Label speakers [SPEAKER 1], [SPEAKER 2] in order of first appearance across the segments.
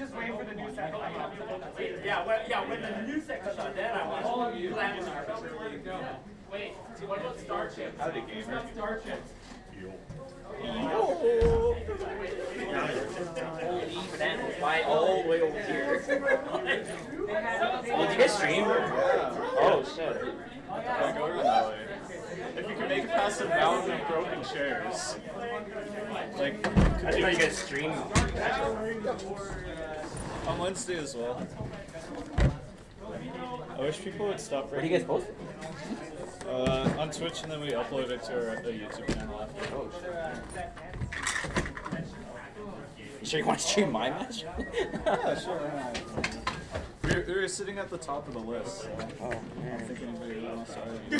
[SPEAKER 1] just waiting for the new set to come out. Yeah, when the new set comes out, then I want all of you. Wait, what about Star Chips? Who's got Star Chips?
[SPEAKER 2] Fly all the way over here. Did you guys stream? Oh shit.
[SPEAKER 3] Yeah, go around that way. If you can make it past the mountain of broken chairs. Like,
[SPEAKER 2] I didn't know you guys stream.
[SPEAKER 3] On Wednesday as well. I wish people would stop
[SPEAKER 2] Where do you guys post?
[SPEAKER 3] On Twitch, and then we upload it to our YouTube channel after.
[SPEAKER 2] Oh shit. You sure you want to stream my match?
[SPEAKER 3] Yeah, sure. We were sitting at the top of the list, so
[SPEAKER 2] Oh,
[SPEAKER 3] I don't think anybody really wants to argue.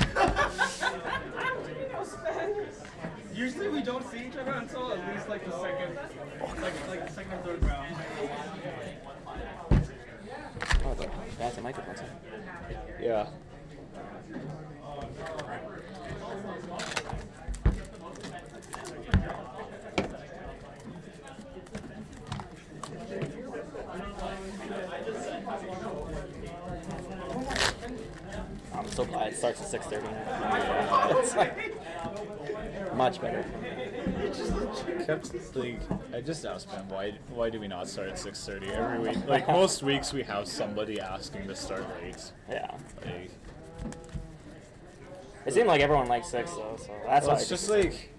[SPEAKER 1] Usually we don't see each other until at least like the second, like the second or third round.
[SPEAKER 2] Oh, the fancy microphones.
[SPEAKER 3] Yeah.
[SPEAKER 2] I'm so glad it starts at 6:30. It's like much better.
[SPEAKER 3] I just asked Ben, why do we not start at 6:30 every week? Like most weeks, we have somebody asking to start late.
[SPEAKER 2] Yeah.
[SPEAKER 3] Like,
[SPEAKER 2] It seemed like everyone likes 6 though, so that's why.
[SPEAKER 3] it's just like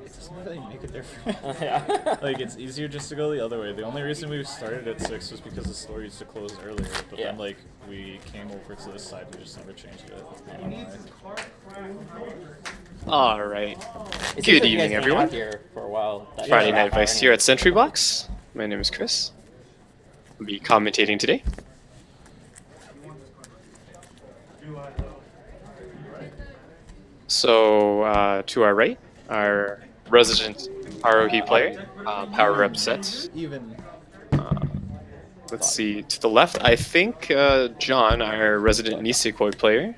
[SPEAKER 3] it doesn't really make a difference.
[SPEAKER 2] Yeah.
[SPEAKER 3] Like it's easier just to go the other way. The only reason we started at 6 was because the store used to close earlier. But
[SPEAKER 2] Yeah.
[SPEAKER 3] then like we came over to this side, we just never changed it. I don't know why.
[SPEAKER 4] All right.
[SPEAKER 2] It seems
[SPEAKER 4] Good
[SPEAKER 2] like you guys
[SPEAKER 4] evening,
[SPEAKER 2] been
[SPEAKER 4] everyone.
[SPEAKER 2] out here for a while. That
[SPEAKER 4] Friday
[SPEAKER 2] you're
[SPEAKER 4] Night
[SPEAKER 2] not
[SPEAKER 4] Vice
[SPEAKER 2] firing
[SPEAKER 4] here at Sentry Box. My name is Chris. I'll be commentating today. So to our right, our resident ROE player, power up set.
[SPEAKER 3] Even
[SPEAKER 4] Let's see, to the left, I think John, our resident Nisekoi player,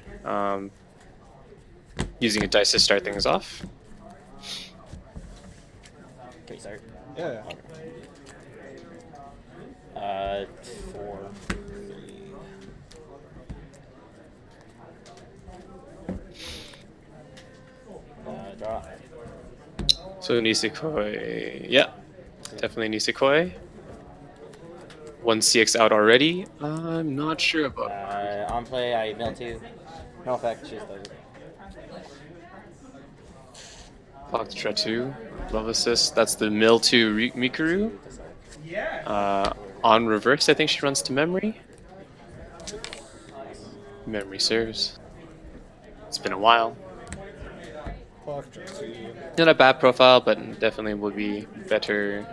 [SPEAKER 4] using a dice to start things off.
[SPEAKER 2] Can we start?
[SPEAKER 3] yeah.
[SPEAKER 2] 4, 3. Draw.
[SPEAKER 4] So Nisekoi, yeah, definitely Nisekoi. 1 CX out already. I'm not sure about.
[SPEAKER 2] On play, I mill 2. No effect, she's the.
[SPEAKER 4] Foxtrot 2, love assist. That's the mill 2 Mikuru. On reverse, I think she runs to memory. Memory serves. It's been a while. Not a bad profile, but definitely would be better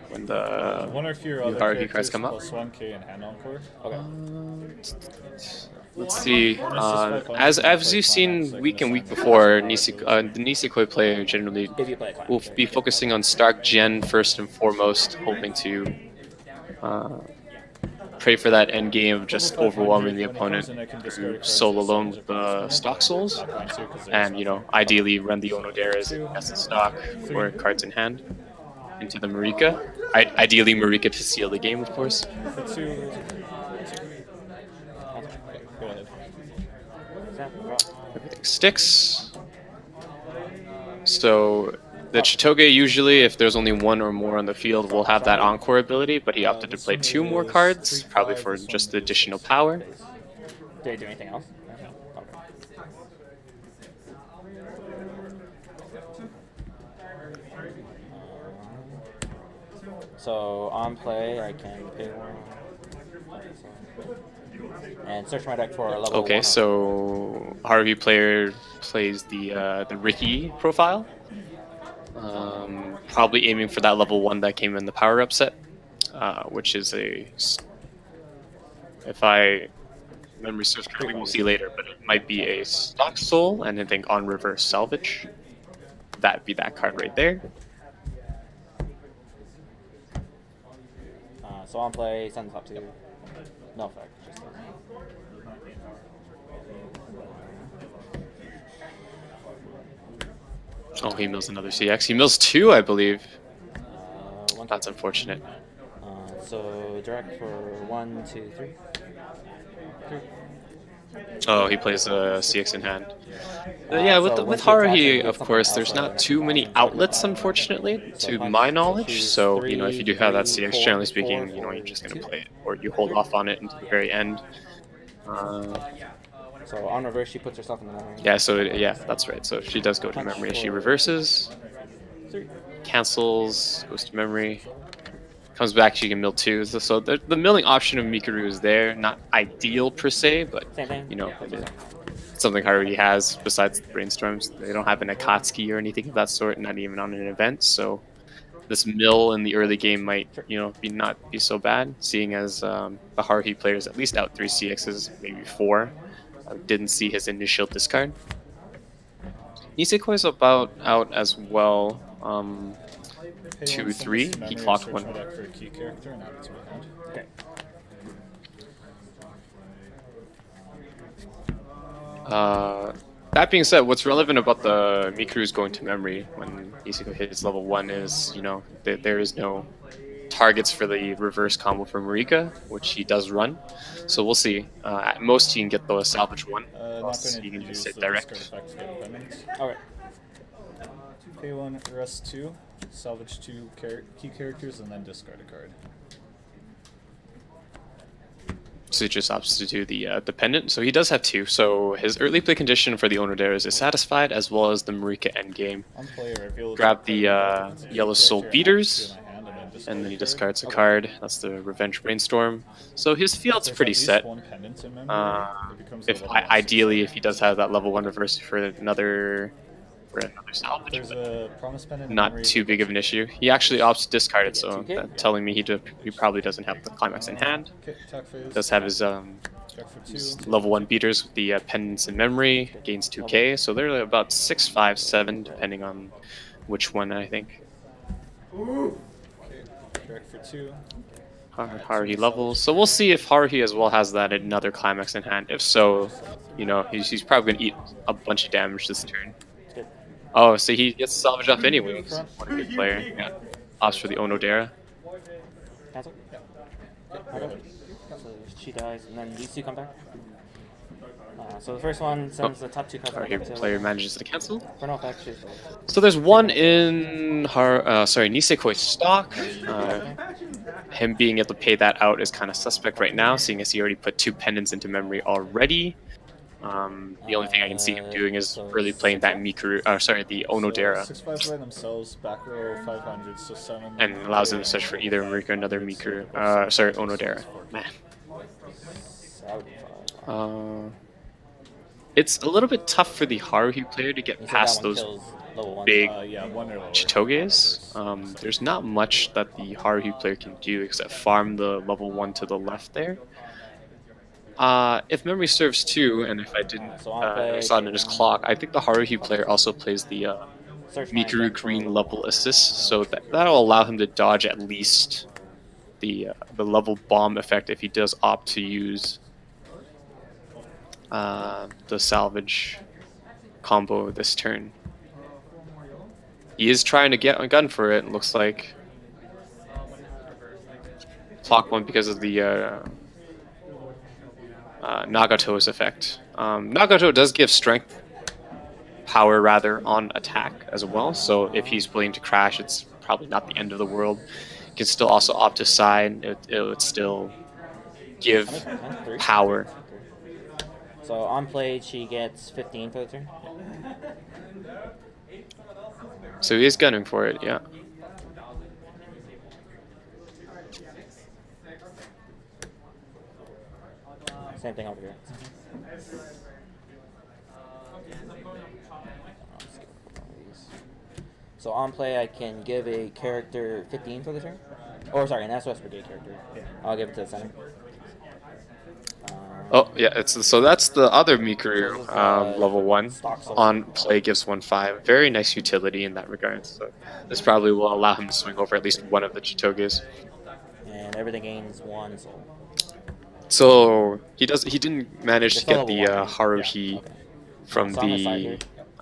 [SPEAKER 4] when the
[SPEAKER 3] One or fewer
[SPEAKER 4] new
[SPEAKER 3] other
[SPEAKER 4] RP
[SPEAKER 3] characters
[SPEAKER 4] cards come up.
[SPEAKER 3] plus 1K and hand encore.
[SPEAKER 2] Okay.
[SPEAKER 4] Let's see. As you've seen week and week before, the Nisekoi player generally
[SPEAKER 2] If you play a
[SPEAKER 4] will
[SPEAKER 2] clan.
[SPEAKER 4] be focusing on Stark Gen first and foremost, hoping to pray for that end game of just overwhelming the opponent through solo alone with the stock souls, and ideally run the Onoderas as a stock or cards in hand into the Marika. Ideally Marika to seal the game, of course.
[SPEAKER 3] Go ahead.
[SPEAKER 4] Everything sticks. So the Chitoge usually, if there's only one or more on the field, will have that encore ability, but he opted to play 2 more cards, probably for just the additional power.
[SPEAKER 2] Did they do anything else? Okay. So on play, I can pay 1. And search my deck for a level 1.
[SPEAKER 4] Okay, so Harvey player plays the Ricky profile. Probably aiming for that level 1 that came in the power up set, which is if I memory serves correctly, we'll see later, but it might be a stock soul, and I think on reverse salvage. That'd be that card right there.
[SPEAKER 2] So on play, send top 2. No effect. Just those.
[SPEAKER 4] Oh, he mills another CX. He mills 2, I believe. That's unfortunate.
[SPEAKER 2] So direct for 1, 2, 3.
[SPEAKER 4] Oh, he plays a CX in hand. Yeah,
[SPEAKER 2] So
[SPEAKER 4] with
[SPEAKER 2] when
[SPEAKER 4] with
[SPEAKER 2] she attacks,
[SPEAKER 4] Haruhi,
[SPEAKER 2] it
[SPEAKER 4] of
[SPEAKER 2] gives
[SPEAKER 4] course,
[SPEAKER 2] something
[SPEAKER 4] there's
[SPEAKER 2] else
[SPEAKER 4] not
[SPEAKER 2] other
[SPEAKER 4] too
[SPEAKER 2] than
[SPEAKER 4] many
[SPEAKER 2] target.
[SPEAKER 4] outlets, unfortunately,
[SPEAKER 2] So
[SPEAKER 4] to
[SPEAKER 2] punch.
[SPEAKER 4] my
[SPEAKER 2] So
[SPEAKER 4] knowledge.
[SPEAKER 2] she's
[SPEAKER 4] So, you know, if you do have that
[SPEAKER 2] 3,
[SPEAKER 4] CX,
[SPEAKER 2] 4,
[SPEAKER 4] generally
[SPEAKER 2] 4,
[SPEAKER 4] speaking, you know,
[SPEAKER 2] 4,
[SPEAKER 4] you're just going to
[SPEAKER 2] 2.
[SPEAKER 4] play it, or you hold off on it until the very end.
[SPEAKER 2] So on reverse, she puts herself in the memory.
[SPEAKER 4] Yeah, so, yeah, that's right. So she does go to memory. She reverses,
[SPEAKER 2] 3.
[SPEAKER 4] cancels, goes to memory, comes back, she can mill 2. So the milling option of Mikuru is there. Not ideal per se, but,
[SPEAKER 2] Same thing.
[SPEAKER 4] you know,
[SPEAKER 2] Yeah,
[SPEAKER 4] it is something Haruhi has besides the brainstorms. They don't have an Akatsuki or anything of that sort, not even on an event. So this mill in the early game might, you know, not be so bad, seeing as the Haruhi players at least out 3 CXs, maybe 4. Didn't see his initial discard. Nisekoi is about out as well. 2, 3. He clocked 1.
[SPEAKER 3] For a key character and add it to a hand.
[SPEAKER 2] Okay.
[SPEAKER 4] That being said, what's relevant about the Mikuru's going to memory when Nisekoi hits level 1 is, you know, there is no targets for the reverse combo for Marika, which he does run. So we'll see. At most, he can get the salvage 1. Else he can just hit direct.
[SPEAKER 2] Alright.
[SPEAKER 3] Pay 1, rest 2, salvage 2 key characters, and then discard a card.
[SPEAKER 4] So he just opts to do the dependent. So he does have 2. So his early play condition for the Onoderas is satisfied, as well as the Marika endgame. Grab the Yellow Soul Beaters, and then he discards a card. That's the Revenge Brainstorm. So his field's pretty set. Ideally, if he does have that level 1 reverse for another salvage, not too big of an issue. He actually opts to discard it, so that's telling me he probably doesn't have the climax in hand. Does have his level 1 beaters with the pendants in memory, gains 2k, so they're about 6, 5, 7, depending on which one, I think. Haruhi levels. So we'll see if Haruhi as well has that another climax in hand. If so, you know, he's probably going to eat a bunch of damage this turn. Oh, so he gets salvaged off anyways. What a good player. Yeah. Opts for the Onodera.
[SPEAKER 2] Cancel? Okay. So she dies, and then these 2 come back. So the first one sends the top 2 cards.
[SPEAKER 4] Haruhi player manages to cancel.
[SPEAKER 2] For no effect,
[SPEAKER 4] so there's one in Nisekoi's stock. Him being able to pay that out is kind of suspect right now, seeing as he already put 2 pendants into memory already. The only thing I can see him doing is really playing that Mikuru, the Onodera.
[SPEAKER 3] 6/5 by themselves, back row 500, so 7.
[SPEAKER 4] And allows him to search for either Marika or another Mikuru. Onodera. Man. It's a little bit tough for the Haruhi player to get past those big Chitoges. There's not much that the Haruhi player can do except farm the level 1 to the left there. If memory serves too, and if I didn't saw it in his clock, I think the Haruhi player also plays the Mikuru green level assist, so that'll allow him to dodge at least the level bomb effect if he does opt to use the salvage combo this turn. He is trying to get a gun for it, looks like. Clock 1 because of the Nagato's effect. Nagato does give strength, power rather, on attack as well, so if he's willing to crash, it's probably not the end of the world. He can still also opt to side, it would still give power.
[SPEAKER 2] So on play, she gets 15 for the turn.
[SPEAKER 4] So he is gunning for it, yeah.
[SPEAKER 2] Same thing over here. So on play, I can give a character 15 for the turn. Or sorry, an SOS Brigade character. I'll give it to the center.
[SPEAKER 4] Oh yeah, so that's the other Mikuru level 1. On play gives 1/5. Very nice utility in that regard. So this probably will allow him to swing over at least one of the Chitoges.
[SPEAKER 2] And everything gains 1 soul.
[SPEAKER 4] So he didn't manage to get the Haruhi from the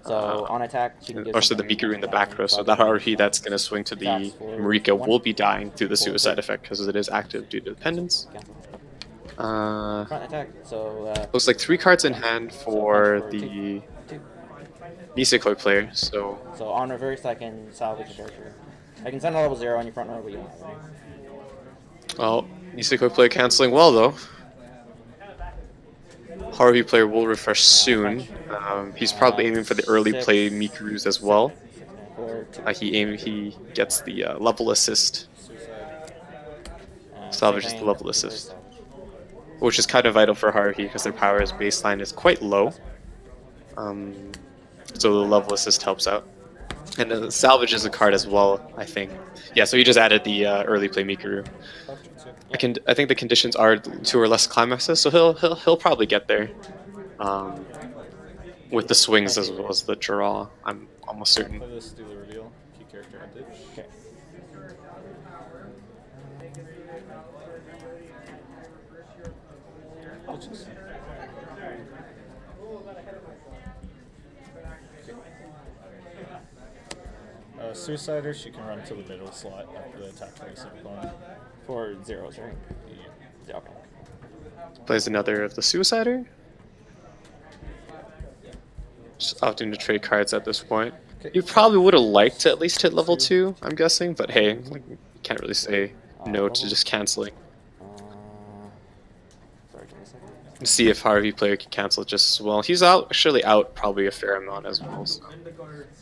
[SPEAKER 2] So on attack, she can give
[SPEAKER 3] or so the Mikuru in the back row. So that Haruhi that's going to swing to the Marika will be dying through the suicide effect because it is active due to dependence.
[SPEAKER 2] Front attack. So
[SPEAKER 3] Looks like 3 cards in hand for the Nisekoi player. So
[SPEAKER 2] on reverse, I can salvage a character. I can send a level 0 on your front row, but you don't have any.
[SPEAKER 3] well, Nisekoi player canceling well though. Haruhi player will refresh soon. He's probably aiming for the early play Mikurus as well. He gets the level assist. Salvages the level assist, which is kind of vital for Haruhi because their power's baseline is quite low. So the level assist helps out. And then salvages a card as well, I think. Yeah, so he just added the early play Mikuru. I think the conditions are 2 or less climaxes, so he'll probably get there. With the swings as well as the draw, I'm almost certain.
[SPEAKER 2] Okay.
[SPEAKER 3] Suicider, she can run to the middle slot after the attack twice opponent.
[SPEAKER 2] For 0s, right? Yeah. Okay.
[SPEAKER 3] Plays another of the Suicider. Just opting to trade cards at this point. You probably would have liked to at least hit level 2, I'm guessing, but hey, like, you can't really say no to just canceling.
[SPEAKER 2] Sorry, give me a second.
[SPEAKER 3] See if Haruhi player can cancel just as well. He's actually out probably a fair amount as well, so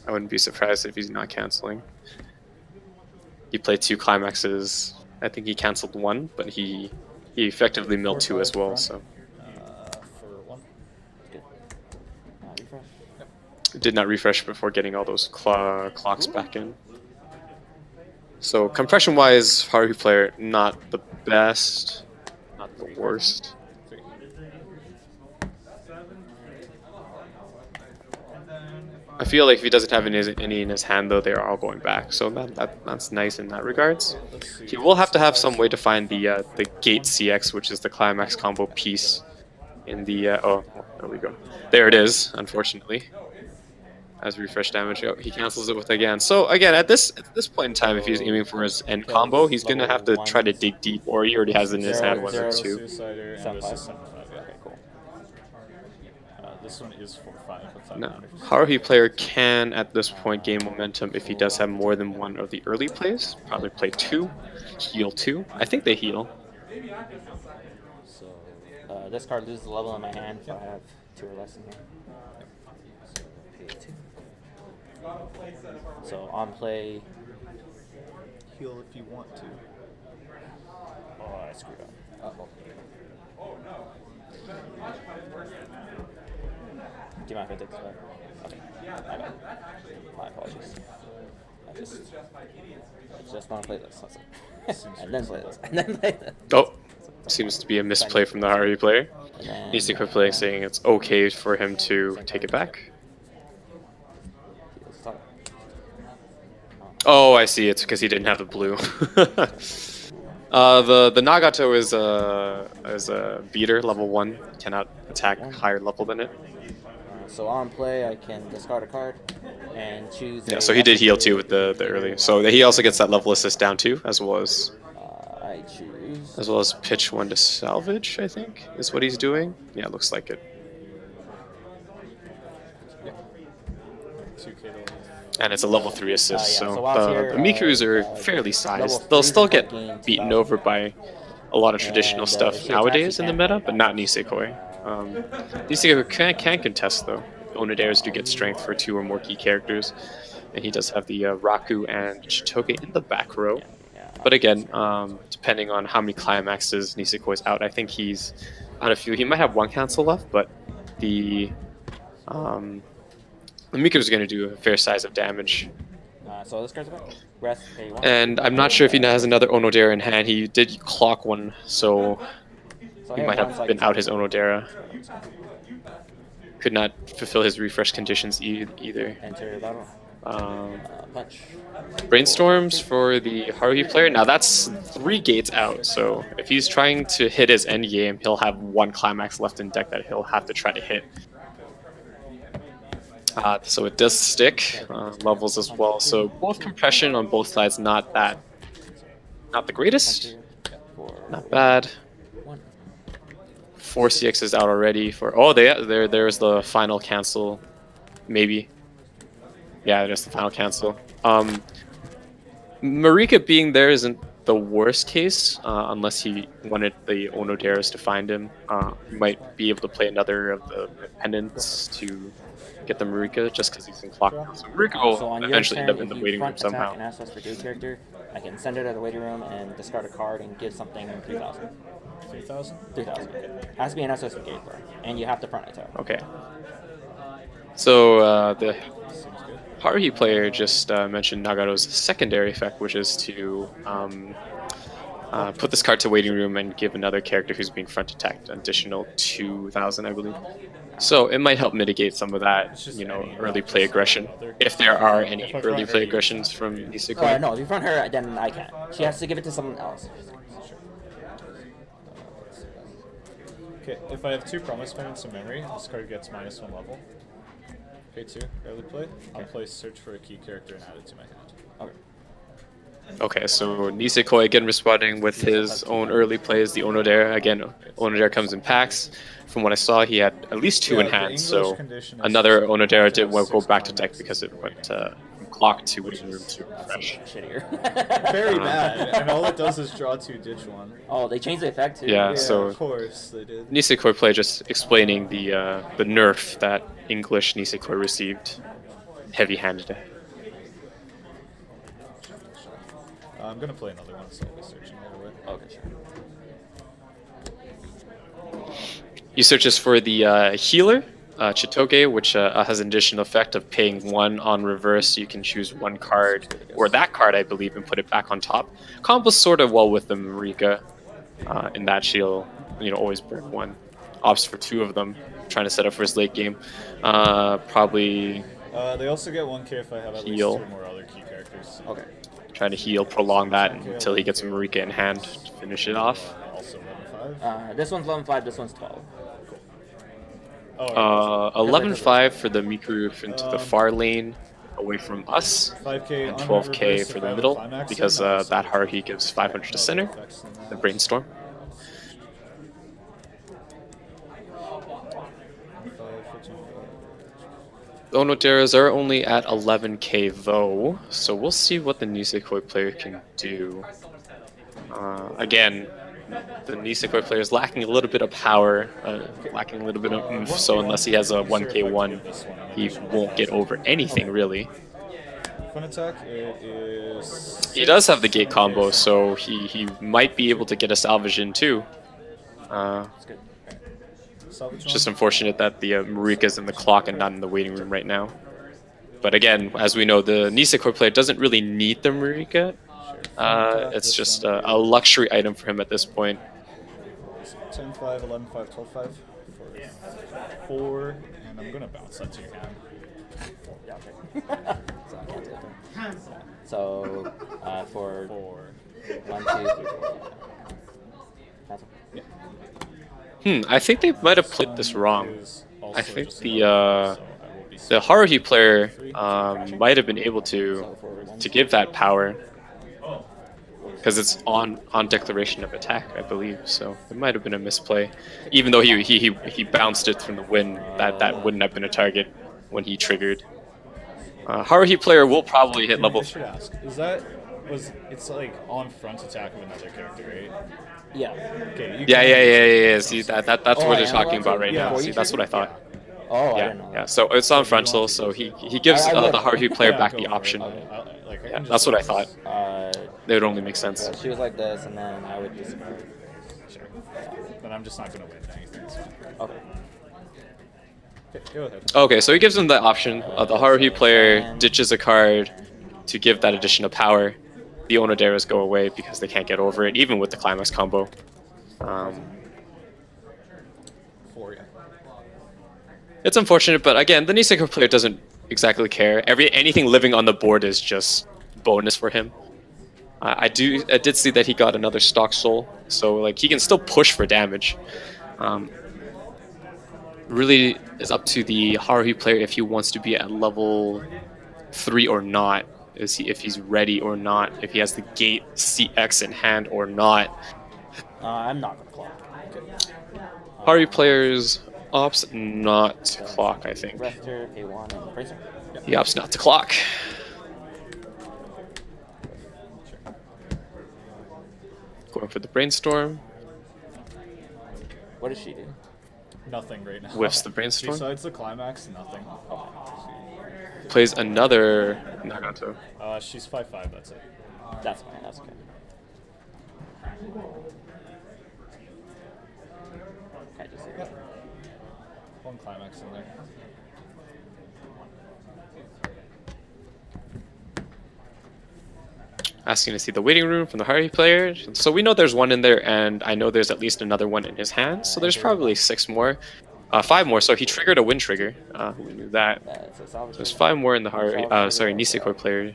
[SPEAKER 3] I wouldn't be surprised if he's not canceling. He played 2 climaxes. I think he canceled 1, but he effectively milled 2 as well. So did not refresh before getting all those clocks back in. So compression-wise, Haruhi player not the best, not the worst. I feel like if he doesn't have any in his hand, though, they're all going back. So that's nice in that regards. He will have to have some way to find the Gate CX, which is the climax combo piece in the... oh, there we go. There it is, unfortunately. As refresh damage, oh, he cancels it with again. So again, at this point in time, if he's aiming for his end combo, he's going to have to try to dig deep, or he already has it in his hand, 1 or 2. This one is 4-5. No. Haruhi player can, at this point, gain momentum if he does have more than 1 of the early plays. Probably play 2, heal 2. I think they heal.
[SPEAKER 2] So this card loses a level in my hand if I have 2 or less in here. So pay 2. So on play,
[SPEAKER 3] Heal if you want to.
[SPEAKER 2] oh, I screwed up. Uh-oh. Do you mind if I take this back? Okay. My apologies. I just want to play this. And then play this. And then play this.
[SPEAKER 3] Oh, seems to be a misplay from the Haruhi player. He's to quit playing, saying it's okay for him to take it back. Oh, I see. It's because he didn't have the blue. The Nagato is a beater, level 1. Cannot attack higher level than it.
[SPEAKER 2] So on play, I can discard a card and choose.
[SPEAKER 3] Yeah, so he did heal 2 with the early. So he also gets that level assist down 2, as well as
[SPEAKER 2] I choose.
[SPEAKER 3] As well as pitch 1 to salvage, I think, is what he's doing. Yeah, it looks like it. And it's a level 3 assist, so the Mikurus are fairly sized. They'll still get beaten over by a lot of traditional stuff nowadays in the meta, but not Nisekoi. Nisekoi can contest, though. Onoderas do get strength for 2 or more key characters, and he does have the Raku and Chitoge in the back row. But again, depending on how many climaxes Nisekoi's out, I think he's on a few. He might have 1 cancel left, but the Mikuru's going to do a fair size of damage.
[SPEAKER 2] So this card's back. Rest,
[SPEAKER 3] and I'm not sure if he has another Onodera in hand. He did clock 1, so he might have been out his Onodera. Could not fulfill his refresh conditions either.
[SPEAKER 2] Enter battle. Punch.
[SPEAKER 3] Brainstorms for the Haruhi player. Now that's 3 gates out, so if he's trying to hit his end game, he'll have 1 climax left in deck that he'll have to try to hit. So it does stick, levels as well. So both compression on both sides, not the greatest, not bad. 4 CX is out already for. Oh, there's the final cancel, maybe. Yeah, there's the final cancel. Marika being there isn't the worst case, unless he wanted the Onoderas to find him. He might be able to play another of the pendants to get the Marika, just because he's in clock now. So Marika will eventually end up in the waiting room somehow.
[SPEAKER 2] And ask us for good character, I can send it to the waiting room and discard a card and give something 3,000.
[SPEAKER 5] 3,000?
[SPEAKER 2] 3,000. Has to be an SS Brigade though, and you have to front attack.
[SPEAKER 3] Okay. So the Haruhi player just mentioned Nagaro's secondary effect, which is to put this card to waiting room and give another character who's being front attacked an additional 2,000, I believe. So it might help mitigate some of that, you know, early play aggression, if there are any early play aggressions from Nisekoi.
[SPEAKER 2] No, if you front her, then I can't. She has to give it to someone else.
[SPEAKER 5] Okay, if I have 2 promise pendants in memory, this card gets -1 level. Pay 2, early play. I'll play search for a key character and add it to my hand.
[SPEAKER 2] Okay.
[SPEAKER 3] Okay, so Nisekoi again responding with his own early plays, the Onodera. Again, Onodera comes in packs. From what I saw, he had at least 2 in hand, so another Onodera did go back to deck because it went from clock to waiting room to refresh.
[SPEAKER 2] Shittier.
[SPEAKER 5] Very bad, and all it does is draw 2, ditch 1.
[SPEAKER 2] Oh, they changed the effect too.
[SPEAKER 3] Yeah,
[SPEAKER 5] Yeah,
[SPEAKER 3] so
[SPEAKER 5] of course they did.
[SPEAKER 3] Nisekoi play just explaining the nerf that English Nisekoi received, heavy-handed.
[SPEAKER 5] I'm gonna play another one, so I'll be searching right away.
[SPEAKER 2] Okay, sure.
[SPEAKER 3] He searches for the healer, Chitoge, which has an additional effect of paying 1 on reverse. You can choose 1 card, or that card, I believe, and put it back on top. Combos sort of well with the Marika, in that she'll, you know, always burn 1. Opts for 2 of them, trying to set up for his late game. Probably
[SPEAKER 5] They also get 1k if I have at least
[SPEAKER 3] heal.
[SPEAKER 5] 2 more other key characters.
[SPEAKER 2] Okay.
[SPEAKER 3] Trying to heal, prolong that until he gets a Marika in hand to finish it off.
[SPEAKER 5] Also 11-5.
[SPEAKER 2] This one's 11-5, this one's 12.
[SPEAKER 5] Oh,
[SPEAKER 3] 11-5 for the Mikuru into the far lane, away from us,
[SPEAKER 5] 5k
[SPEAKER 3] and
[SPEAKER 5] on
[SPEAKER 3] 12k
[SPEAKER 5] reverse
[SPEAKER 3] for
[SPEAKER 5] if
[SPEAKER 3] the
[SPEAKER 5] I have a
[SPEAKER 3] middle,
[SPEAKER 5] climax
[SPEAKER 3] because
[SPEAKER 5] in,
[SPEAKER 3] that Haruhi gives 500 to center,
[SPEAKER 5] effects on that.
[SPEAKER 3] the Brainstorm.
[SPEAKER 5] 5, 15,
[SPEAKER 3] The Onoderas are only at 11k though, so we'll see what the Nisekoi player can do. Again, the Nisekoi player is lacking a little bit of power, lacking a little bit of oomph, so unless he has a 1k1, he won't get over anything really.
[SPEAKER 5] Fun attack, it is...
[SPEAKER 3] He does have the gate combo, so he might be able to get a salvage in too.
[SPEAKER 5] Salvage
[SPEAKER 3] It's just
[SPEAKER 5] one.
[SPEAKER 3] unfortunate that the Marika's in the clock and not in the waiting room right now. But again, as we know, the Nisekoi player doesn't really need the Marika. It's just a luxury item for him at this point.
[SPEAKER 5] 10-5, 11-5, 12-5 for 4, and I'm gonna bounce that to your hand.
[SPEAKER 2] So, for
[SPEAKER 5] 4.
[SPEAKER 2] 1, 2, 3, 4. That's okay.
[SPEAKER 3] I think they might have played this wrong. I think the Haruhi player might have been able to give that power, because it's on declaration of attack, I believe. So it might have been a misplay, even though he bounced it from the wind. That wouldn't have been a target when he triggered. Haruhi player will probably hit level.
[SPEAKER 5] I should ask, it's like on front attack of another character, right?
[SPEAKER 2] Yeah.
[SPEAKER 5] Okay.
[SPEAKER 3] Yeah. See that's what they're
[SPEAKER 2] yeah,
[SPEAKER 3] talking about right
[SPEAKER 5] yeah.
[SPEAKER 3] now. See, that's what I thought.
[SPEAKER 2] Oh, I
[SPEAKER 3] Yeah,
[SPEAKER 2] didn't know
[SPEAKER 3] yeah.
[SPEAKER 2] that.
[SPEAKER 3] So it's on frontal, so he gives
[SPEAKER 2] I would.
[SPEAKER 3] the Haruhi player
[SPEAKER 5] Yeah,
[SPEAKER 3] back
[SPEAKER 5] go
[SPEAKER 3] the
[SPEAKER 5] for it.
[SPEAKER 3] option.
[SPEAKER 5] Like, I
[SPEAKER 3] Yeah,
[SPEAKER 5] can just
[SPEAKER 3] that's what I
[SPEAKER 5] do this.
[SPEAKER 3] thought. It would only make sense.
[SPEAKER 2] She was like this, and then I would just...
[SPEAKER 5] Sure. Then I'm just not gonna win anything. So.
[SPEAKER 2] Okay.
[SPEAKER 5] Okay, go ahead.
[SPEAKER 3] Okay, so he gives him the option. The Haruhi player ditches a card to give that additional power. The Onoderas go away because they can't get over it, even with the climax combo.
[SPEAKER 5] 4, yeah.
[SPEAKER 3] It's unfortunate, but again, the Nisekoi player doesn't exactly care. Anything living on the board is just bonus for him. I did see that he got another stock soul, so like he can still push for damage. really is up to the Haruhi player if he wants to be at level 3 or not. If he's ready or not, if he has the gate CX in hand or not.
[SPEAKER 2] I'm not gonna clock.
[SPEAKER 3] Haruhi players opts not to clock, I think.
[SPEAKER 2] Rester, K1, and Bracer.
[SPEAKER 3] He opts not to clock. Going for the brainstorm.
[SPEAKER 2] What does she do?
[SPEAKER 5] Nothing right now.
[SPEAKER 3] Whiffs the brainstorm.
[SPEAKER 5] Besides the climax, nothing.
[SPEAKER 3] Plays another Nagato.
[SPEAKER 5] She's 5/5. That's it.
[SPEAKER 2] That's fine. That's okay. Can I just say that?
[SPEAKER 5] One climax in there.
[SPEAKER 3] Asking to see the waiting room from the Haruhi player. So we know there's one in there, and I know there's at least another one in his hand. So there's probably 6 more. 5 more. So he triggered a wind trigger. We knew that. There's 5 more in the Haruhi. Nisekoi player.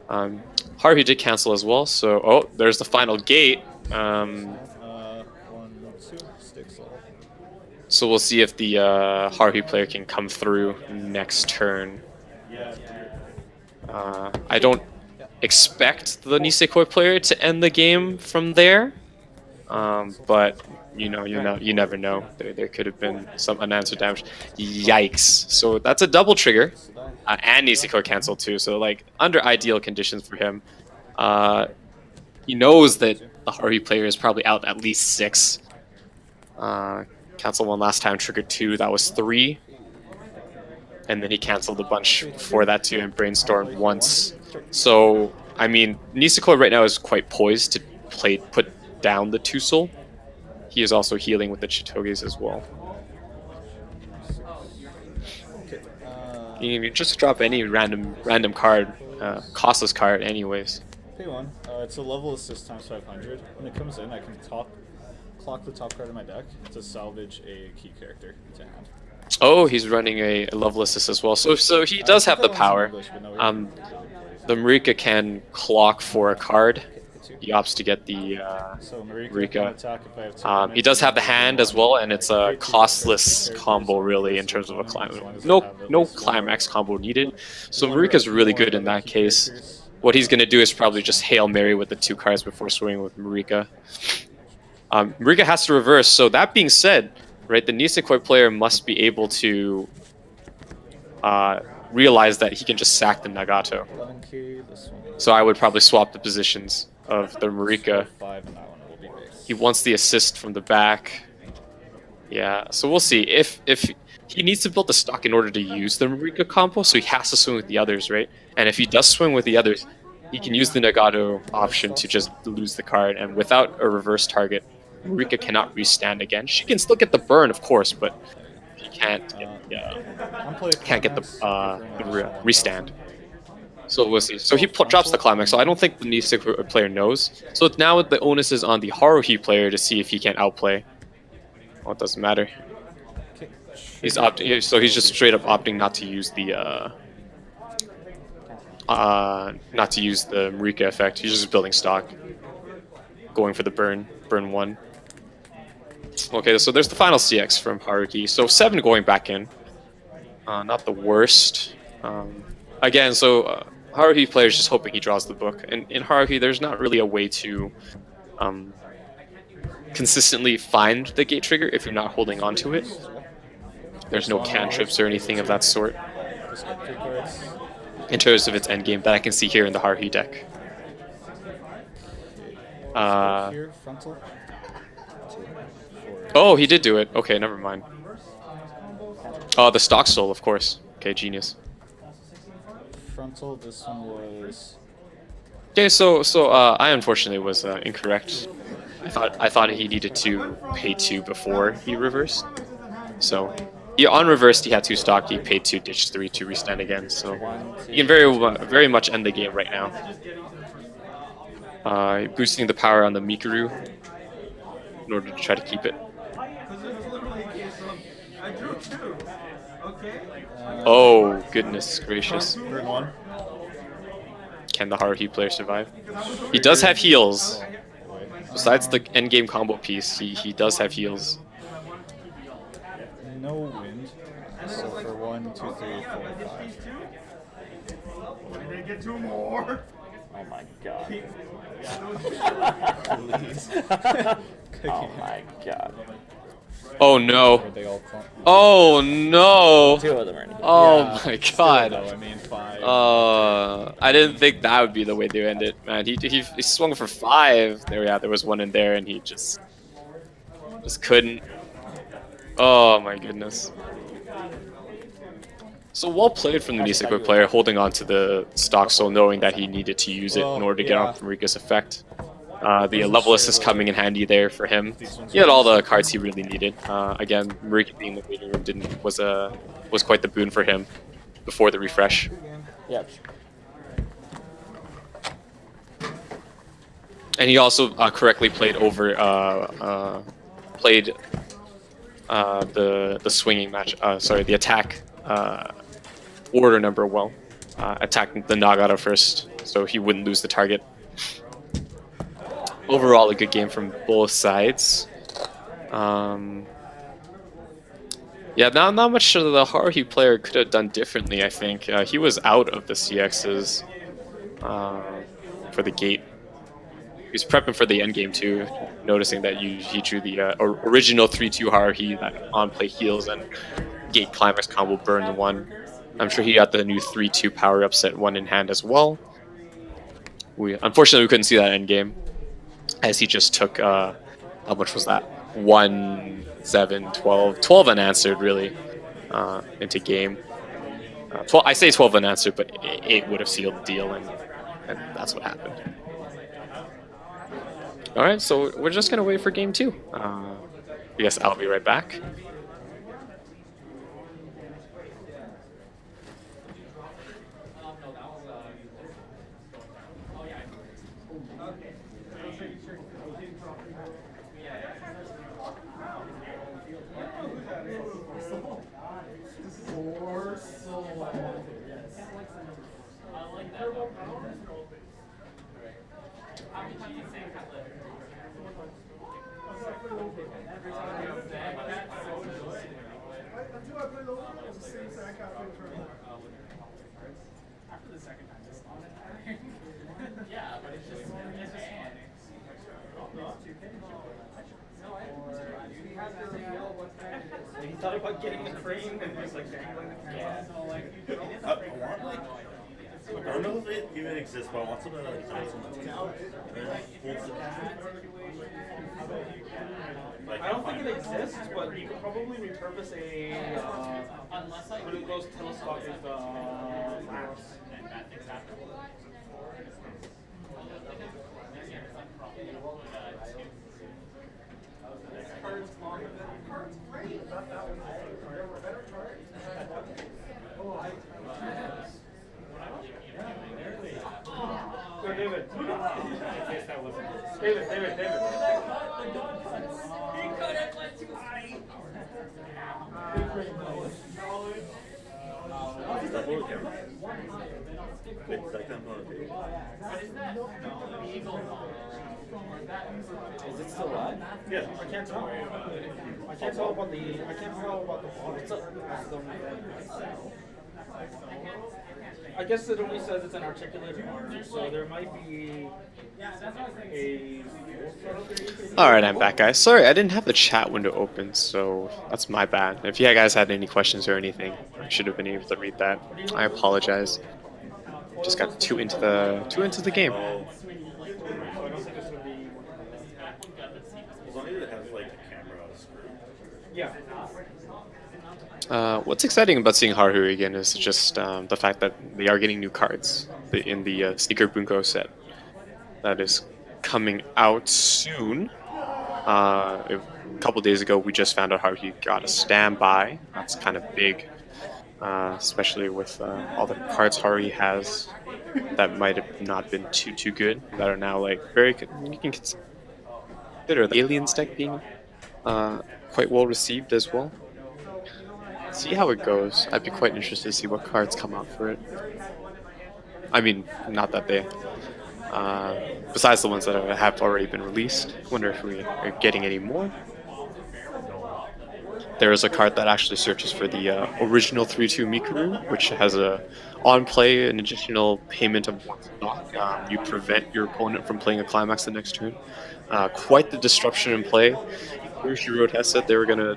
[SPEAKER 3] Haruhi did cancel as well. So there's the final gate.
[SPEAKER 5] 1, 2 sticks all.
[SPEAKER 3] So we'll see if the Haruhi player can come through next turn. I don't expect the Nisekoi player to end the game from there, but you never know. There could have been some unanswered damage. Yikes! So that's a double trigger, and Nisekoi canceled too. So like under ideal conditions for him, he knows that the Haruhi player is probably out at least 6. Canceled one last time, triggered 2. That was 3. And then he canceled a bunch before that too and brainstormed once. So, I mean, Nisekoi right now is quite poised to put down the 2-soul. He is also healing with the Chitoges as well. You can just drop any random card, costless card anyways.
[SPEAKER 5] Pay 1. It's a level assist times 500. When it comes in, I can clock the top card of my deck to salvage a key character to hand.
[SPEAKER 3] Oh, he's running a level assist as well. So he does have the power. The Marika can clock for a card. He opts to get the Marika. He does have the hand as well, and it's a costless combo really in terms of a climax. No climax combo needed. So Marika's really good in that case. What he's going to do is probably just Hail Mary with the 2 cards before swinging with Marika. Marika has to reverse, so that being said, right, the Nisekoi player must be able to realize that he can just sack the Nagato. So I would probably swap the positions of the Marika. He wants the assist from the back. Yeah, so we'll see. If he needs to build the stock in order to use the Marika combo, so he has to swing with the others, right? And if he does swing with the others, he can use the Nagato option to just lose the card, and without a reverse target, Marika cannot restand again. She can still get the burn, of course, but she can't get the restand. So we'll see. So he drops the climax, so I don't think the Nisekoi player knows. So now the onus is on the Haruhi player to see if he can outplay. Well, it doesn't matter. He's opting, so he's just straight up opting not to use the Marika effect. He's just building stock, going for the burn 1. Okay, so there's the final CX from Haruhi. So 7 going back in, not the worst. Again, so Haruhi player is just hoping he draws the book, and in Haruhi there's not really a way to consistently find the gate trigger if you're not holding on to it. There's no cantrips or anything of that sort in terms of its endgame that I can see here in the Haruhi deck. Oh, he did do it. Okay, never mind. Oh, the stock soul, of course. Okay, genius.
[SPEAKER 5] Frontal, this one was...
[SPEAKER 3] Okay, so I unfortunately was incorrect. I thought he needed to pay 2 before he reversed. So on reversed, he had 2 stock. He paid 2, ditched 3 to restand again. So he can very much end the game right now. Boosting the power on the Mikuru in order to try to keep it. Oh, goodness gracious. Can the Haruhi player survive? He does have heals. Besides the endgame combo piece, he does have heals.
[SPEAKER 5] No 2, 3, 4, 5.
[SPEAKER 1] We're gonna get 2 more.
[SPEAKER 2] Oh my god.
[SPEAKER 5] Please.
[SPEAKER 2] Oh my god.
[SPEAKER 3] Oh no.
[SPEAKER 5] Were they all clump?
[SPEAKER 3] Oh no.
[SPEAKER 2] 2 of them are in here.
[SPEAKER 3] Oh
[SPEAKER 5] Yeah,
[SPEAKER 3] my
[SPEAKER 5] still,
[SPEAKER 3] god.
[SPEAKER 5] though, I mean, 5.
[SPEAKER 3] I didn't think that would be the way to end it, man. He swung for 5. There was one in there, and he just couldn't. Oh my goodness. So well played from the Nisekoi player, holding on to the stock soul, knowing that he needed to use it in order to get off Marika's effect. The level assist coming in handy there for him. He had all the cards he really needed. Again, Marika being in the waiting room was quite the boon for him before the refresh.
[SPEAKER 2] Yep.
[SPEAKER 3] And he also correctly played over the swinging match. Sorry, the attack order number well. Attacking the Nagata first, so he wouldn't lose the target. Overall, a good game from both sides. Yeah, not much the Haruhi player could have done differently, I think. He was out of the CXs for the gate. He was prepping for the endgame too, noticing that he drew the original 3-2 Haruhi that on play heals and gate climax combo burn the 1. I'm sure he got the new 3-2 power up set 1 in hand as well. Unfortunately we couldn't see that endgame, as he just took how much was that? 1, 7, 12 unanswered really into game. 12, I say 12 unanswered, but 8 would have sealed the deal, and that's what happened. All right, so we're just gonna wait for game 2. I guess I'll be right back.
[SPEAKER 1] He thought about getting the cream and just like dangling the cream. Yeah.
[SPEAKER 6] I want like I don't know if it even exists, but I want something that like dies on the tail and then holds the cat. Like,
[SPEAKER 1] I don't think it exists, but you could probably repurpose a glucose telescopic lens. Go, David. David. He cut it like too high.
[SPEAKER 2] Is it still live?
[SPEAKER 6] Yeah.
[SPEAKER 1] I can't tell. I can't tell about the What's up? I guess it only says it's an articulated arm, so there might be a.
[SPEAKER 3] Alright, I'm back, guys. Sorry, I didn't have the chat window open, so that's my bad. If you guys had any questions or anything, I should have been able to read that. I apologize. Just got too into the game.
[SPEAKER 6] As long as it has like the camera screw.
[SPEAKER 1] Yeah.
[SPEAKER 3] What's exciting about seeing Haruhi again is just the fact that they are getting new cards in the Sneaker Bunko set that is coming out soon. A couple days ago, we just found out Haruhi got a standby. That's kind of big, especially with all the cards Haruhi has that might have not been too good, that are now like very good. You can consider the Aliens deck being quite well received as well. See how it goes. I'd be quite interested to see what cards come out for it. I mean, not that they... besides the ones that have already been released. Wonder if we are getting any more. there is a card that actually searches for the original 3/2 Mikuru, which has a on play an additional payment of 1 stock. You prevent your opponent from playing a climax the next turn. Quite the disruption in play. Hiroshi Road has said they were gonna,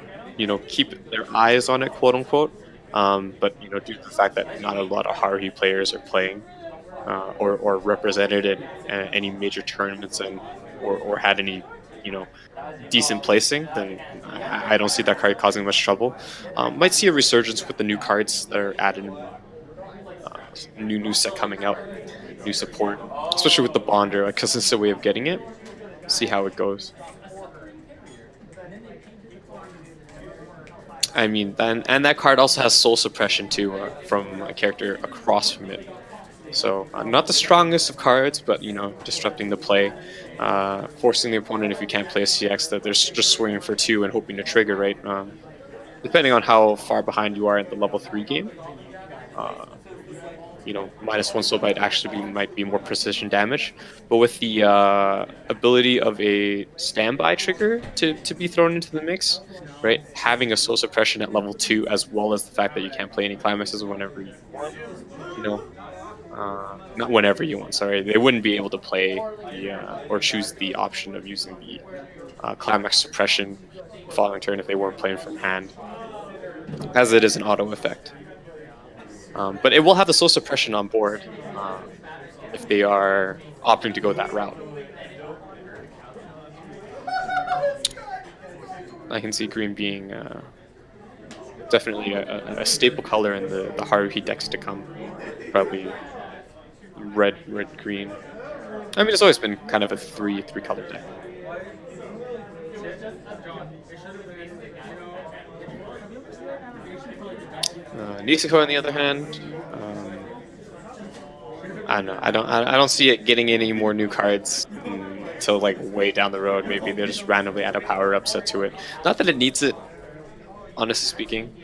[SPEAKER 3] keep their eyes on it, quote unquote. But due to the fact that not a lot of Haruhi players are playing or represented in any major tournaments or had any decent placing, then I don't see that card causing much trouble. Might see a resurgence with the new cards that are added in new set coming out, new support, especially with the Bonder, because it's a way of getting it. See how it goes. I mean, and that card also has soul suppression too, from a character across from it. So not the strongest of cards, but disrupting the play, forcing the opponent, if you can't play a CX, that they're just swinging for 2 and hoping to trigger, right? Depending on how far behind you are in the level 3 game, -1 soul might be more precision damage. But with the ability of a standby trigger to be thrown into the mix, right? Having a soul suppression at level 2, as well as the fact that you can't play any climaxes whenever you want, not whenever you want, sorry. They wouldn't be able to play or choose the option of using the climax suppression following turn if they weren't playing from hand, as it is an auto effect. But it will have the soul suppression on board if they are opting to go that route. I can see green being definitely a staple color in the Haruhi decks to come. Probably red, green. I mean, it's always been kind of a three color deck. Niseko, on the other hand, I don't know. I don't see it getting any more new cards until like way down the road. Maybe they just randomly add a power up set to it. Not that it needs it, honestly speaking.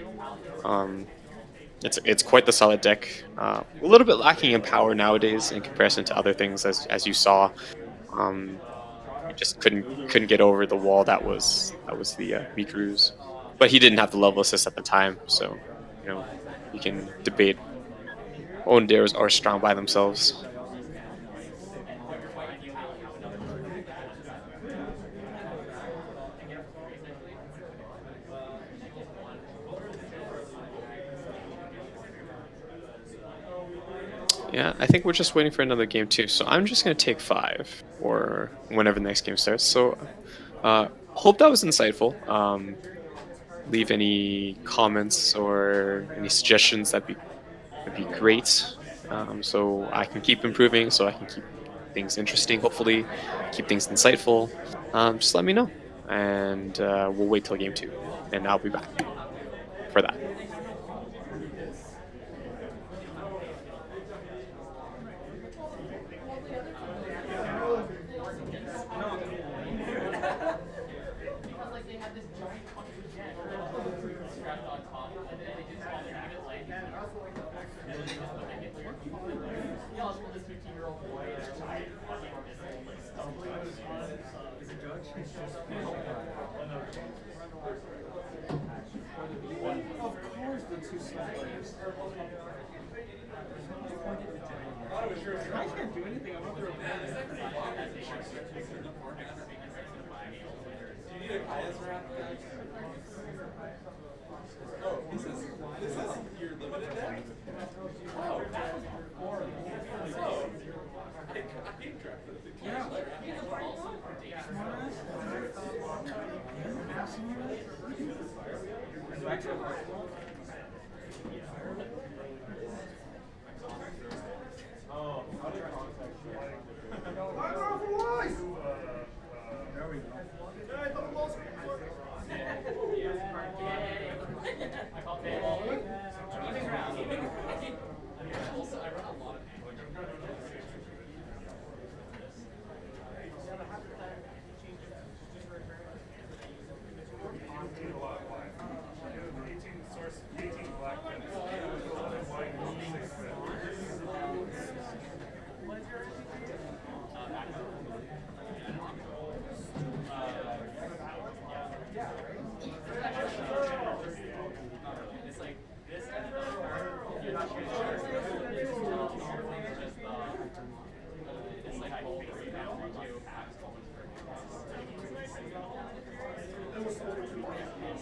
[SPEAKER 3] It's quite the solid deck. A little bit lacking in power nowadays in comparison to other things, as you saw. He just couldn't get over the wall that was the Mikuru's. But he didn't have the level assist at the time, so you can debate. Ondares are strong by themselves. Yeah, I think we're just waiting for another game too. So I'm just going to take 5 or whenever the next game starts. So hope that was insightful. Leave any comments or any suggestions, that'd be great. So I can keep improving, so I can keep things interesting, hopefully, keep things insightful. Just let me know, and we'll wait till game 2, and I'll be back for that.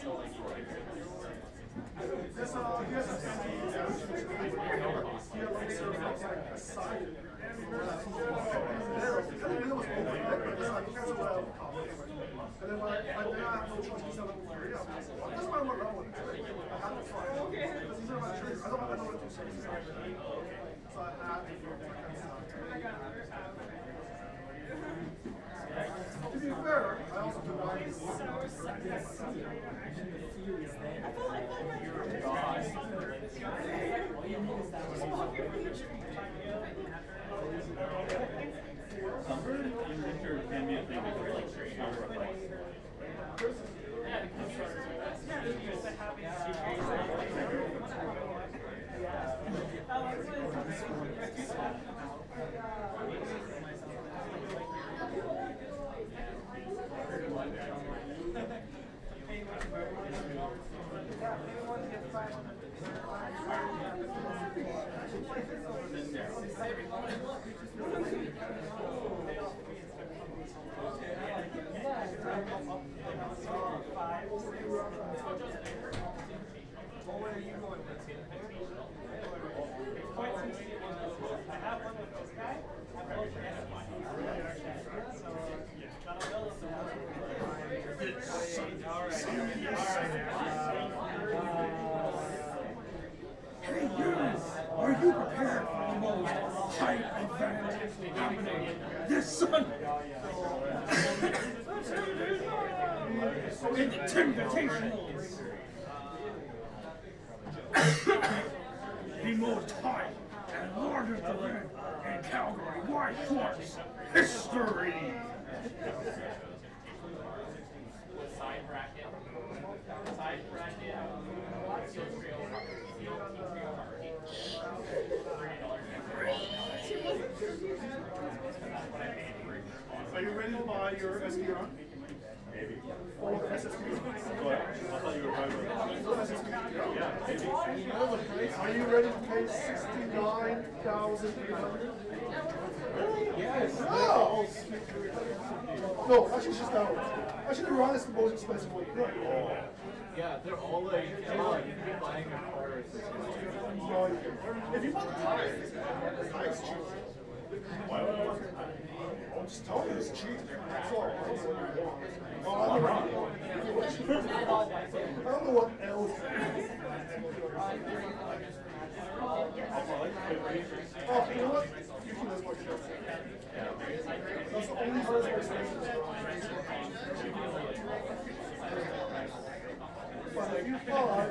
[SPEAKER 7] To be fair, I also do not. Hey, you! Are you prepared for the most hype event happening this Sunday? In the Invitationals! The most hype and largest event in Calgary Weiss Schwarz history!
[SPEAKER 1] Side bracket. Side bracket. Seal trio. Seal trio marquee.
[SPEAKER 7] Are you ready to buy your SPR? Maybe. Or SSP? What? I thought you were buying it. Yeah, maybe. Are you ready to pay $69,300? Yes. No! No, actually it's just that one. Actually, the Ron is the most expensive one. Oh.
[SPEAKER 8] Yeah, they're all like, you're buying a car.
[SPEAKER 7] If you want the tires, the tires cheap. Why would I want the tires? I'm just telling you, it's cheap. That's all. Oh, I'm wrong. I don't know what else. Oh, you know what? You can list my shit. That's the only first expensive. But if you buy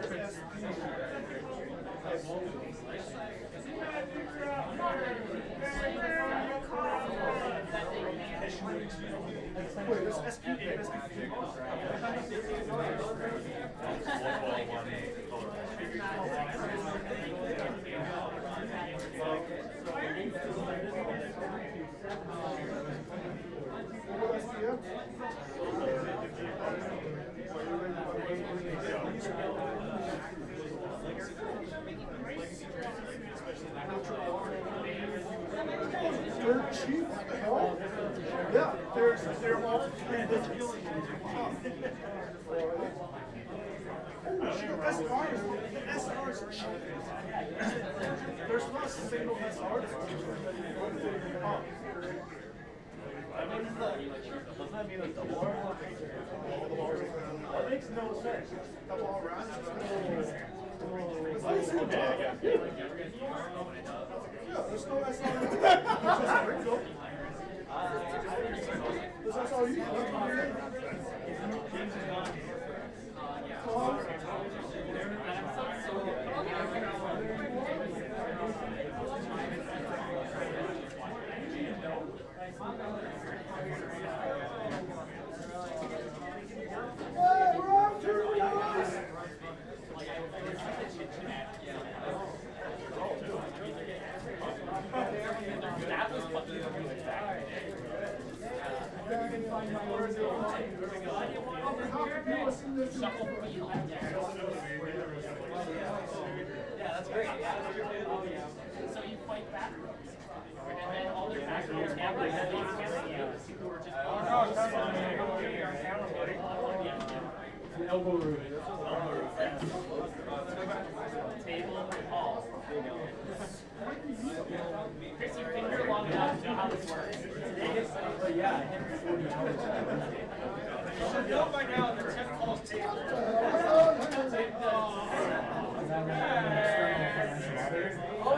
[SPEAKER 7] SP, wait, there's SP and SP. They're cheap, what the hell? Yeah, they're all oh shit, SRs are cheap. There's not a single SR that's cheap.
[SPEAKER 8] Doesn't that mean a double R?
[SPEAKER 7] That makes no sense. Double all around. Yeah, there's no SR. There's SRU.
[SPEAKER 1] Yeah, that's great. So you fight back. And then all their back rows gamblers and these people who are just
[SPEAKER 8] Elbow room.
[SPEAKER 1] Table hall. Chris, you've been here long enough to know how this works.
[SPEAKER 8] But yeah, him for 40 hours.
[SPEAKER 1] You should know by now the 10 calls table.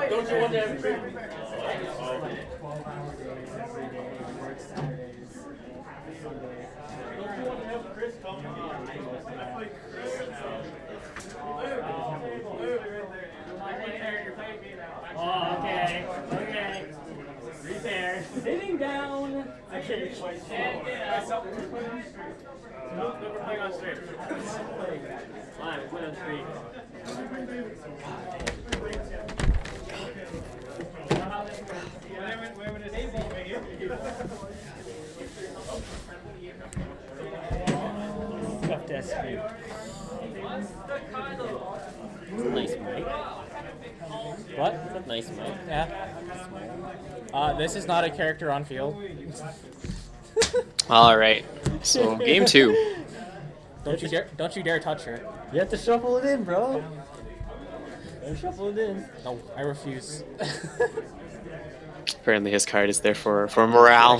[SPEAKER 1] Don't you want to have a drink?
[SPEAKER 8] 12-hour days every day, work Saturdays, Sunday.
[SPEAKER 1] Don't you want to have Chris come to me? Oh, okay. Okay. Repair. Sitting down. Okay. Nope, we're playing on straight. Fine, we're playing on straight.
[SPEAKER 2] Tough to estimate. Nice mic. What? Nice mic. Yeah. This is not a character on field.
[SPEAKER 3] All right. So game 2.
[SPEAKER 2] Don't you dare touch her.
[SPEAKER 9] You have to shuffle it in, bro. Shuffle it in.
[SPEAKER 2] No, I refuse.
[SPEAKER 3] Apparently his card is there for morale.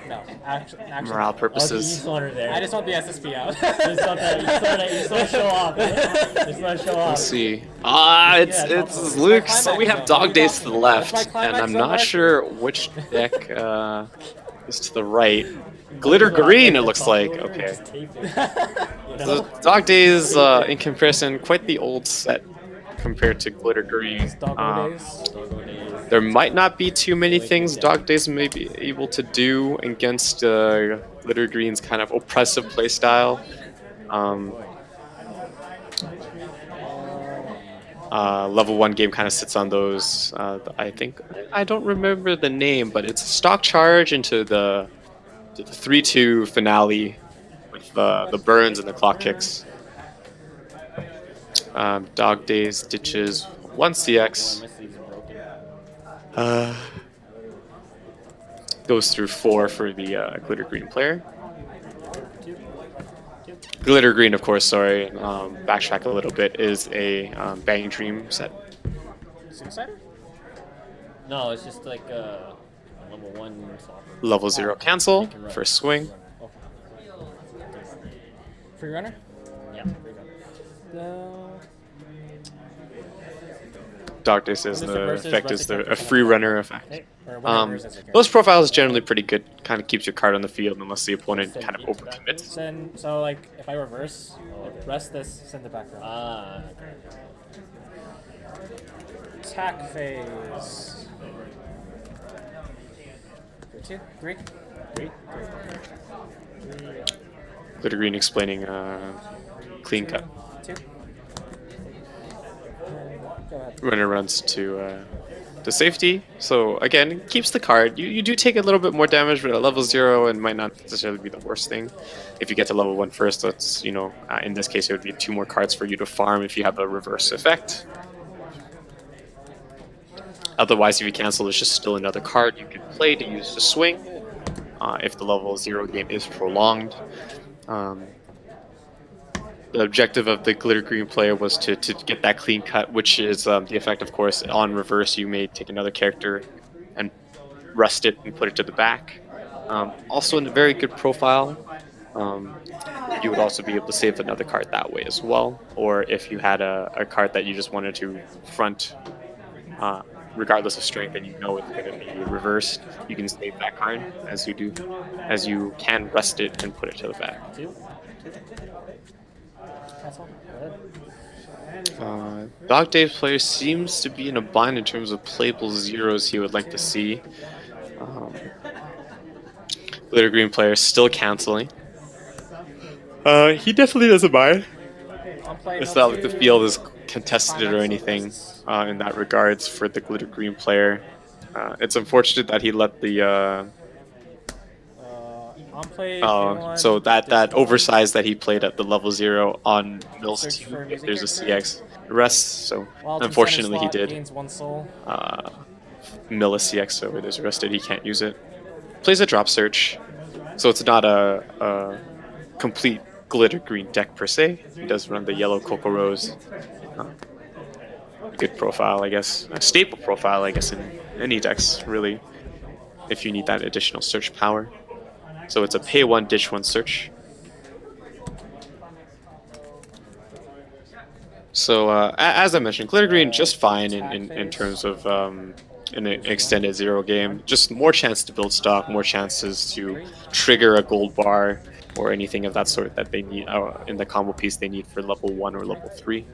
[SPEAKER 2] No, actually,
[SPEAKER 3] Morale
[SPEAKER 9] You
[SPEAKER 3] purposes.
[SPEAKER 9] just want her there.
[SPEAKER 2] I just want the SSP out.
[SPEAKER 9] You just want to show off. Just want to show off.
[SPEAKER 3] Let's see. It's Luke. So we have Dog Days to the left, and I'm not sure which deck is to the right. Glitter Green, it looks like. Okay. So Dog Days, in comparison, quite the old set compared to Glitter Green. There might not be too many things Dog Days may be able to do against Glitter Green's kind of oppressive playstyle. Level 1 game kind of sits on those. I don't remember the name, but it's a stock charge into the 3-2 finale with the burns and the clock kicks. Dog Days ditches 1 CX. Goes through 4 for the Glitter Green player. Glitter Green, of course, sorry, backtrack a little bit, is a Bang Dream set.
[SPEAKER 2] Suicider?
[SPEAKER 9] No, it's just like level 1 flopper.
[SPEAKER 3] Level 0 cancel, first swing.
[SPEAKER 2] Free runner?
[SPEAKER 9] Yeah.
[SPEAKER 3] Dog Days says the
[SPEAKER 2] versus
[SPEAKER 3] effect is
[SPEAKER 2] rustic
[SPEAKER 3] a free runner effect.
[SPEAKER 2] Or whatever is as a character.
[SPEAKER 3] Those profiles generally pretty good. Kind of keeps your card on the field unless the opponent kind of overcommits.
[SPEAKER 2] So like, if I reverse, rest this, send it back around.
[SPEAKER 9] Ah.
[SPEAKER 2] Attack phase. 2, 3.
[SPEAKER 3] Glitter Green explaining clean cut.
[SPEAKER 2] 2. Go ahead.
[SPEAKER 3] Runner runs to safety. So again, keeps the card. You do take a little bit more damage, but at level 0 and might not necessarily be the worst thing. If you get to level 1 first, that's, you know, in this case it would be 2 more cards for you to farm if you have a reverse effect. Otherwise, if you cancel, there's just still another card you can play to use to swing if the level 0 game is prolonged. The objective of the Glitter Green player was to get that clean cut, which is the effect, of course. On reverse, you may take another character and rest it and put it to the back. Also, in a very good profile, you would also be able to save another card that way as well. Or if you had a card that you just wanted to front, regardless of strength, and you know it's going to be reversed, you can save that card as you can rest it and put it to the back. Dog Days player seems to be in a bind in terms of playable zeros he would like to see. Glitter Green player still canceling. He definitely doesn't mind. It's not like the field is contested or anything in that regards for the Glitter Green player. It's unfortunate that he let the so that oversized that he played at the level 0 on Mill's team, if there's a CX rest, so unfortunately he did. Mill a CX, so it is rested, he can't use it. Plays a drop search, so it's not a complete glitter green deck per se. He does run the yellow Coco Rose. Good profile, I guess. A staple profile, I guess, in any decks, really, if you need that additional search power. So it's a pay one, ditch one search. So as I mentioned, glitter green just fine in terms of an extended zero game. Just more chance to build stock, more chances to trigger a gold bar or anything of that sort that they need in the combo piece they need for level 1 or level 3.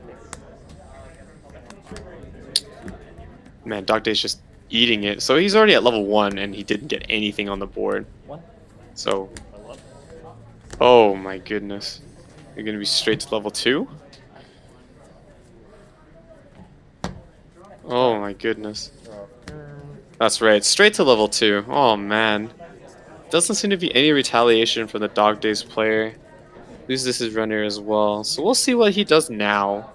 [SPEAKER 3] Man, Dog Day's just eating it. So he's already at level 1 and he didn't get anything on the board. So, oh my goodness. You're gonna be straight to level 2? Oh my goodness. That's right, straight to level 2. Oh man. Doesn't seem to be any retaliation from the Dog Days player. Loses his runner as well. So we'll see what he does now.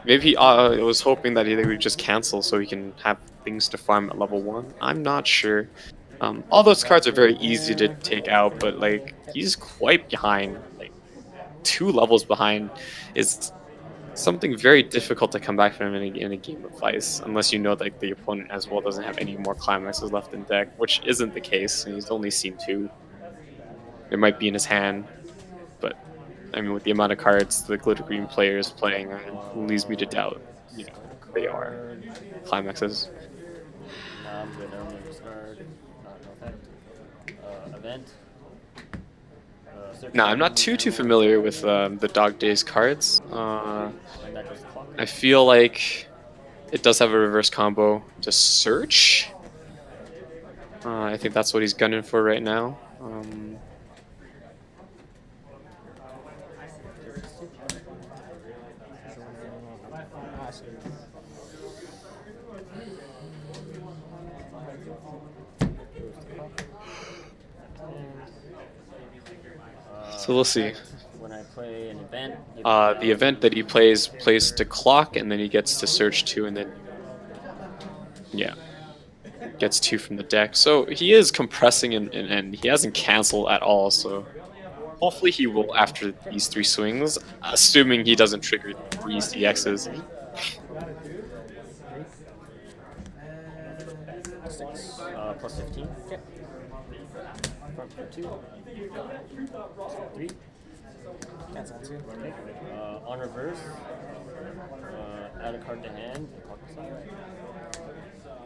[SPEAKER 3] Maybe he was hoping that they would just cancel so he can have things to farm at level 1. I'm not sure. All those cards are very easy to take out, but like he's quite behind. Like 2 levels behind is something very difficult to come back from in a game of Weiss, unless you know that the opponent as well doesn't have any more climaxes left in deck, which isn't the case. He's only seen 2. It might be in his hand, but I mean, with the amount of cards the glitter green player is playing, it leads me to doubt, you know, they are climaxes.
[SPEAKER 9] I'm good. I'm gonna discard. Event.
[SPEAKER 3] Now, I'm not too familiar with the Dog Days cards. I feel like it does have a reverse combo to search. I think that's what he's gunning for right now. So we'll see.
[SPEAKER 9] When I play an event,
[SPEAKER 3] the event that he plays to clock, and then he gets to search 2, and then yeah, gets 2 from the deck. So he is compressing, and he hasn't canceled at all. So hopefully he will after these 3 swings, assuming he doesn't trigger 3 CXs.
[SPEAKER 9] Plus 15. Yep. 2. 3.
[SPEAKER 2] Cancel 2.
[SPEAKER 9] Okay. On reverse, add a card to hand.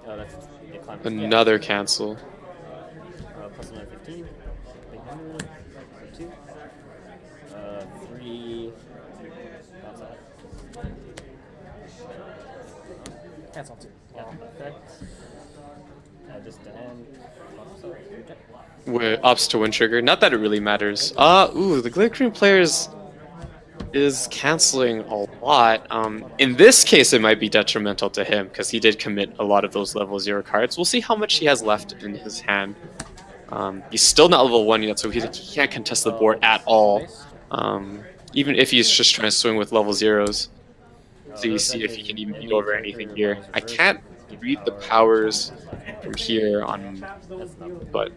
[SPEAKER 9] Oh, that's the climax.
[SPEAKER 3] Another cancel.
[SPEAKER 9] Plus another 15. Big number. 2. 3. Bounce out.
[SPEAKER 2] Cancel 2.
[SPEAKER 9] Yeah, effect. Just to hand.
[SPEAKER 3] With ups to win trigger. Not that it really matters. Ooh, the glitter green players is canceling a lot. In this case, it might be detrimental to him because he did commit a lot of those level 0 cards. We'll see how much he has left in his hand. He's still not level 1 yet, so he can't contest the board at all. Even if he's just trying to swing with level 0s. So you see if he can even beat over anything here. I can't read the powers from here on, but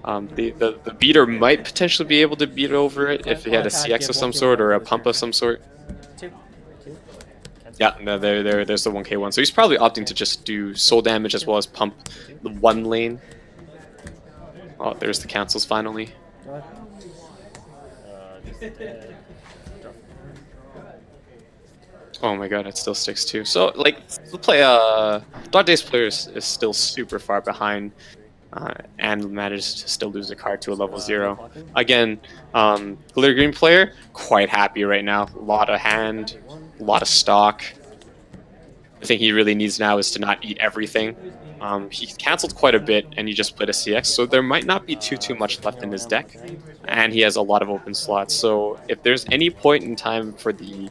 [SPEAKER 3] the beater might potentially be able to beat over it if he had a CX of some sort or a pump of some sort. Yeah, no, there's the 1k one. So he's probably opting to just do soul damage as well as pump the 1 lane. Oh, there's the cancels finally. Oh my god, it still sticks too. So, like, the play, Dog Days player is still super far behind, and managed to still lose a card to a level 0. Again, glitter green player, quite happy right now. A lot of hand, a lot of stock. The thing he really needs now is to not eat everything. He canceled quite a bit, and he just played a CX, so there might not be too much left in his deck, and he has a lot of open slots. So, if there's any point in time for the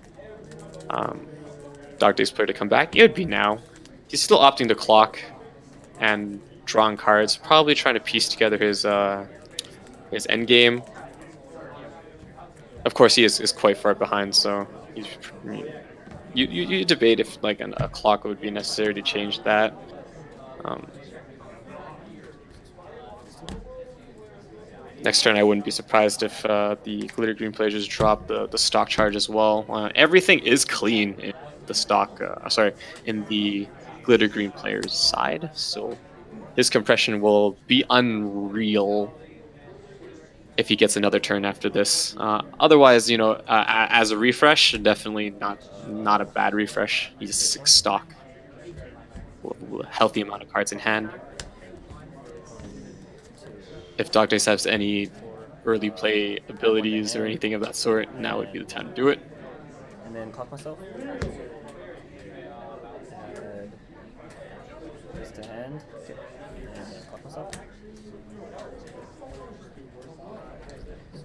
[SPEAKER 3] Dog Days player to come back, it would be now. He's still opting to clock and drawing cards, probably trying to piece together his end game. Of course, he is quite far behind, so he's, you debate if like a clock would be necessary to change that. Next turn, I wouldn't be surprised if the Glitter Green players just drop the stock charge as well. Everything is clean in the stock, in the Glitter Green player's side, so his compression will be unreal if he gets another turn after this. Otherwise, you know, as a refresh, definitely not a bad refresh. He's 6 stock, a healthy amount of cards in hand. If Dog Days has any early play abilities or anything of that sort, now would be the time to do it.
[SPEAKER 9] And then clock myself. Just a hand. Okay. And then clock myself. So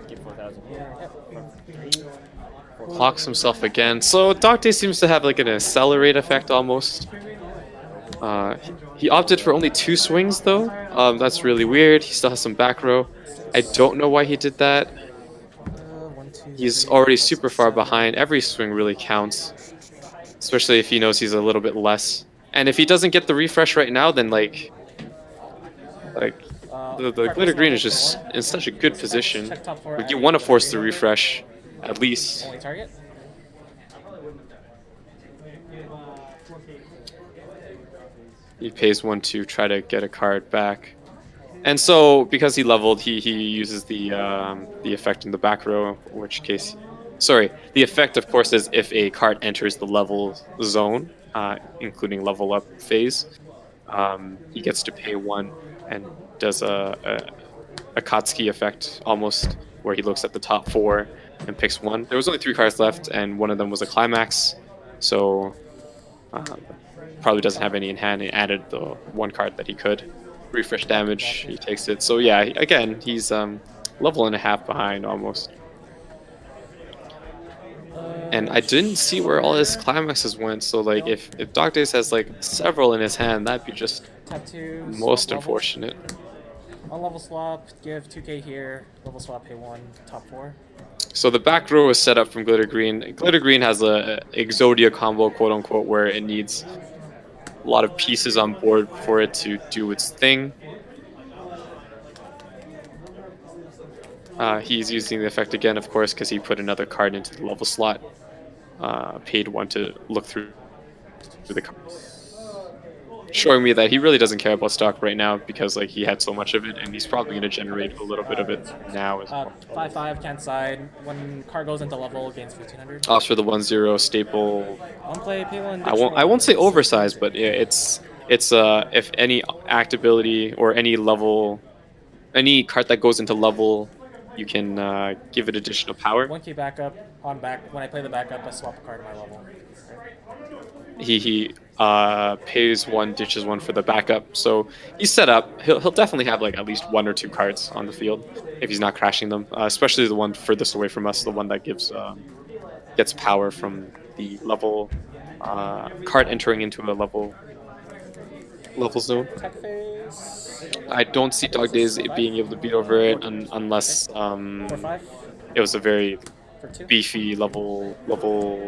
[SPEAKER 9] get 4,000 here. Yep.
[SPEAKER 3] Clocks himself again. So Dog Days seems to have like an accelerate effect almost. He opted for only 2 swings though. That's really weird. He still has some back row. I don't know why he did that. He's already super far behind. Every swing really counts, especially if he knows he's a little bit less. And if he doesn't get the refresh right now, then like the Glitter Green is just in such a good position. Like, you want to force the refresh at least.
[SPEAKER 2] Only target?
[SPEAKER 3] He pays 1 to try to get a card back. And so, because he leveled, he uses the effect in the back row, in which case... Sorry, the effect, of course, is if a card enters the level zone, including level up phase, he gets to pay 1 and does a Akatsuki effect, almost, where he looks at the top 4 and picks 1. There was only 3 cards left, and one of them was a climax, so... probably doesn't have any in hand. He added the 1 card that he could. Refresh damage, he takes it. So yeah, again, he's level and a half behind almost. And I didn't see where all his climaxes went, so like if Dog Days has like several in his hand, that'd be just most unfortunate.
[SPEAKER 2] On level swap, give 2k here, level swap, pay 1, top 4.
[SPEAKER 3] So the back row is set up from Glitter Green. Glitter Green has a Exodia combo, quote unquote, where it needs a lot of pieces on board for it to do its thing. He's using the effect again, of course, because he put another card into the level slot. Paid 1 to look through the cards. Showing me that he really doesn't care about stock right now because like he had so much of it, and he's probably going to generate a little bit of it now as well.
[SPEAKER 2] 5/5 can't side. When card goes into level, gains 1500.
[SPEAKER 3] Opts for the 1/0 staple.
[SPEAKER 2] 1 play, pay 1.
[SPEAKER 3] I won't say oversized, but yeah, it's if any act ability or any card that goes into level, you can give it additional power.
[SPEAKER 2] 1k backup on back. When I play the backup, I swap a card in my level.
[SPEAKER 3] He pays 1, ditches 1 for the backup, so he's set up. He'll definitely have like at least 1 or 2 cards on the field if he's not crashing them. Especially the one furthest away from us, the one that gets power from the level card entering into a level zone. I don't see Dog Days being able to beat over it unless it was a very beefy level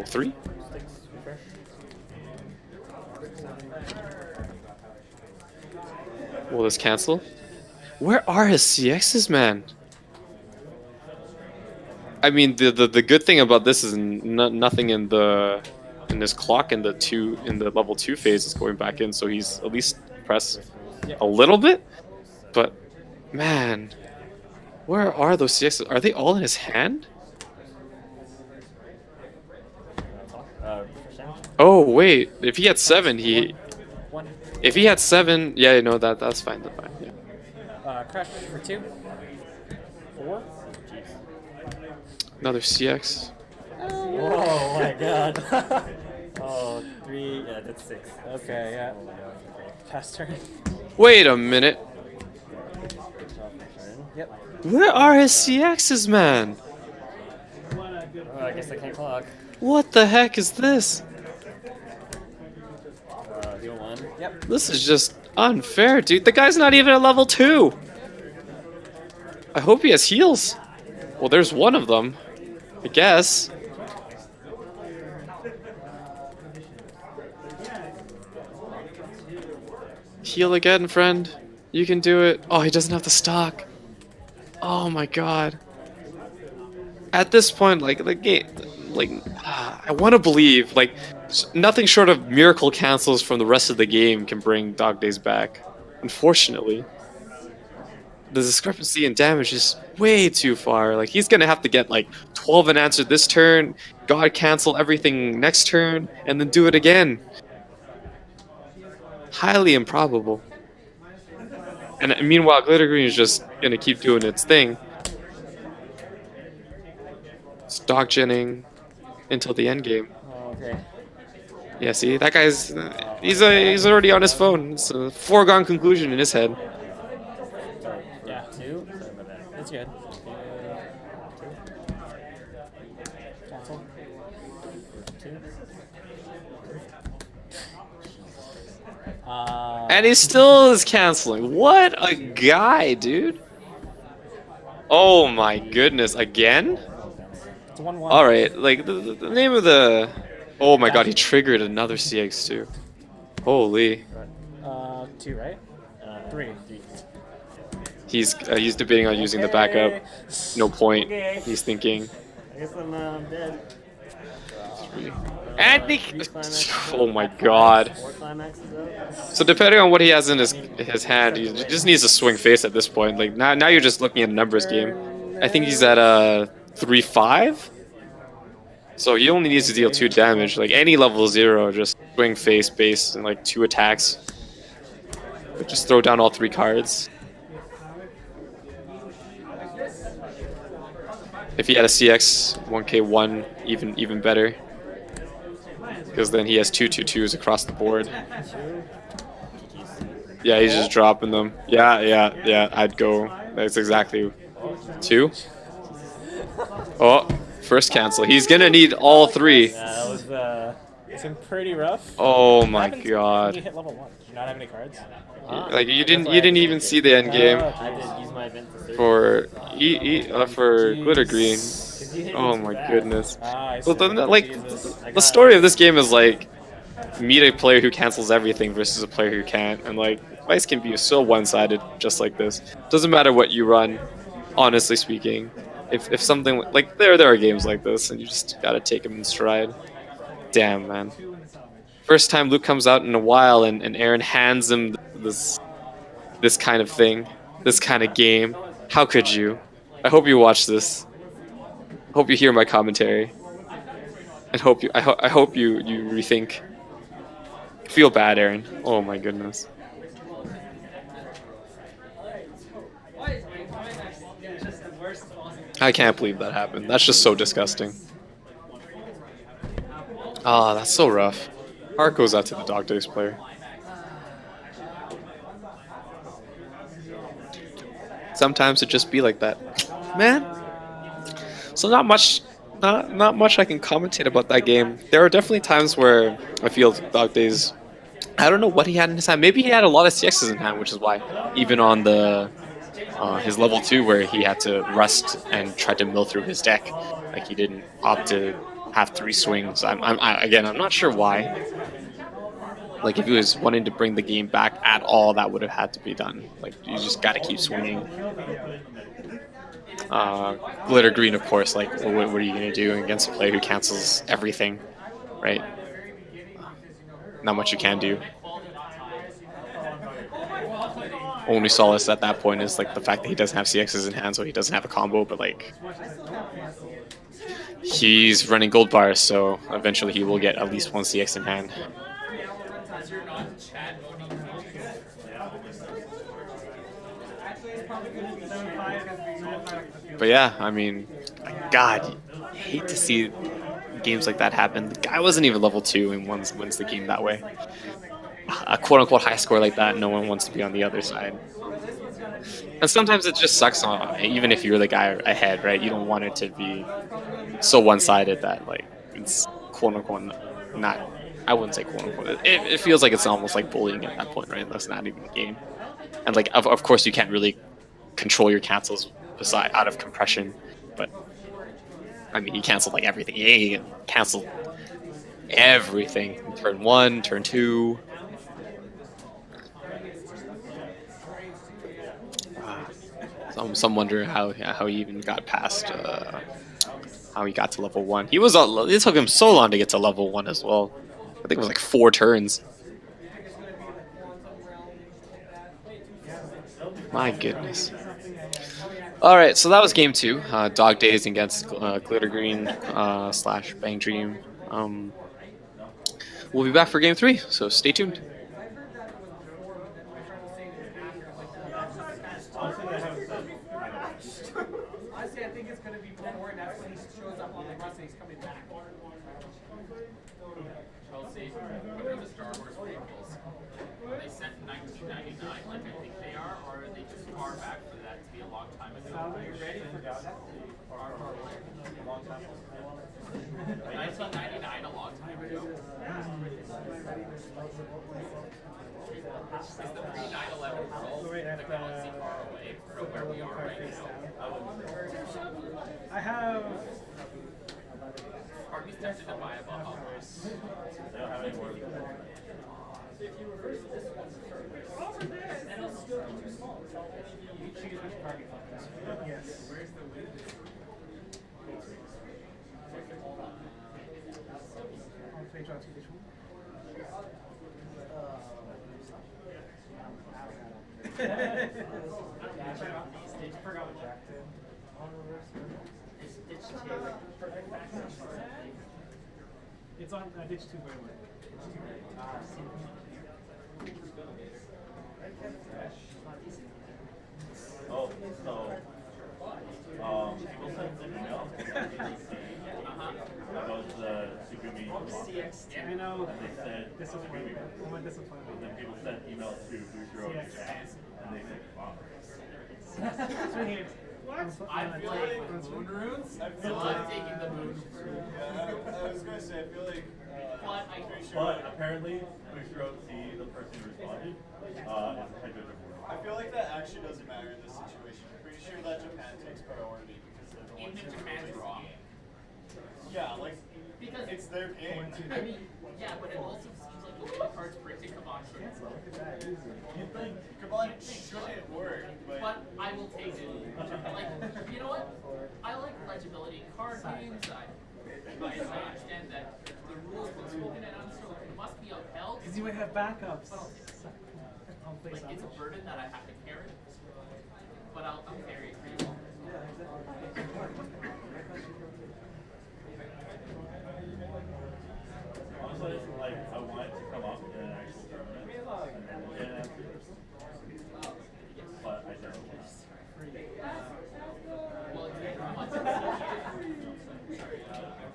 [SPEAKER 3] 3. Will this cancel? Where are his CXs, man? I mean, the good thing about this is nothing in this clock in the level 2 phase is going back in, so he's at least pressed a little bit. But man, where are those CXs? Are they all in his hand? Oh wait, if he had 7, If he had 7, yeah, no, that's fine. That's fine. Yeah.
[SPEAKER 2] Crash for 2. 4.
[SPEAKER 3] Another CX.
[SPEAKER 9] Oh my god. Oh, 3. Yeah, that's 6.
[SPEAKER 2] Okay, yeah. Pass turn.
[SPEAKER 3] Wait a minute.
[SPEAKER 2] Yep.
[SPEAKER 3] Where are his CXs, man?
[SPEAKER 9] Oh, I guess I can't clock.
[SPEAKER 3] What the heck is this?
[SPEAKER 9] Deal 1.
[SPEAKER 2] Yep.
[SPEAKER 3] This is just unfair, dude. The guy's not even at level 2. I hope he has heals. Well, there's one of them, I guess. Heal again, friend. You can do it. Oh, he doesn't have the stock. Oh my god. At this point, like the game, like I want to believe, like nothing short of miracle cancels from the rest of the game can bring Dog Days back. Unfortunately, the discrepancy in damage is way too far. Like he's gonna have to get like 12 unanswered this turn, God cancel everything next turn, and then do it again. Highly improbable. And meanwhile, Glitter Green is just gonna keep doing its thing. Stock genning until the end game.
[SPEAKER 9] Okay.
[SPEAKER 3] Yeah, see, that guy's he's already on his phone. It's a foregone conclusion in his head.
[SPEAKER 9] Yeah. 2. Sorry about that. That's good. Cancel. 2.
[SPEAKER 3] And he still is canceling. What a guy, dude. Oh my goodness, again?
[SPEAKER 9] It's 1-1.
[SPEAKER 3] Alright, like the name of the... Oh my god, he triggered another CX too. Holy.
[SPEAKER 9] 2, right? 3.
[SPEAKER 3] He's debating on using the backup. No point. He's thinking.
[SPEAKER 9] I guess I'm dead.
[SPEAKER 3] 3. And he... Oh my god.
[SPEAKER 9] 4 climaxes out.
[SPEAKER 3] So depending on what he has in his hand, he just needs to swing face at this point. Like now you're just looking at a numbers game. I think he's at 3-5. So he only needs to deal 2 damage. Like any level 0, just swing face base and like 2 attacks. But just throw down all 3 cards. If he had a CX 1K1, even better. Because then he has 2/2/2s across the board. Yeah, he's just dropping them. Yeah, I'd go. That's exactly 2. Oh, first cancel. He's gonna need all 3.
[SPEAKER 9] Yeah, that was seemed pretty rough.
[SPEAKER 3] Oh my
[SPEAKER 9] When
[SPEAKER 3] god.
[SPEAKER 9] you hit level 1, did you not have any cards?
[SPEAKER 3] Like you didn't even see the end game
[SPEAKER 9] I did use my event to search.
[SPEAKER 3] for Glitter Green. Oh my goodness.
[SPEAKER 9] I
[SPEAKER 3] Well,
[SPEAKER 9] see.
[SPEAKER 3] the story of this game is like meet a player who cancels everything versus a player who can't, and like Weiss can be so one-sided just like this. Doesn't matter what you run, honestly speaking. If something like there are games like this, and you just gotta take them in stride. Damn, man. First time Luke comes out in a while, and Aaron hands him this kind of thing, this kind of game. How could you? I hope you watch this. Hope you hear my commentary, and I hope you rethink. Feel bad, Aaron. Oh my goodness. I can't believe that happened. That's just so disgusting. Ah, that's so rough. Heart goes out to the Dog Days player. Sometimes it just be like that, man. So not much I can commentate about that game. There are definitely times where I feel Dog Days, I don't know what he had in his hand. Maybe he had a lot of CXs in hand, which is why even on the his level 2 where he had to rust and try to mill through his deck, like he didn't opt to have 3 swings. I'm not sure why. Like if he was wanting to bring the game back at all, that would have had to be done. Like you just got to keep swinging. Glitter Green, of course, like what are you going to do against a player who cancels everything, right? Not much you can do. Only solace at that point is like the fact that he doesn't have CXs in hand, so he doesn't have a combo, but like he's running gold bars, so eventually he will get at least 1 CX in hand. But yeah, I mean, God, I hate to see games like that happen. The guy wasn't even level 2 and wins the game that way. A quote-unquote high score like that, no one wants to be on the other side. And sometimes it just sucks, even if you're the guy ahead, right? You don't want it to be so one-sided that, like, it's quote-unquote not... I wouldn't say quote-unquote. It feels like it's almost like bullying at that point, right? That's not even a game. And, like, of course you can't really control your cancels out of compression, but I mean, he canceled like everything. He canceled everything. Turn 1, turn 2. Some wonder how he even got past how he got to level 1. He was it took him so long to get to level 1 as well. I think it was like 4 turns. My goodness. All right, so that was game 2. Dog Days against Glitter Green / Bang Dream. We'll be back for game 3, so stay tuned.
[SPEAKER 1] Honestly, I think it's going to be before, and that's when he shows up on the bus and he's coming back. Chelsea, what are the Star Wars prequels? Are they set in 1999 like I think they are, or are they just far back for that to be a long time ago? Are you ready for that? Far away. A long time ago. 1999, a long time ago. Is the pre-9/11 world the galaxy far away from where we are right now?
[SPEAKER 7] I have.
[SPEAKER 1] Are we tempted to buy a Bahamas?
[SPEAKER 6] They don't have any more.
[SPEAKER 7] You choose which target focus. Yes. Where's the win? On page on which one? I forgot what Jack did. It's on ditch 2 by the way.
[SPEAKER 6] Oh, so people sent an email about the Sugumi block.
[SPEAKER 7] I know.
[SPEAKER 6] And they said
[SPEAKER 7] Disappointed. I'm disappointed.
[SPEAKER 6] And then people sent emails to Bushro and Jack, and they said, wow.
[SPEAKER 7] It's right here.
[SPEAKER 1] I feel like moon runes. I'm taking the moon.
[SPEAKER 8] I was going to say, I feel like.
[SPEAKER 6] But apparently, Bushro, the person who responded, is a head judge.
[SPEAKER 8] I feel like that actually doesn't matter in this situation. I'm pretty sure that Japan takes priority because they're the ones
[SPEAKER 1] Even if
[SPEAKER 8] who
[SPEAKER 1] Japan's wrong.
[SPEAKER 8] Yeah, like,
[SPEAKER 1] Because
[SPEAKER 8] it's their game.
[SPEAKER 1] I mean, yeah, but it also seems like the way the cards printed come on shouldn't work.
[SPEAKER 8] Come on, shouldn't work,
[SPEAKER 1] But I will take it. Like, you know what? I like legibility in card games. I understand that the rules were spoken and unspoken must be upheld.
[SPEAKER 7] Because you might have backups.
[SPEAKER 1] Like, it's a burden that I have to carry. But I'll carry it for you.
[SPEAKER 6] Honestly, like, I want it to come up in an actual tournament, and then we'll get an answer. But I don't.
[SPEAKER 1] Well, it can't come up in CCA.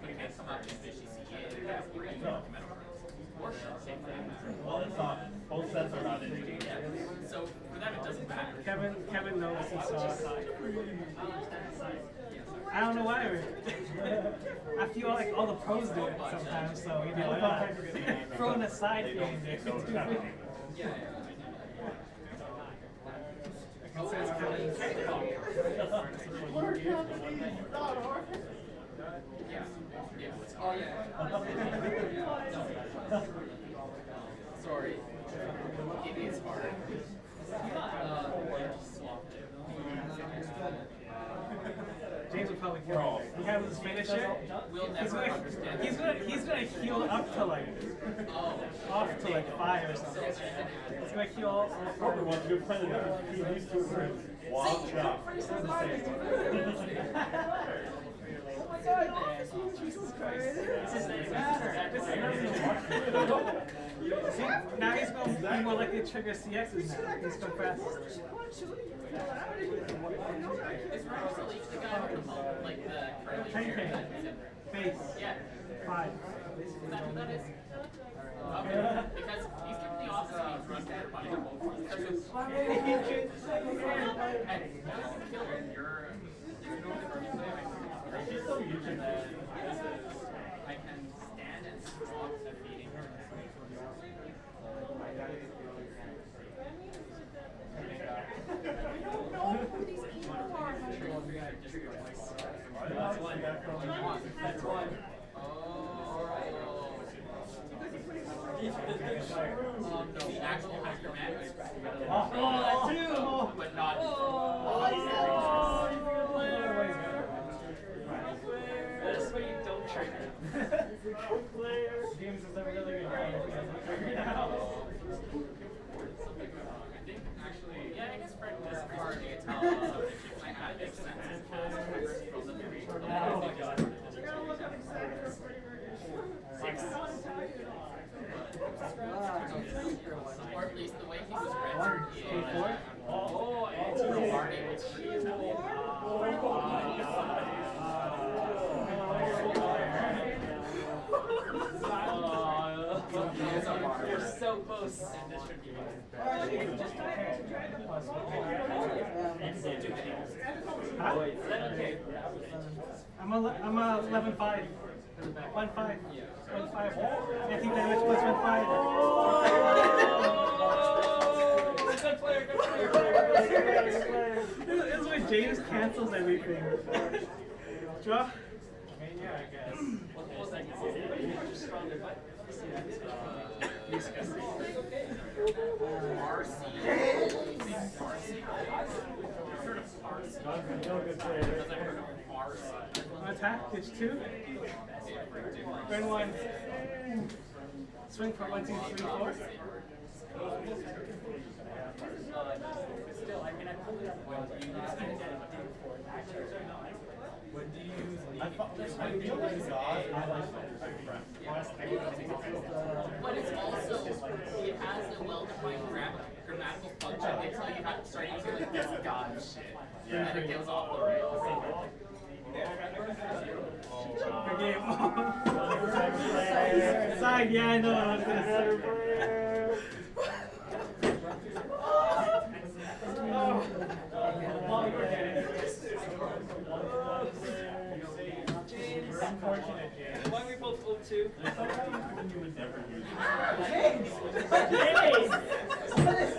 [SPEAKER 1] It can't come up in CCA.
[SPEAKER 6] No. Well, it's not. Both sets are not in the game.
[SPEAKER 1] So for them, it doesn't matter.
[SPEAKER 7] Kevin knows he saw. I don't know why. I feel like all the pros do it sometimes, so you know, throwing a side game there.
[SPEAKER 1] Sorry. It is hard.
[SPEAKER 7] James would probably kill him. He has his finisher. He's gonna heal up to like off to like 5 or something. He's gonna heal all 4.
[SPEAKER 6] Once you find the difference between these two words, wild job. It's the same.
[SPEAKER 7] Oh my god, Jesus Christ. This doesn't matter. See, now he's going to be more likely to trigger CXs now. He's going faster.
[SPEAKER 1] Is Ryan still the guy with the like the curly hair?
[SPEAKER 7] Face.
[SPEAKER 1] Yeah.
[SPEAKER 7] 5.
[SPEAKER 1] Is that who that is? Okay. Because he's giving the office he's run for your money. And kill him.
[SPEAKER 6] She's so using that.
[SPEAKER 1] I can stand and walk to beating her. The actual hacker man. But not.
[SPEAKER 10] James is a really good guy.
[SPEAKER 1] Actually, yeah, I guess Fred was hard to tell. I had this sense from the movie.
[SPEAKER 10] Oh my god.
[SPEAKER 1] Or at least the way he was rendered is. Oh, and Marty, which she is You're so close.
[SPEAKER 10] I'm 11-5. 1-5. 1-5. Anti damage plus 1-5. Good player, good player. This is where James cancels everything. Draw? Yeah, I guess. Attack, pitch 2. Turn 1. Swing for 1, 2, 3, 4. Still, I mean, I pulled it up. When do you use
[SPEAKER 1] But it's also, it has a well-defined grammatical function until you have to start using like this god shit. And then it goes off the rails.
[SPEAKER 10] Good game. Side, yeah, I know. I was going to say.
[SPEAKER 1] Unfortunate, James. Why we both pulled 2?
[SPEAKER 6] You would never use
[SPEAKER 10] James! James! What is this?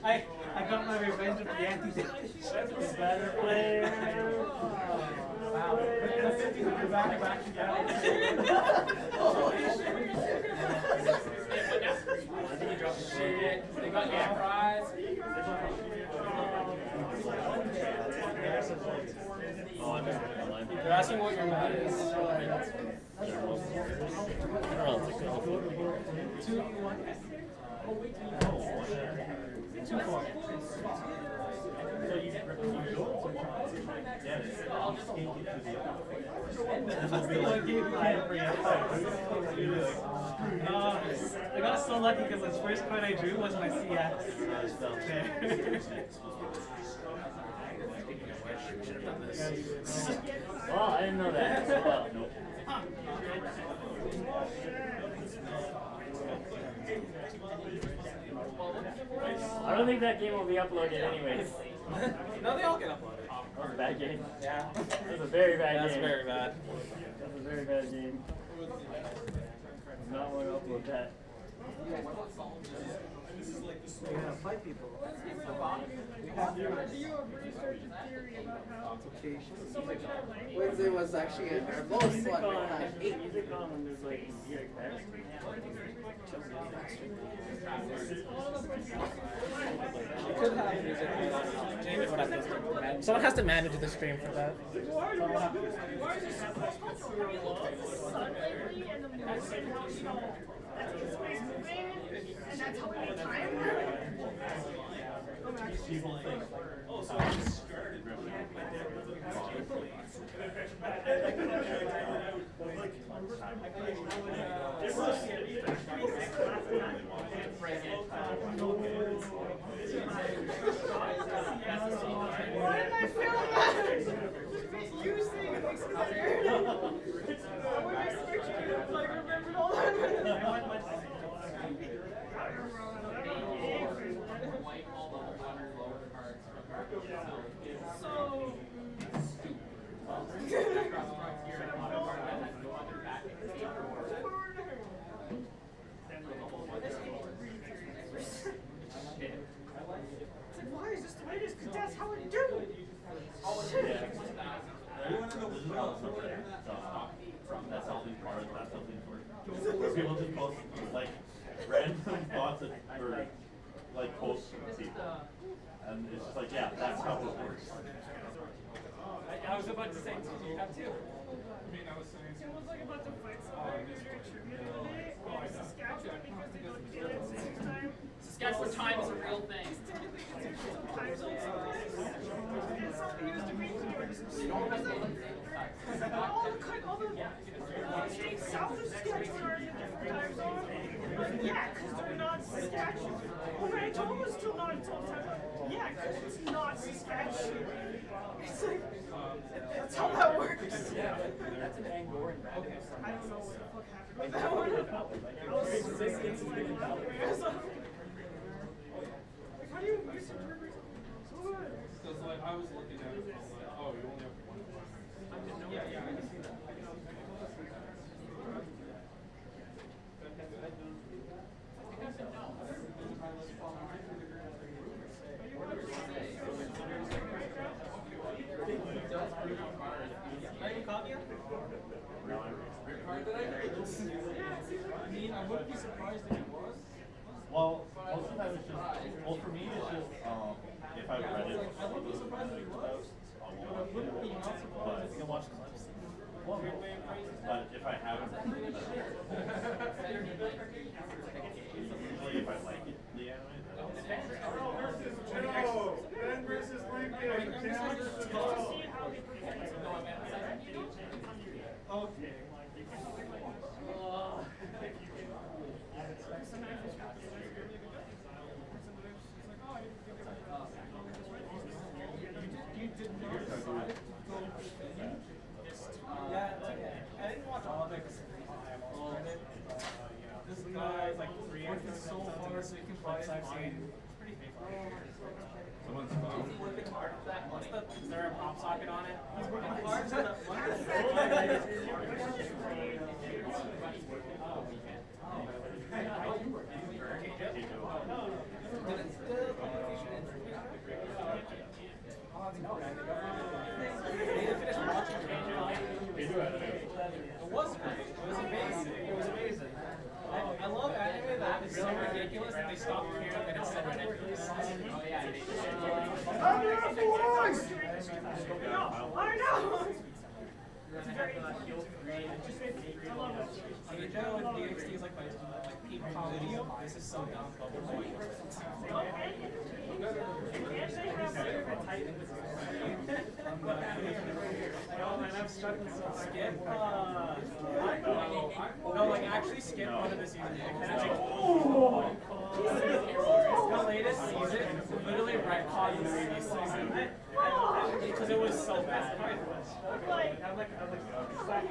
[SPEAKER 10] I got my revenge with the anti-damage. Better player. Wow. The 50 back
[SPEAKER 1] Shit, they got your prize.
[SPEAKER 10] You're asking what your mod is. 2-4. So you I got so lucky because the first card I drew was my CS.
[SPEAKER 9] Well, I didn't know that. Well, nope. I don't think that game will be uploaded anyways.
[SPEAKER 10] No, they all get uploaded.
[SPEAKER 9] That was a bad game.
[SPEAKER 10] Yeah.
[SPEAKER 9] That was a very bad game.
[SPEAKER 10] That's very bad.
[SPEAKER 9] That was a very bad game. I not want to upload that.
[SPEAKER 10] We have 5 people.
[SPEAKER 11] Wednesday was actually our lowest one. We had 8.
[SPEAKER 9] Music on when there's like music there.
[SPEAKER 10] You could have music. James would have to. Someone has to manage the stream for that.
[SPEAKER 7] And that's how we time.
[SPEAKER 6] People think, oh, so I just started
[SPEAKER 7] Why did I feel bad? You saying it makes it better. When I searched it, like remembered all that. So why is this the way it is? Because that's how I do it.
[SPEAKER 6] That's something part of that something for people just post like random thoughts or like like close people. And it's just like, yeah, that's how it works.
[SPEAKER 10] I was about to say, you have two. I was saying. He was like about to fight somebody who was doing trivia the other day in Saskatchewan because they don't get it at the same time.
[SPEAKER 1] Saskatchewan time is a real thing.
[SPEAKER 10] He's technically considered some time zone sometimes. And something he was debating me with all the states south of Saskatchewan are in a different time zone. Yeah, because they're not Saskatchewan. When I told him it was still not until time zone, yeah, because it's not Saskatchewan. It's like, that's how that works.
[SPEAKER 1] That's an Angorian band.
[SPEAKER 10] I don't know what the fuck happened with that one. I was so sick. It's like, how do you use it? So good.
[SPEAKER 1] Because like I was looking at it, like, oh, you only have one. Yeah, I can see that.
[SPEAKER 10] I wouldn't be surprised if it was.
[SPEAKER 6] Well, most of the time it's just, well, for me, it's just, if I've read it,
[SPEAKER 10] I wouldn't be surprised if it was. I wouldn't be not surprised if you watch clips.
[SPEAKER 6] But if I haven't read it, usually if I like it, the anime,
[SPEAKER 7] Carl versus Joe. Ben versus Lincoln.
[SPEAKER 10] Okay. Yeah, it's okay. I didn't watch all of it because I almost read it. This guy's like 3 actors so far, so you can play I've seen. It's pretty fake.
[SPEAKER 1] Someone's
[SPEAKER 10] He's working hard for that money. Is there a pop socket on it? He's working hard for that money. It was great. It was amazing. It was amazing. I love anime that is so ridiculous that they stop caring that it's so ridiculous. Oh yeah, I know. It's very I love it. You know, DXT is like peak video. This is so dumb. I'm struggling so skip. No, like actually skip one of the seasons. The latest season literally retconned the previous season because it was so bad. I'm like,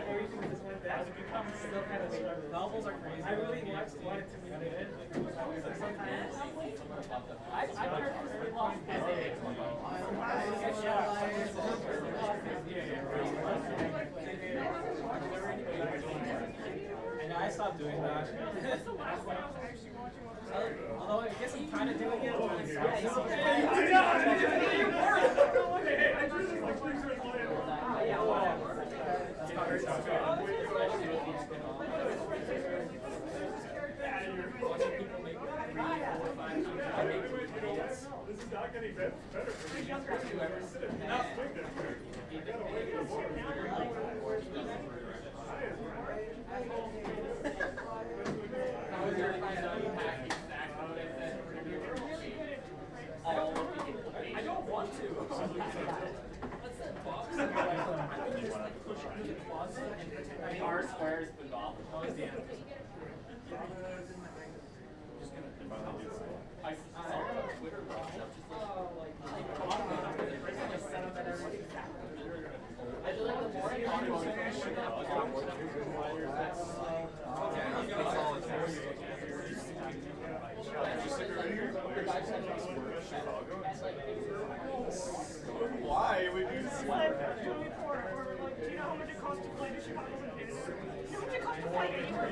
[SPEAKER 10] everything just went bad. It becomes still kind of struggling. Novels are crazy. I really wanted to be good. Sometimes I purposely lost and I stopped doing that. Although I guess I'm kind of doing it.
[SPEAKER 7] This is not getting better for me.
[SPEAKER 1] I don't want to. What's that box? I mean, R squares the golf. Oh, it's the end. I saw it on Twitter. I feel like the more I talk about
[SPEAKER 7] Why would you say that?
[SPEAKER 10] Do you know how much it costs to fly to Chicago? Do you know how much it costs to fly anywhere?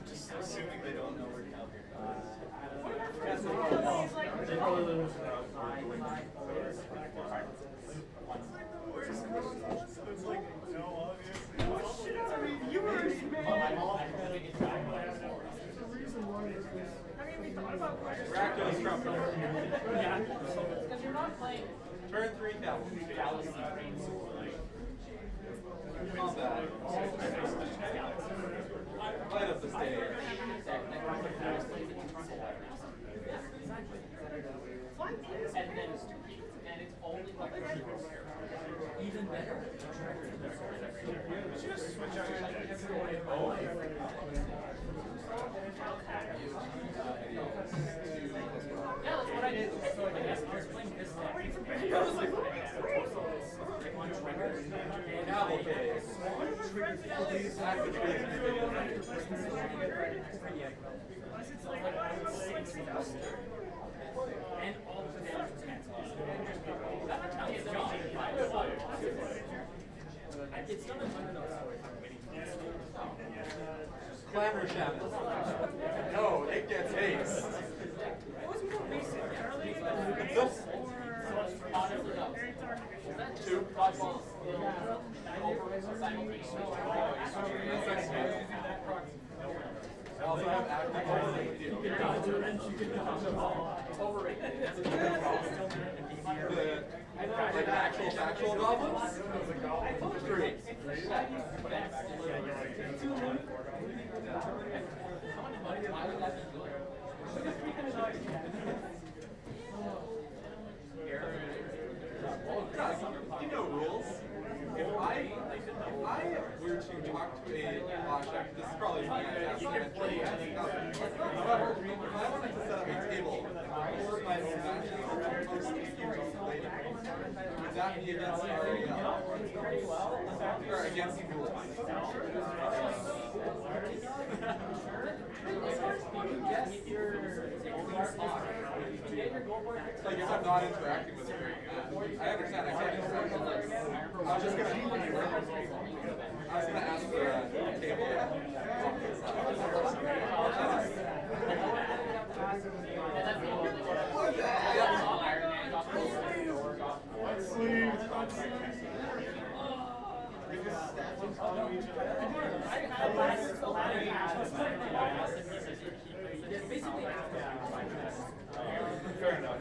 [SPEAKER 8] Just assuming they don't know where Calgary
[SPEAKER 7] It's like, no, obviously.
[SPEAKER 10] Viewers, man. The reason why is this. I mean, we thought
[SPEAKER 8] Miraculous trumpet.
[SPEAKER 10] Yeah. Because you're not playing.
[SPEAKER 8] Turn 3 Calgary. Combat. Light up the stage.
[SPEAKER 10] And it's only like even better.
[SPEAKER 7] Just switch out your decks.
[SPEAKER 10] Yeah, that's what I did. I guess I was playing this deck. I was like,
[SPEAKER 8] Cavalcade.
[SPEAKER 10] And all the damage was canceled. It's not
[SPEAKER 8] Clamor Shaman. No, it gets haste.
[SPEAKER 10] It was more basic.
[SPEAKER 8] Two. I also have active like actual goblins? Great. You know rules. If I were to talk to a this is probably me. However, if I wanted to set up a table for my own matches, would that be against or against rules? Like if I'm not interacting with it very good. I understand I can't interact with it. I was gonna ask for a table.
[SPEAKER 7] Fair enough.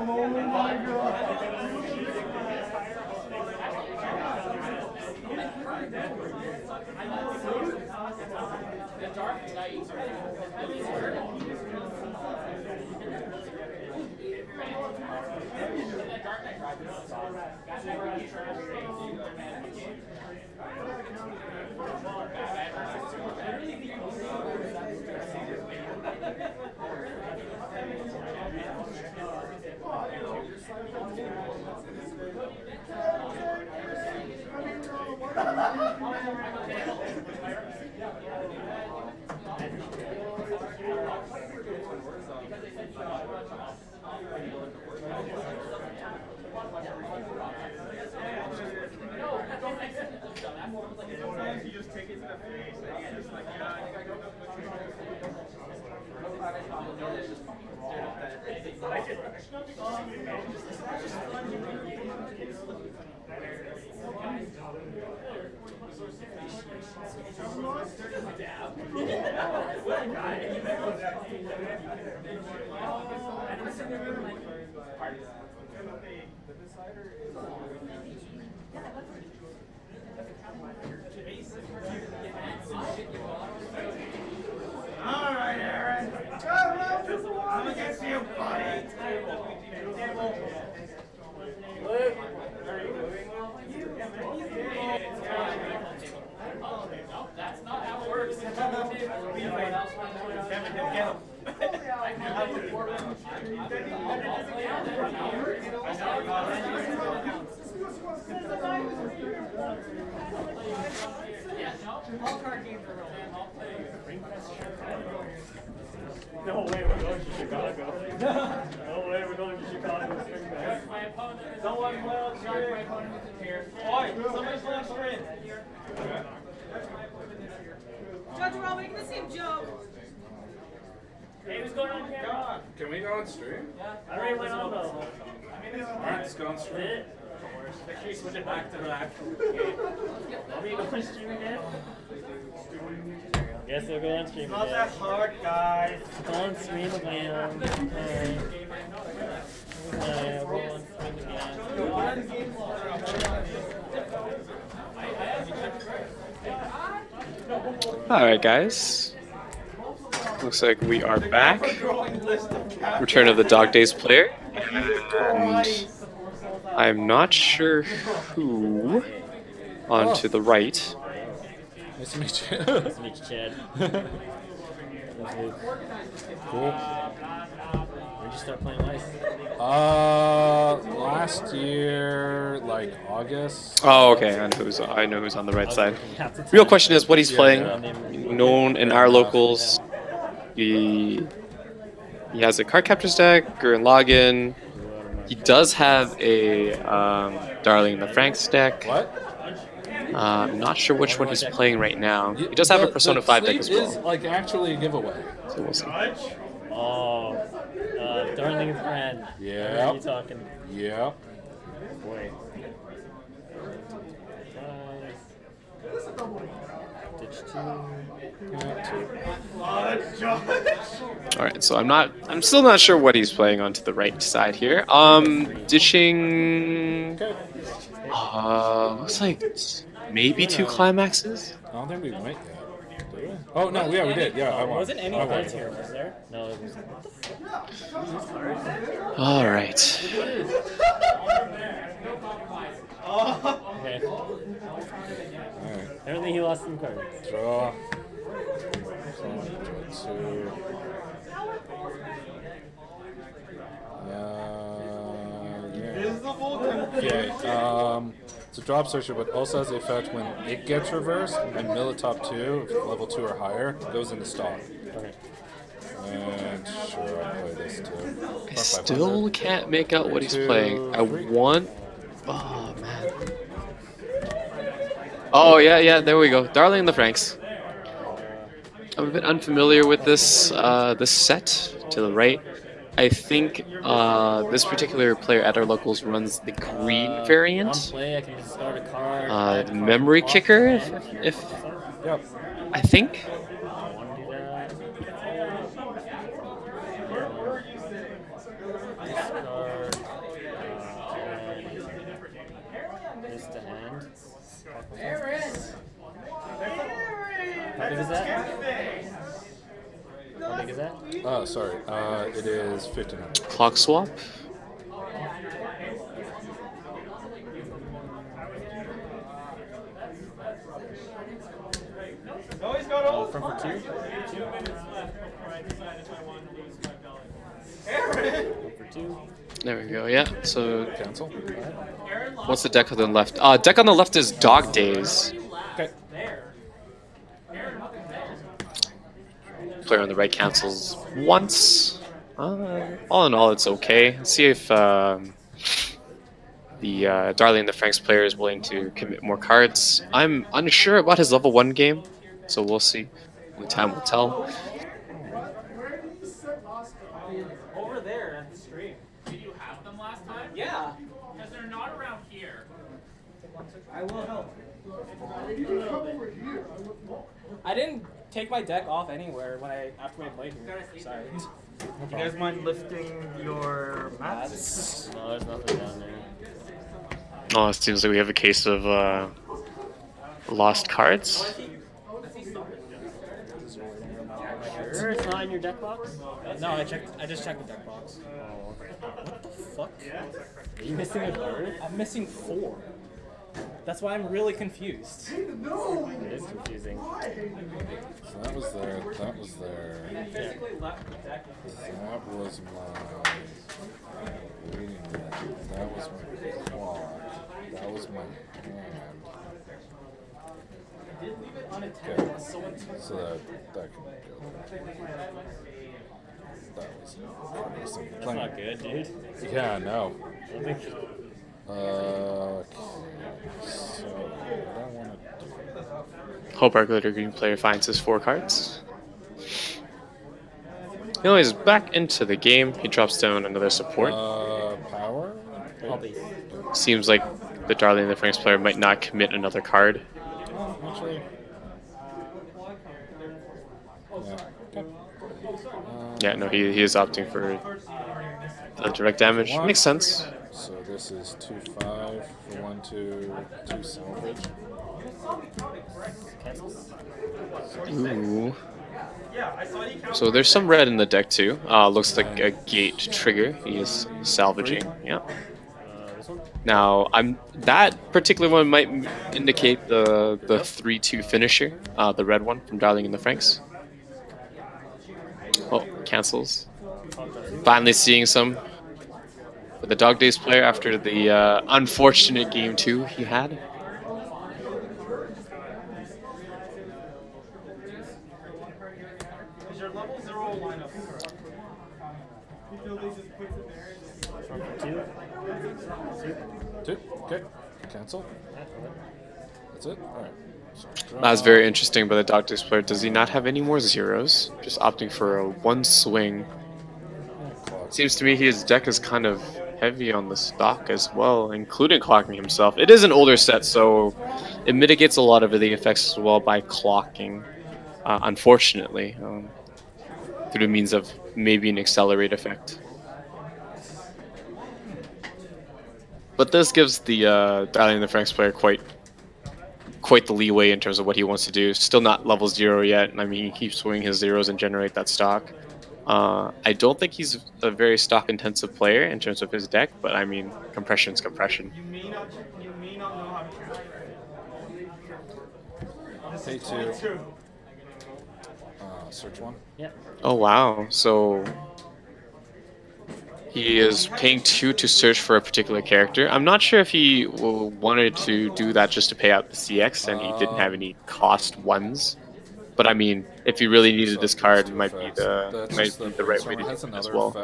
[SPEAKER 7] Oh my god!
[SPEAKER 10] The Dark Knight.
[SPEAKER 7] You just take it to the face and it's like, yeah, I think I don't know what you're all right, Aaron. I'm against you, buddy.
[SPEAKER 10] No, that's not how it works. No way we're going to Chicago. No way we're going to Chicago. Someone play on stream. Oi, somebody play on stream.
[SPEAKER 12] Judge, we're all making the same joke.
[SPEAKER 10] Hey, who's going on camera?
[SPEAKER 8] Can we go on stream?
[SPEAKER 10] Yeah. I already went on though.
[SPEAKER 8] Alright, let's go on stream.
[SPEAKER 10] Make sure you switch it back to the actual game. Are we going stream again? Guess we'll go on stream again. Not that hard, guys. Go on stream again. Alright. We'll go on stream again.
[SPEAKER 3] Alright, guys. Looks like we are back. Return of the Dog Days player. And I'm not sure who on to the right.
[SPEAKER 5] Nice to meet you.
[SPEAKER 9] Nice to meet you, Chad.
[SPEAKER 5] Cool.
[SPEAKER 9] When'd you start playing Weiss?
[SPEAKER 5] Last year, like August.
[SPEAKER 3] Oh, okay. I know who's on the right side. Real question is what he's playing. Known in our locals. He has a card captors deck, Gurren Lagann. He does have a Darling in the Franxx deck.
[SPEAKER 5] What?
[SPEAKER 3] I'm not sure which one he's playing right now. He does have a Persona 5 deck as well.
[SPEAKER 5] Is like actually a giveaway.
[SPEAKER 3] So we'll see.
[SPEAKER 9] Oh, Darling friend.
[SPEAKER 5] Yeah.
[SPEAKER 9] What are you talking?
[SPEAKER 5] Yeah.
[SPEAKER 9] Boy. Ditch 2.
[SPEAKER 3] Alright, so I'm still not sure what he's playing onto the right side here. Ditching looks like maybe 2 climaxes.
[SPEAKER 5] I don't think we went yet. Did we? Oh no, yeah, we did. Yeah, I won.
[SPEAKER 9] Wasn't any
[SPEAKER 5] I won.
[SPEAKER 9] cards here, was there? No, it was.
[SPEAKER 3] Alright.
[SPEAKER 9] Okay.
[SPEAKER 5] Alright.
[SPEAKER 9] Apparently he lost some cards.
[SPEAKER 5] Draw. Okay. It's a drop searcher, but also has the effect when it gets reversed and mill at top 2, if level 2 or higher, it goes into stock.
[SPEAKER 9] Okay.
[SPEAKER 5] And sure, I'll play this too.
[SPEAKER 3] I still can't make out what he's playing. I want. Oh man. Oh yeah, there we go. Darling in the Franxx. I'm a bit unfamiliar with this this set to the right. I think this particular player at our locals runs the green variant.
[SPEAKER 9] On play, I can discard a card.
[SPEAKER 3] Memory kicker, if
[SPEAKER 5] Yep.
[SPEAKER 3] I think.
[SPEAKER 9] This to hand. How big is that? How big is that?
[SPEAKER 5] Oh, sorry. It is 1,500.
[SPEAKER 3] Clock swap.
[SPEAKER 9] Oh, from for 2? 2 minutes left before I decided if I wanted to lose $5. For 2.
[SPEAKER 3] There we go. Yeah. So
[SPEAKER 5] Cancel.
[SPEAKER 3] what's the deck on the left? Deck on the left is Dog Days.
[SPEAKER 5] Okay.
[SPEAKER 3] Player on the right cancels once. All in all, it's okay. Let's see if the Darling in the Franxx player is willing to commit more cards. I'm unsure about his level 1 game, so we'll see. Only time will tell.
[SPEAKER 10] Over there at the stream.
[SPEAKER 1] Did you have them last time?
[SPEAKER 10] Yeah.
[SPEAKER 1] Because they're not around here.
[SPEAKER 10] I will help. I didn't take my deck off anywhere after I played here. Sorry. You guys mind lifting your mats?
[SPEAKER 9] No, there's nothing down there.
[SPEAKER 3] Oh, it seems like we have a case of lost cards.
[SPEAKER 9] Sure, it's not in your deck box?
[SPEAKER 10] No, I just checked the deck box.
[SPEAKER 9] Oh, okay.
[SPEAKER 10] What the fuck?
[SPEAKER 9] Are you missing a card?
[SPEAKER 10] I'm missing 4.
[SPEAKER 9] That's why I'm really confused.
[SPEAKER 7] It
[SPEAKER 9] is confusing.
[SPEAKER 13] So that was there. That was there. That was my waiting room. That was my clock. That was my hand. Okay. So that can go. That was interesting.
[SPEAKER 9] That's not good, dude.
[SPEAKER 13] Yeah, no. Okay. So what I want to do.
[SPEAKER 3] Hope our glitter green player finds his 4 cards. Anyways, back into the game. He drops down another support.
[SPEAKER 13] Power?
[SPEAKER 3] Seems like the Darling in the Franks player might not commit another card.
[SPEAKER 13] Actually. Yeah.
[SPEAKER 3] Yeah, no, he is opting for the direct damage. Makes sense.
[SPEAKER 13] So this is 2/5 for 1/2 salvage.
[SPEAKER 3] Ooh. So there's some red in the deck too. Looks like a gate trigger. He is salvaging. Yeah. Now that particular one might indicate the 3/2 finisher, the red one from Darling in the Franks. Oh, cancels. Finally seeing some for the Dog Days player after the unfortunate game 2 he had.
[SPEAKER 10] Is your level 0 lineup?
[SPEAKER 13] Two. Okay. Cancel. That's it. All right. So
[SPEAKER 3] That's very interesting by the Dog Days player. Does he not have any more zeros? Just opting for a 1 swing. Seems to me his deck is kind of heavy on the stock as well, including clocking himself. It is an older set, so it mitigates a lot of the effects as well by clocking, unfortunately, through means of maybe an accelerate effect. But this gives the Darling in the Franks player quite the leeway in terms of what he wants to do. Still not level 0 yet. I mean, he keeps swinging his zeros and generate that stock. I don't think he's a very stock-intensive player in terms of his deck, but I mean, compression's compression.
[SPEAKER 10] You may not know how to
[SPEAKER 13] Pay 2. Search 1.
[SPEAKER 9] Yeah.
[SPEAKER 3] Oh wow! So he is paying 2 to search for a particular character. I'm not sure if he wanted to do that just to pay out the CX, and he didn't have any cost 1s. But I mean, if he really needed this card, it might be the right way to do it as well.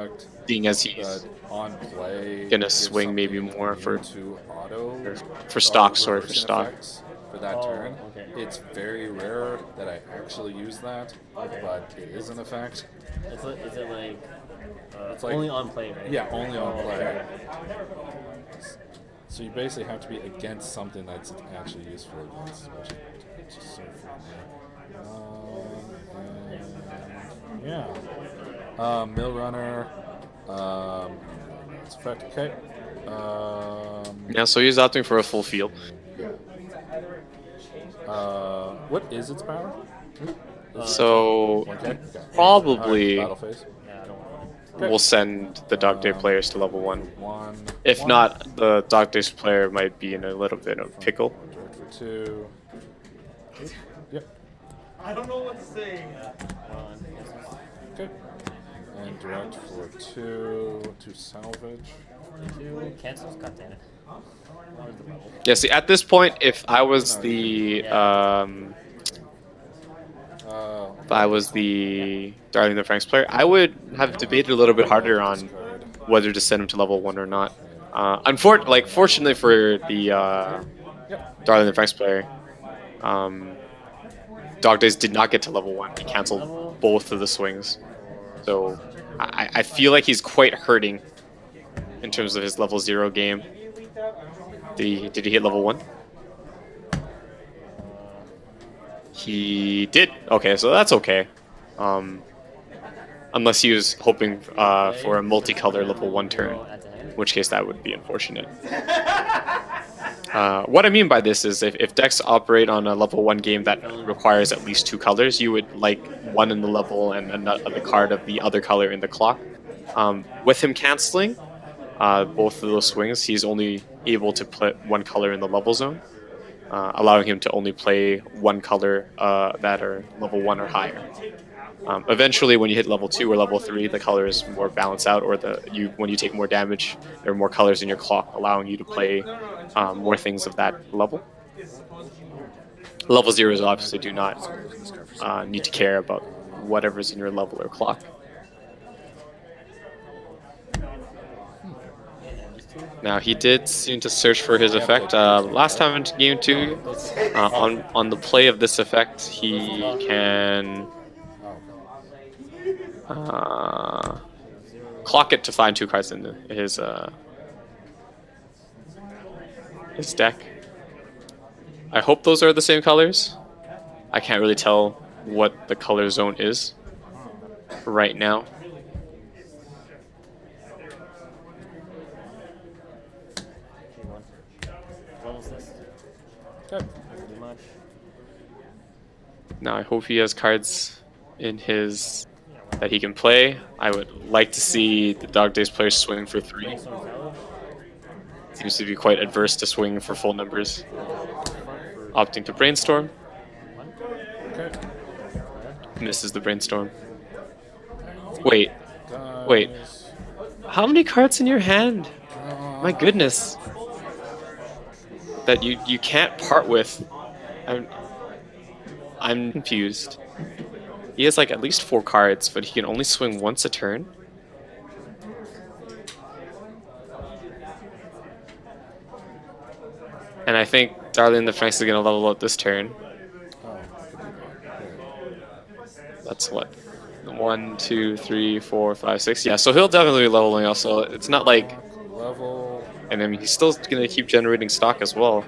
[SPEAKER 3] Seeing as he's gonna swing maybe more for stock, sorry, for stock.
[SPEAKER 13] For that turn, it's very rare that I actually use that, but it is an effect.
[SPEAKER 9] Is it like
[SPEAKER 13] It's like
[SPEAKER 9] only on play, right?
[SPEAKER 13] Yeah, only on play. So you basically have to be against something that's actually useful against, which is so fun. Yeah. Mill Runner. It's effect. Okay.
[SPEAKER 3] Yeah, so he's opting for a full field.
[SPEAKER 13] What is its power?
[SPEAKER 3] So probably we'll send the Dog Day players to level 1. If not, the Dog Days player might be in a little bit of pickle.
[SPEAKER 13] For 2. Yep.
[SPEAKER 10] I don't know what to say.
[SPEAKER 13] Okay. And direct for 2 to salvage.
[SPEAKER 9] 2 cancels. God damn it.
[SPEAKER 3] Yeah, see, at this point, if I was the Darling in the Franks player, I would have debated a little bit harder on whether to send him to level 1 or not. Fortunately for the Darling in the Franks player, Dog Days did not get to level 1. He canceled both of the swings, so I feel like he's quite hurting in terms of his level 0 game. Did he hit level 1? He did. Okay, so that's okay. Unless he was hoping for a multicolor level 1 turn, in which case that would be unfortunate. What I mean by this is if decks operate on a level 1 game that requires at least 2 colors, you would like one in the level and another card of the other color in the clock. With him canceling both of those swings, he able to put one color in the level zone, allowing him to only play one color that are level 1 or higher. Eventually, when you hit level 2 or level 3, the colors more balance out, or when you take more damage, there are more colors in your clock, allowing you to play more things of that level. Level 0s obviously do not need to care about whatever's in your level or clock. Now, he did seem to search for his effect. Last time in game 2, on the play of this effect, he can clock it to find 2 cards in his deck. I hope those are the same colors. I can't really tell what the color zone is right now. Now I hope he has cards in his that he can play. I would like to see the Dog Days players swing for 3. Seems to be quite adverse to swinging for full numbers. Opting to brainstorm. Misses the brainstorm. Wait. How many cards in your hand? My goodness. That you can't part with. I'm confused. He has like at least 4 cards, but he can only swing once a turn. And I think Darlene the Franks is going to level out this turn. That's what? 1, 2, 3, 4, 5, 6. Yeah, so he'll definitely be leveling also. It's not like... And I mean, he's still going to keep generating stock as well.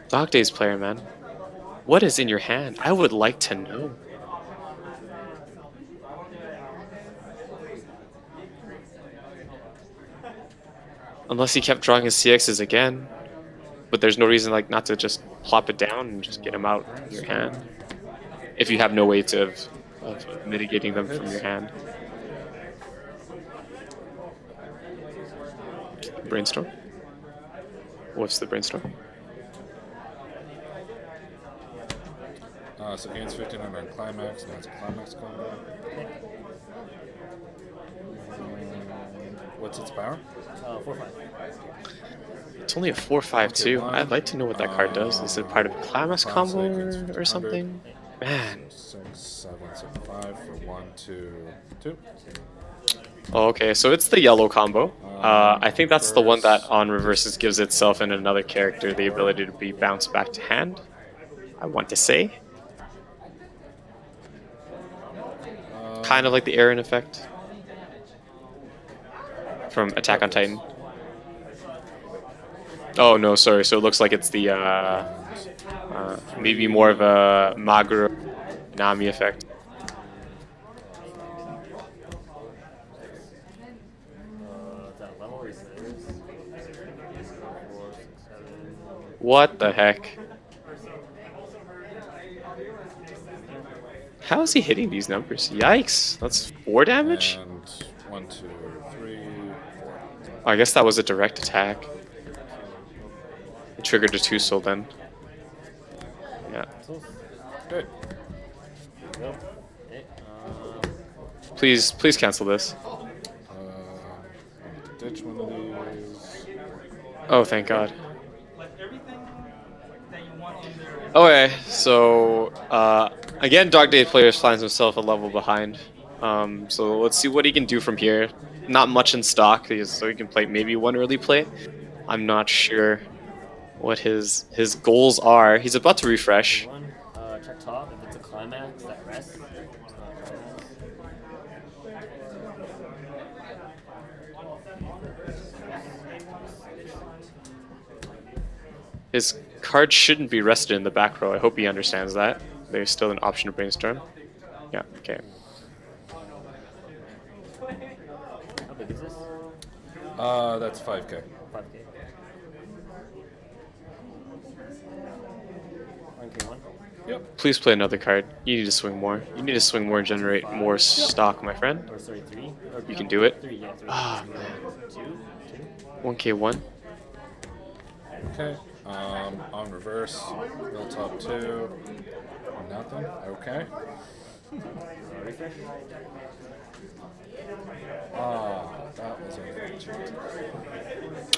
[SPEAKER 3] Dog Days player, man. What is in your hand? I would like to know. Unless he kept drawing his CXs again. But there's no reason like not to just plop it down and just get them out of your hand. If you have no way of mitigating them from your hand. Brainstorm? What's the brainstorm?
[SPEAKER 13] So gains 1500 on climax, now it's a climax combo. What's its power?
[SPEAKER 9] 4/5.
[SPEAKER 3] It's only a 4/5 I'd like to know what that card does. Is it part of a climax combo or something? Man.
[SPEAKER 13] 6, 7, so 5 for 1, 2, 2.
[SPEAKER 3] Oh, okay, so it's the yellow combo. I think that's the one that on reverses gives itself and another character the ability to be bounced back to hand. I want to say. Kind of like the Aaron effect from Attack on Titan. Oh no, sorry. So it looks like it's the maybe more of a Maguro Nami effect. What the heck? How is he hitting these numbers? Yikes! That's 4 damage?
[SPEAKER 13] And 1, 2, 3, 4.
[SPEAKER 3] Oh, I guess that was a direct attack. It triggered a 2-soul then. Yeah.
[SPEAKER 13] Good.
[SPEAKER 3] Please cancel this.
[SPEAKER 13] Ditch one of these.
[SPEAKER 3] Oh, thank God. Okay, so again, Dog Day player finds himself a level behind. So let's see what he can do from here. Not much in stock, so he can play maybe 1 early play. I'm not sure what his goals are. He's about to refresh.
[SPEAKER 9] Check top if it's a climax that rests.
[SPEAKER 3] His card shouldn't be rested in the back row. I hope he understands that. There's still an option to brainstorm. Yeah, okay.
[SPEAKER 9] How big is this?
[SPEAKER 13] That's 5k.
[SPEAKER 9] 5k. 1k1?
[SPEAKER 13] Yep.
[SPEAKER 3] Please play another card. You need to swing more. You need to swing more and generate more stock, my friend.
[SPEAKER 9] Or sorry, 3?
[SPEAKER 3] You can do it.
[SPEAKER 9] 3, yeah, 3.
[SPEAKER 3] Ah, man.
[SPEAKER 9] 2?
[SPEAKER 3] 1k1.
[SPEAKER 13] Okay. On reverse, mill top 2. Nothing. Okay. That was unfortunate.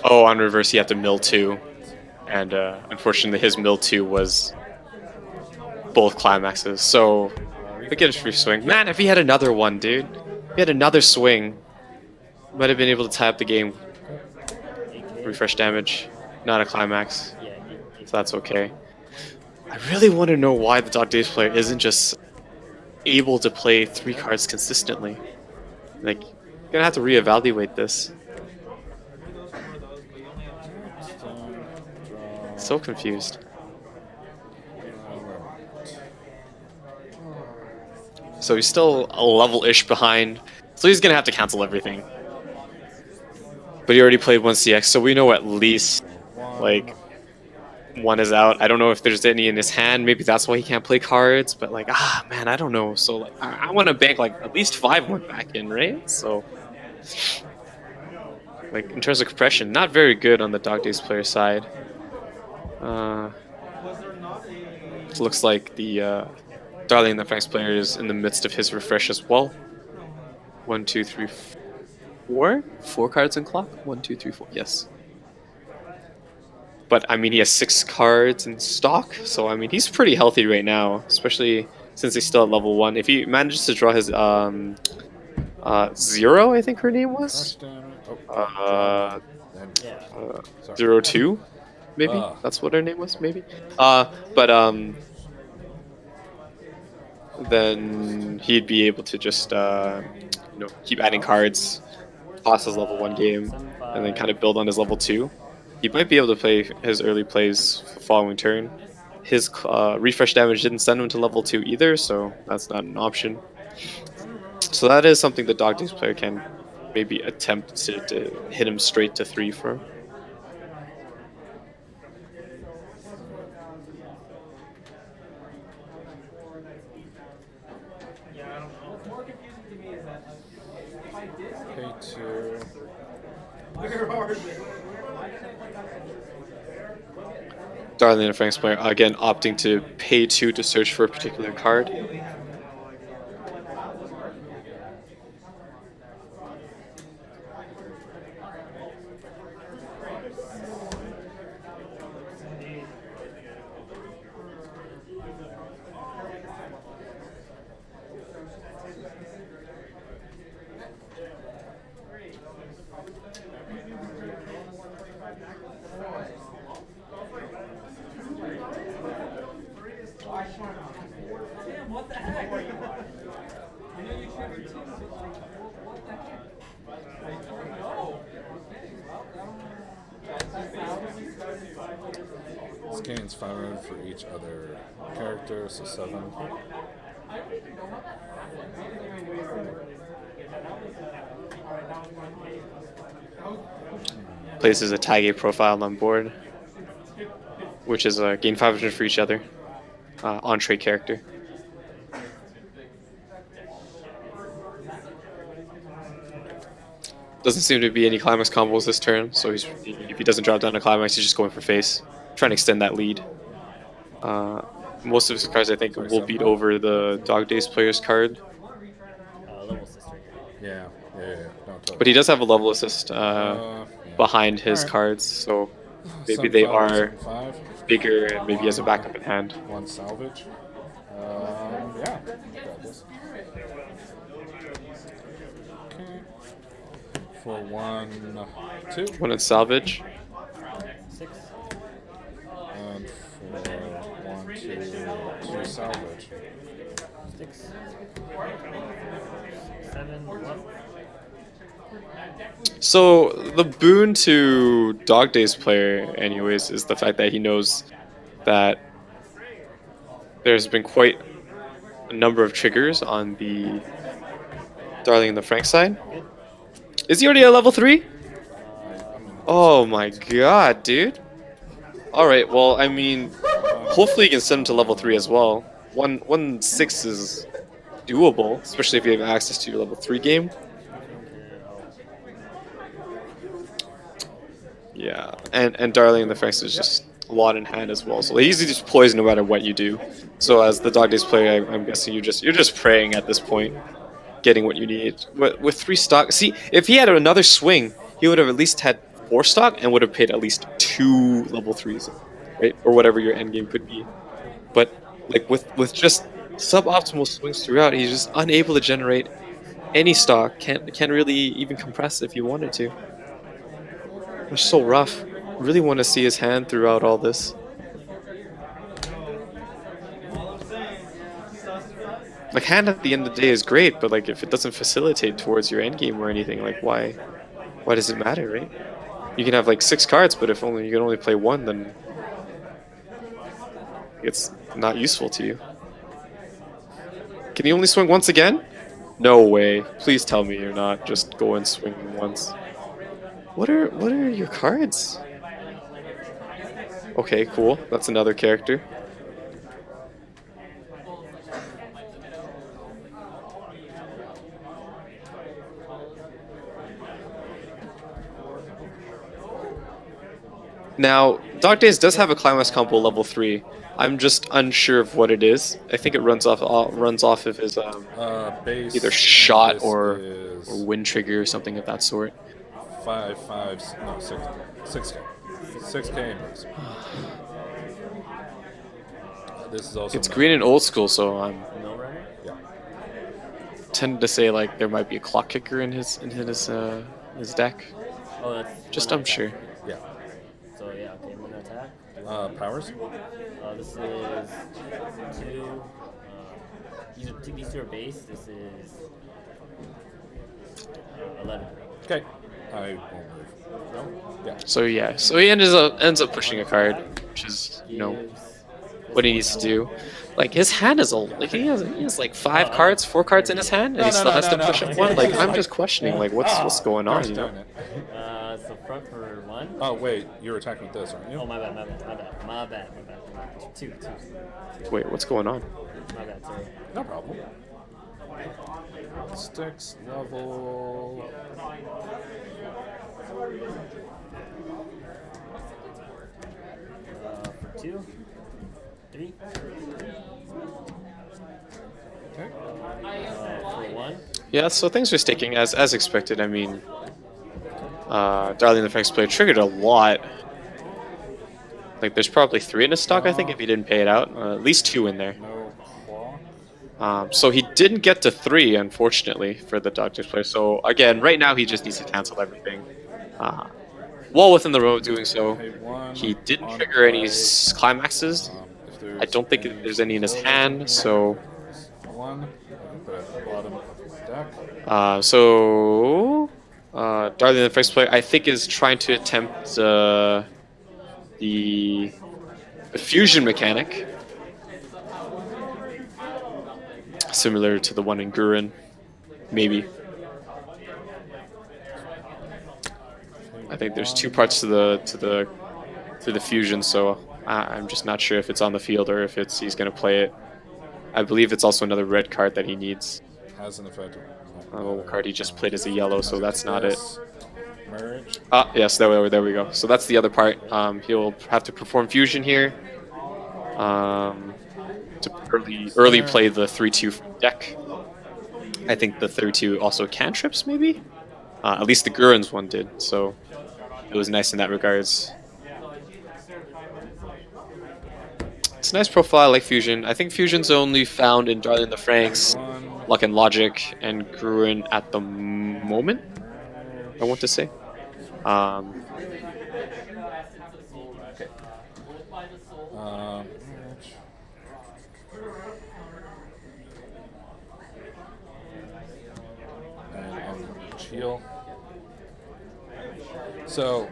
[SPEAKER 3] Oh, on reverse, he had to mill 2. And unfortunately, his mill 2 was both climaxes. So, we get a free swing. Man, if he had another one, dude. If he had another swing, might have been able to tie up the game. Refresh damage, not a climax. So that's okay. I really want to know why the Dog Days player isn't just able to play 3 cards consistently. Like, you're gonna have to reevaluate this. So confused. So he's still a level-ish behind. So he's gonna have to cancel everything. But he already played 1 CX, so we know at least, like, 1 is out. I don't know if there's any in his hand. Maybe that's why he can't play cards. But, like, man, I don't know. So, like, I want to bank, like, at least 5 went back in, right? So, like, in terms of compression, not very good on the Dog Days player side. Looks like the Darling in the Franks player is in the midst of his refresh as well. 1, 2, 3, 4? 4 cards in clock? 1, 2, 3, 4. Yes. But, I mean, he has 6 cards in stock. So, I mean, he's pretty healthy right now. Especially since he's still at level 1. If he manages to draw his 0, I think her name was? 02? Maybe? That's what her name was, maybe? Then he'd be able to just, keep adding cards, pass his level 1 game, and then kind of build on his level 2. He might be able to play his early plays following turn. His refresh damage didn't send him to level 2 either, so that's not an option. So that is something the Dog Days player can maybe attempt to hit him straight to 3 for. Darling and Frank's player again opting to pay 2 to search for a particular card.
[SPEAKER 13] This gains 500 for each other character, so 7.
[SPEAKER 3] Places a Taige profile on board, which is gain 500 for each other entree character. Doesn't seem to be any climax combos this turn, so if he doesn't drop down a climax, he's just going for face, trying to extend that lead. Most of his cards, I think, will beat over the Dog Days player's card.
[SPEAKER 13] Yeah.
[SPEAKER 3] But he does have a level assist behind his cards, so maybe they are bigger and maybe he has a backup in hand.
[SPEAKER 13] 1 salvage. Yeah. Okay. For 1, 2.
[SPEAKER 3] 1 in salvage.
[SPEAKER 9] 6.
[SPEAKER 13] And for 1, 2 salvage.
[SPEAKER 9] 6. 7. 1.
[SPEAKER 3] So the boon to Dog Days player, anyways, is the fact that he knows that there's been quite a number of triggers on the Darling and the Frank side. Is he already at level 3? Oh my god, dude. Alright, well, I mean, hopefully you can send him to level 3 as well. 1-6 is doable, especially if you have access to your level 3 game. Yeah, and Darling in the Franks is just a lot in hand as well. So they easily just poison no matter what you do. So as the Dog Days player, I'm guessing you're just praying at this point, getting what you need. With 3 stock, see, if he had another swing, he would have at least had 4 stock and would have paid at least 2 level 3s, right, or whatever your end game could be. But like with just suboptimal swings throughout, he's just unable to generate any stock. Can't really even compress if you wanted to. It's so rough. Really want to see his hand throughout all this. Like, hand at the end of the day is great, but like if it doesn't facilitate towards your end game or anything, like why does it matter, right? You can have like 6 cards, but if you can only play 1, then it's not useful to you. Can you only swing once again? No way. Please tell me you're not just going swinging once. What are your cards? Okay, cool. That's another character. Now, Dog Days does have a Climax combo level 3. I'm just unsure of what it is. I think it runs off of his
[SPEAKER 13] base
[SPEAKER 3] either shot or wind trigger or something of that sort.
[SPEAKER 13] 6K. 6K. This is also.
[SPEAKER 3] It's green and old school, so I'm tended to say like there might be a clock kicker in his deck.
[SPEAKER 9] Oh, that's
[SPEAKER 3] just unsure.
[SPEAKER 13] Yeah.
[SPEAKER 9] So yeah, okay, one attack.
[SPEAKER 13] Powers.
[SPEAKER 9] This is 2. These 2 are base. This is 11.
[SPEAKER 13] Okay. I won't move.
[SPEAKER 9] No?
[SPEAKER 13] Yeah.
[SPEAKER 3] So yeah, so he ends up pushing a card, which is what he needs to do. Like his hand is he has like 5 cards, 4 cards in his hand, and he still has to push up 1. Like I'm just questioning like what's going on, you know?
[SPEAKER 9] So front for 1.
[SPEAKER 13] Oh wait, you're attacking with this, aren't you?
[SPEAKER 9] Oh my bad. 2.
[SPEAKER 3] Wait, what's going on?
[SPEAKER 9] My bad, sorry.
[SPEAKER 13] No problem. Sticks level.
[SPEAKER 9] For 2, 3.
[SPEAKER 13] Okay.
[SPEAKER 9] For 1.
[SPEAKER 3] Yeah, so things are sticking as expected. I mean, Darling the Franks player triggered a lot. Like there's probably 3 in his stock, I think, if he didn't pay it out. At least 2 in there. So he didn't get to 3, unfortunately, for the Dog Days player. So again, right now he just needs to cancel everything. Well within the row of doing so. He didn't trigger any climaxes. I don't think there's any in his hand, so...
[SPEAKER 13] 1. Put at the bottom of the deck.
[SPEAKER 3] Darling the Franks player, I think, is trying to attempt the fusion mechanic. Similar to the one in Gurren, maybe. I think there's 2 parts to the fusion, so I'm just not sure if it's on the field or if he's going to play it. I believe it's also another red card that he needs.
[SPEAKER 13] Has an effect.
[SPEAKER 3] Card he just played as a yellow, so that's not it.
[SPEAKER 13] Merge.
[SPEAKER 3] Yes, there we go. So that's the other part. He'll have to perform fusion here. To early play the 3/2 deck. I think the 3/2 also cantrips, maybe? At least the Gurren's one did, so it was nice in that regards. It's a nice profile, I like fusion. I think fusion's only found in Darling the Franks, Luck and Logic, and Gurren at the moment, I want to say.
[SPEAKER 13] Okay. Heal. So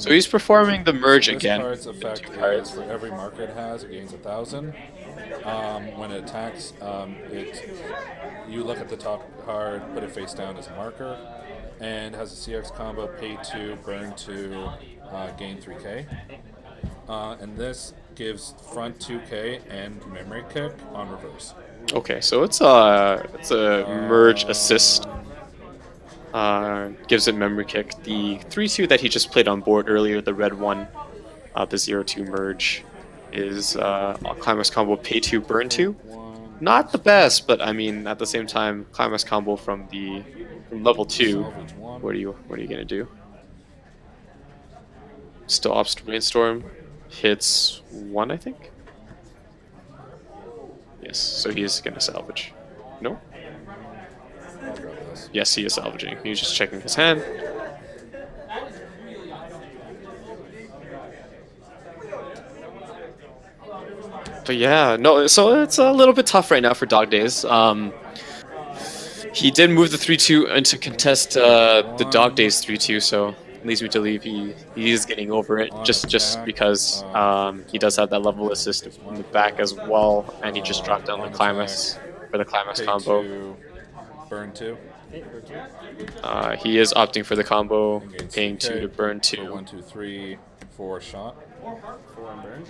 [SPEAKER 3] he's performing the merge
[SPEAKER 13] this
[SPEAKER 3] again.
[SPEAKER 13] Card's effect is for every mark it has, it gains 1,000. When it attacks, you look at the top card, put it face down as a marker, and has a CX combo: pay 2, burn 2, gain 3K. And this gives front 2K and memory kick on reverse.
[SPEAKER 3] Okay, so it's a merge assist. gives it memory kick. The 3-2 that he just played on board earlier, the red one, the 0-2 merge, is Climax combo pay 2, burn 2. Not the best, but I mean at the same time, Climax combo from level 2. What are you gonna do? Still opts to brainstorm. Hits 1, I think. Yes, so he is gonna salvage. No? Yes, he is salvaging. He's just checking his hand. But yeah, no, so it's a little bit tough right now for Dog Days. He did move the 3-2 into contest the Dog Days 3-2, so leads me to believe he is getting over it just because he does have that level assist in the back as well, and he just dropped down the Climax for the Climax combo.
[SPEAKER 13] Burn 2.
[SPEAKER 3] He is opting for the combo, paying 2 to burn 2.
[SPEAKER 13] 1, 2, 3, 4 shot.
[SPEAKER 9] 4 and burn.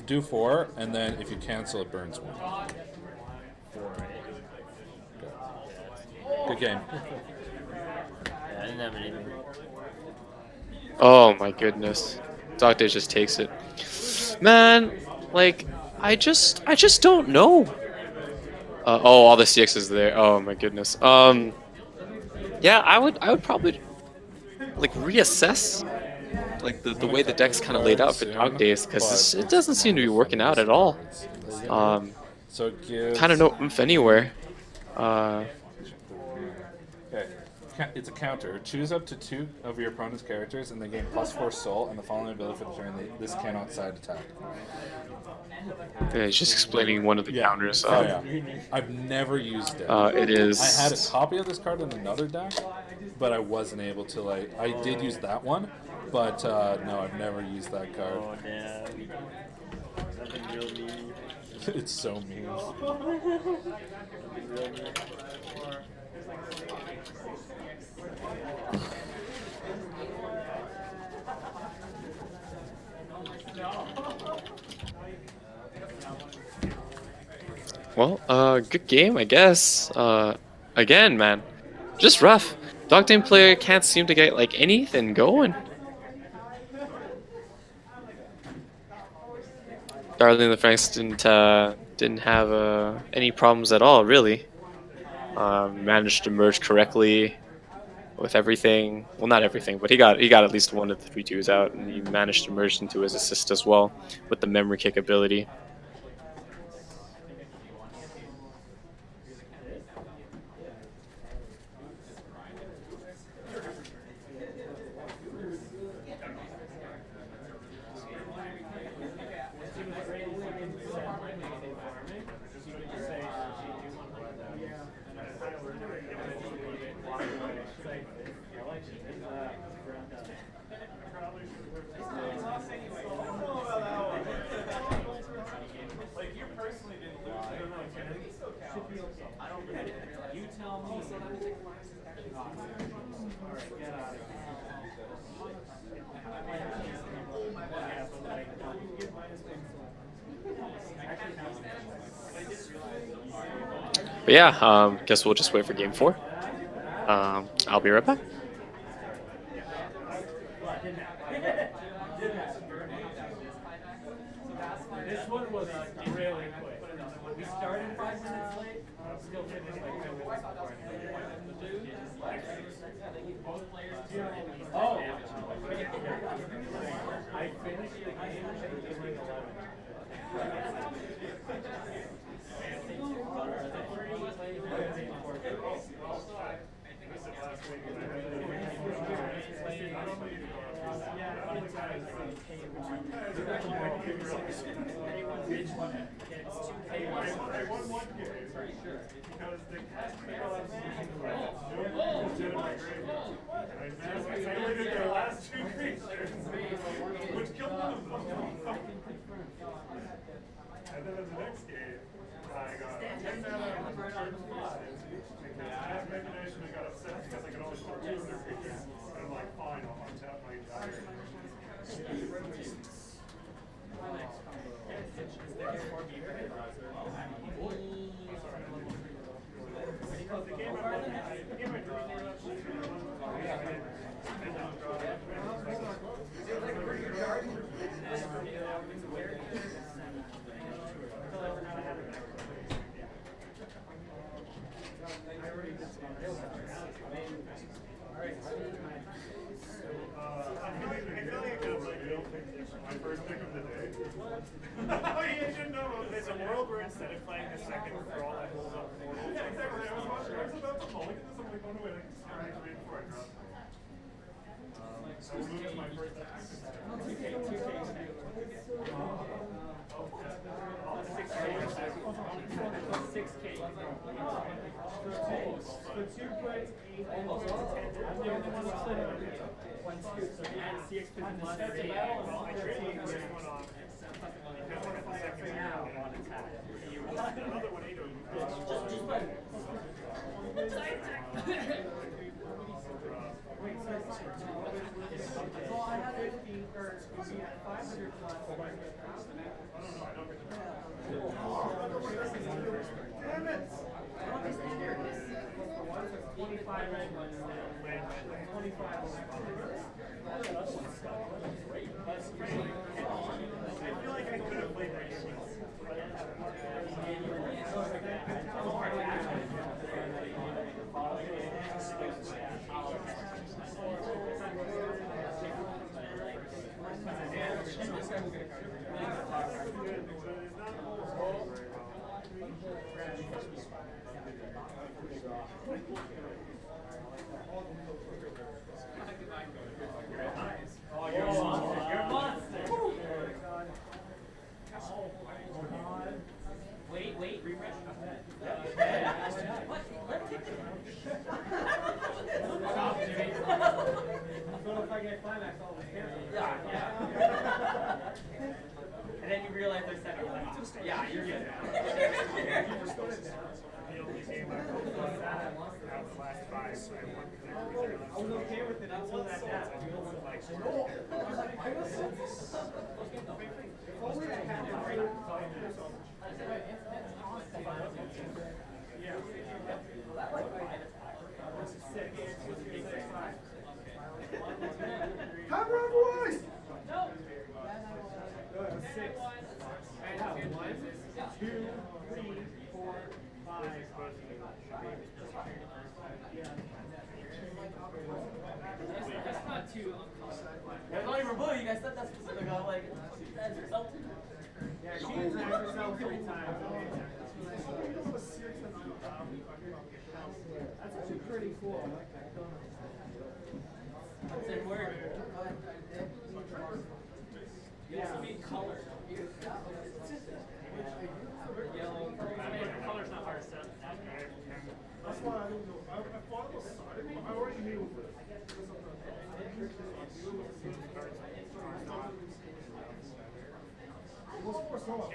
[SPEAKER 13] Do 4, and then if you cancel, it burns 1.
[SPEAKER 9] 4, right?
[SPEAKER 13] Good game.
[SPEAKER 9] I didn't have anything.
[SPEAKER 3] Oh my goodness, Dog Days just takes it. Man, like I just don't know. Oh, all the CXs there. Oh my goodness. Yeah, I would probably like reassess like the way the deck's kind of laid out for Dog Days, because it doesn't seem to be working out at all. Kind of no oomph anywhere.
[SPEAKER 13] Okay. It's a counter. Choose up to 2 of your opponent's characters and they gain +4 soul and the following ability for the turn. This cannot side attack.
[SPEAKER 3] Yeah, he's just explaining one of the counters.
[SPEAKER 13] I've never used it.
[SPEAKER 3] It is.
[SPEAKER 13] I had a copy of this card in another deck, but I wasn't able to like. I did use that one, but no, I've never used that card.
[SPEAKER 9] Oh damn. Nothing real mean.
[SPEAKER 13] It's so mean.
[SPEAKER 3] Well, good game, I guess. Again, man, just rough. Dog Team player can't seem to get like anything going. Darling the Franks didn't have any problems at all, really. Managed to merge correctly with everything. Well, not everything, but he got at least one of the 3-2s out, and he managed to merge into his assist as well with the memory kick ability. But yeah, guess we'll just wait for game 4. I'll be right back.
[SPEAKER 10] This one was really quick. We started 5 minutes late, still finished like 10 minutes before. Oh! I finished the game during 11.
[SPEAKER 7] And then in the next game, I got 10 mana on the third spot. As Mechanation, I got upset because I could only store 2 of their creatures. And I'm like, fine, I'll untap my entire. The game I drew My first pick of the day. Oh, you should know. There's a world where instead of playing the second brawl, I hold up Portal. Yeah, exactly. I was about to mulligan this. I'm like, oh no, wait, I can start actually before I drop. So we'll move to my first pick.
[SPEAKER 10] 6K. So 2 points, 8, almost 10. I'm the only one who's one scoop, so add CX to the plus.
[SPEAKER 7] Well, I traded this one off. Because one of the second now on attack. Another one, 8
[SPEAKER 10] Just play. Well, I had 50 or 500 plus.
[SPEAKER 7] Damn it!
[SPEAKER 10] 25 red ones now. 25.
[SPEAKER 7] I feel like I could have played that game.
[SPEAKER 10] Oh, you're a monster. You're a monster. Wait, refresh. What? So if I get climax, all the hair. Yeah. And then you realize there's 7 left. Yeah, you're good.
[SPEAKER 7] The only game I played out of the last 5, so I won because
[SPEAKER 10] I was okay with it until that happened.
[SPEAKER 7] Come on, boys!
[SPEAKER 10] No. 6. And 1, 2, 3, 4, 5. That's not too
[SPEAKER 11] That's not even blue. You guys said that specific. I'm like, that's insulting.
[SPEAKER 10] yeah, she attacked herself 3 times. That's actually pretty cool. I like that.
[SPEAKER 11] Same word.
[SPEAKER 10] Yeah. I mean, color. Yellow, green. I mean, color's not hard to set.
[SPEAKER 7] That's why I don't know. I thought it was starting, but I already knew it. It was for so long.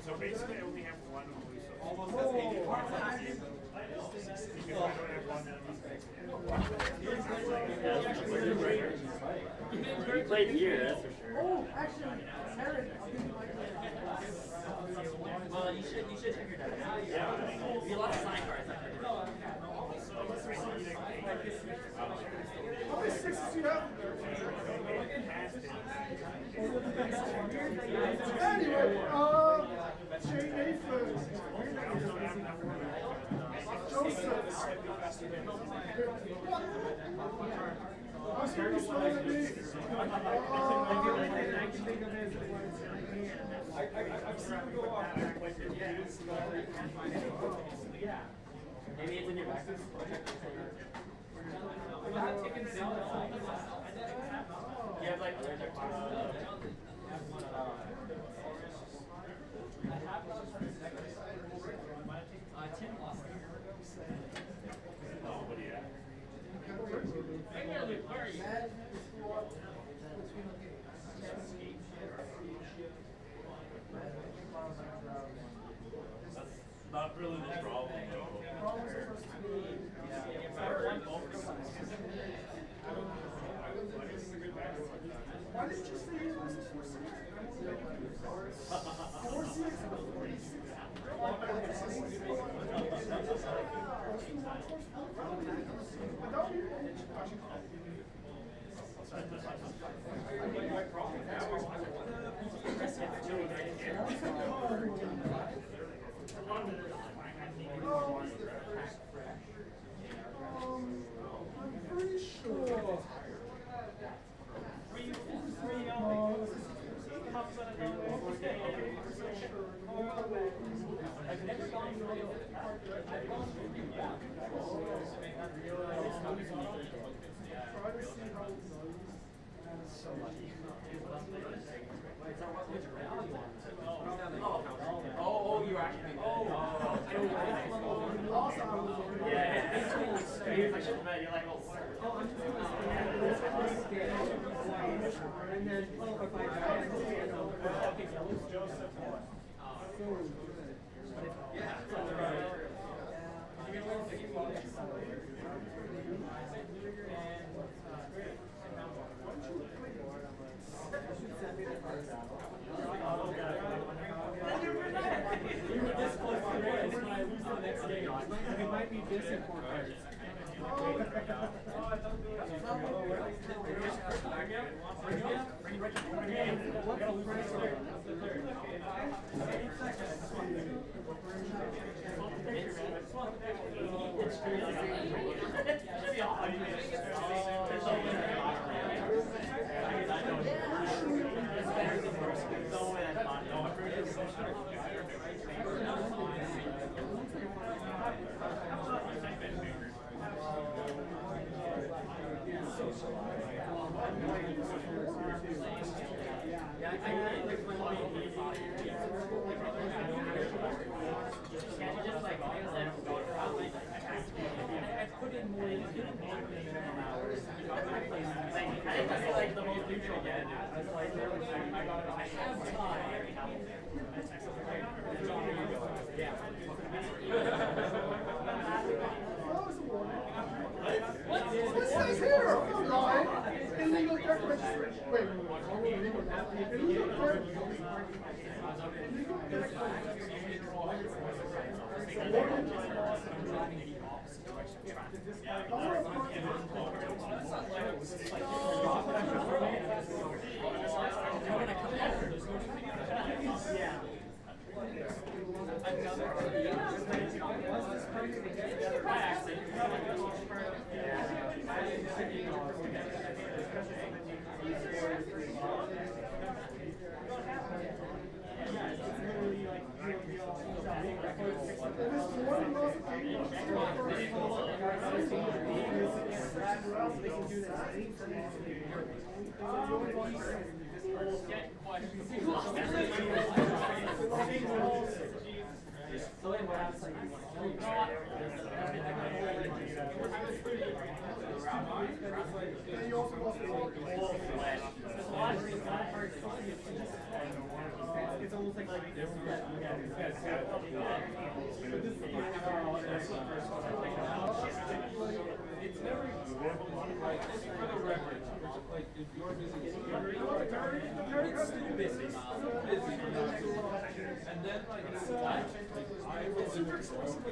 [SPEAKER 7] So basically, I only have one blue. Almost has 80 points on the game. Because I don't have one.
[SPEAKER 9] You played here, that's for sure.
[SPEAKER 11] Oh, actually, Aaron, I'll give you my well, you should check your deck. Yeah. You lost sign cards.
[SPEAKER 7] How many 6s do you have? Anyway, Jane Nathan. Joseph. I was going to be slow at me.
[SPEAKER 10] I've seen him go off. Maybe it's in your back. You have like other Tim lost.
[SPEAKER 6] That's not really the problem, though.
[SPEAKER 7] Why did you say it was I'm pretty sure.
[SPEAKER 10] Oh, you actually. You're like, oh,
[SPEAKER 9] It might be this important.
[SPEAKER 7] What says here? Online, illegal character registration. Wait, illegal character. It's almost like it's never like for the record, like if you're busy, it's still busy. And then like it's I was super expensive.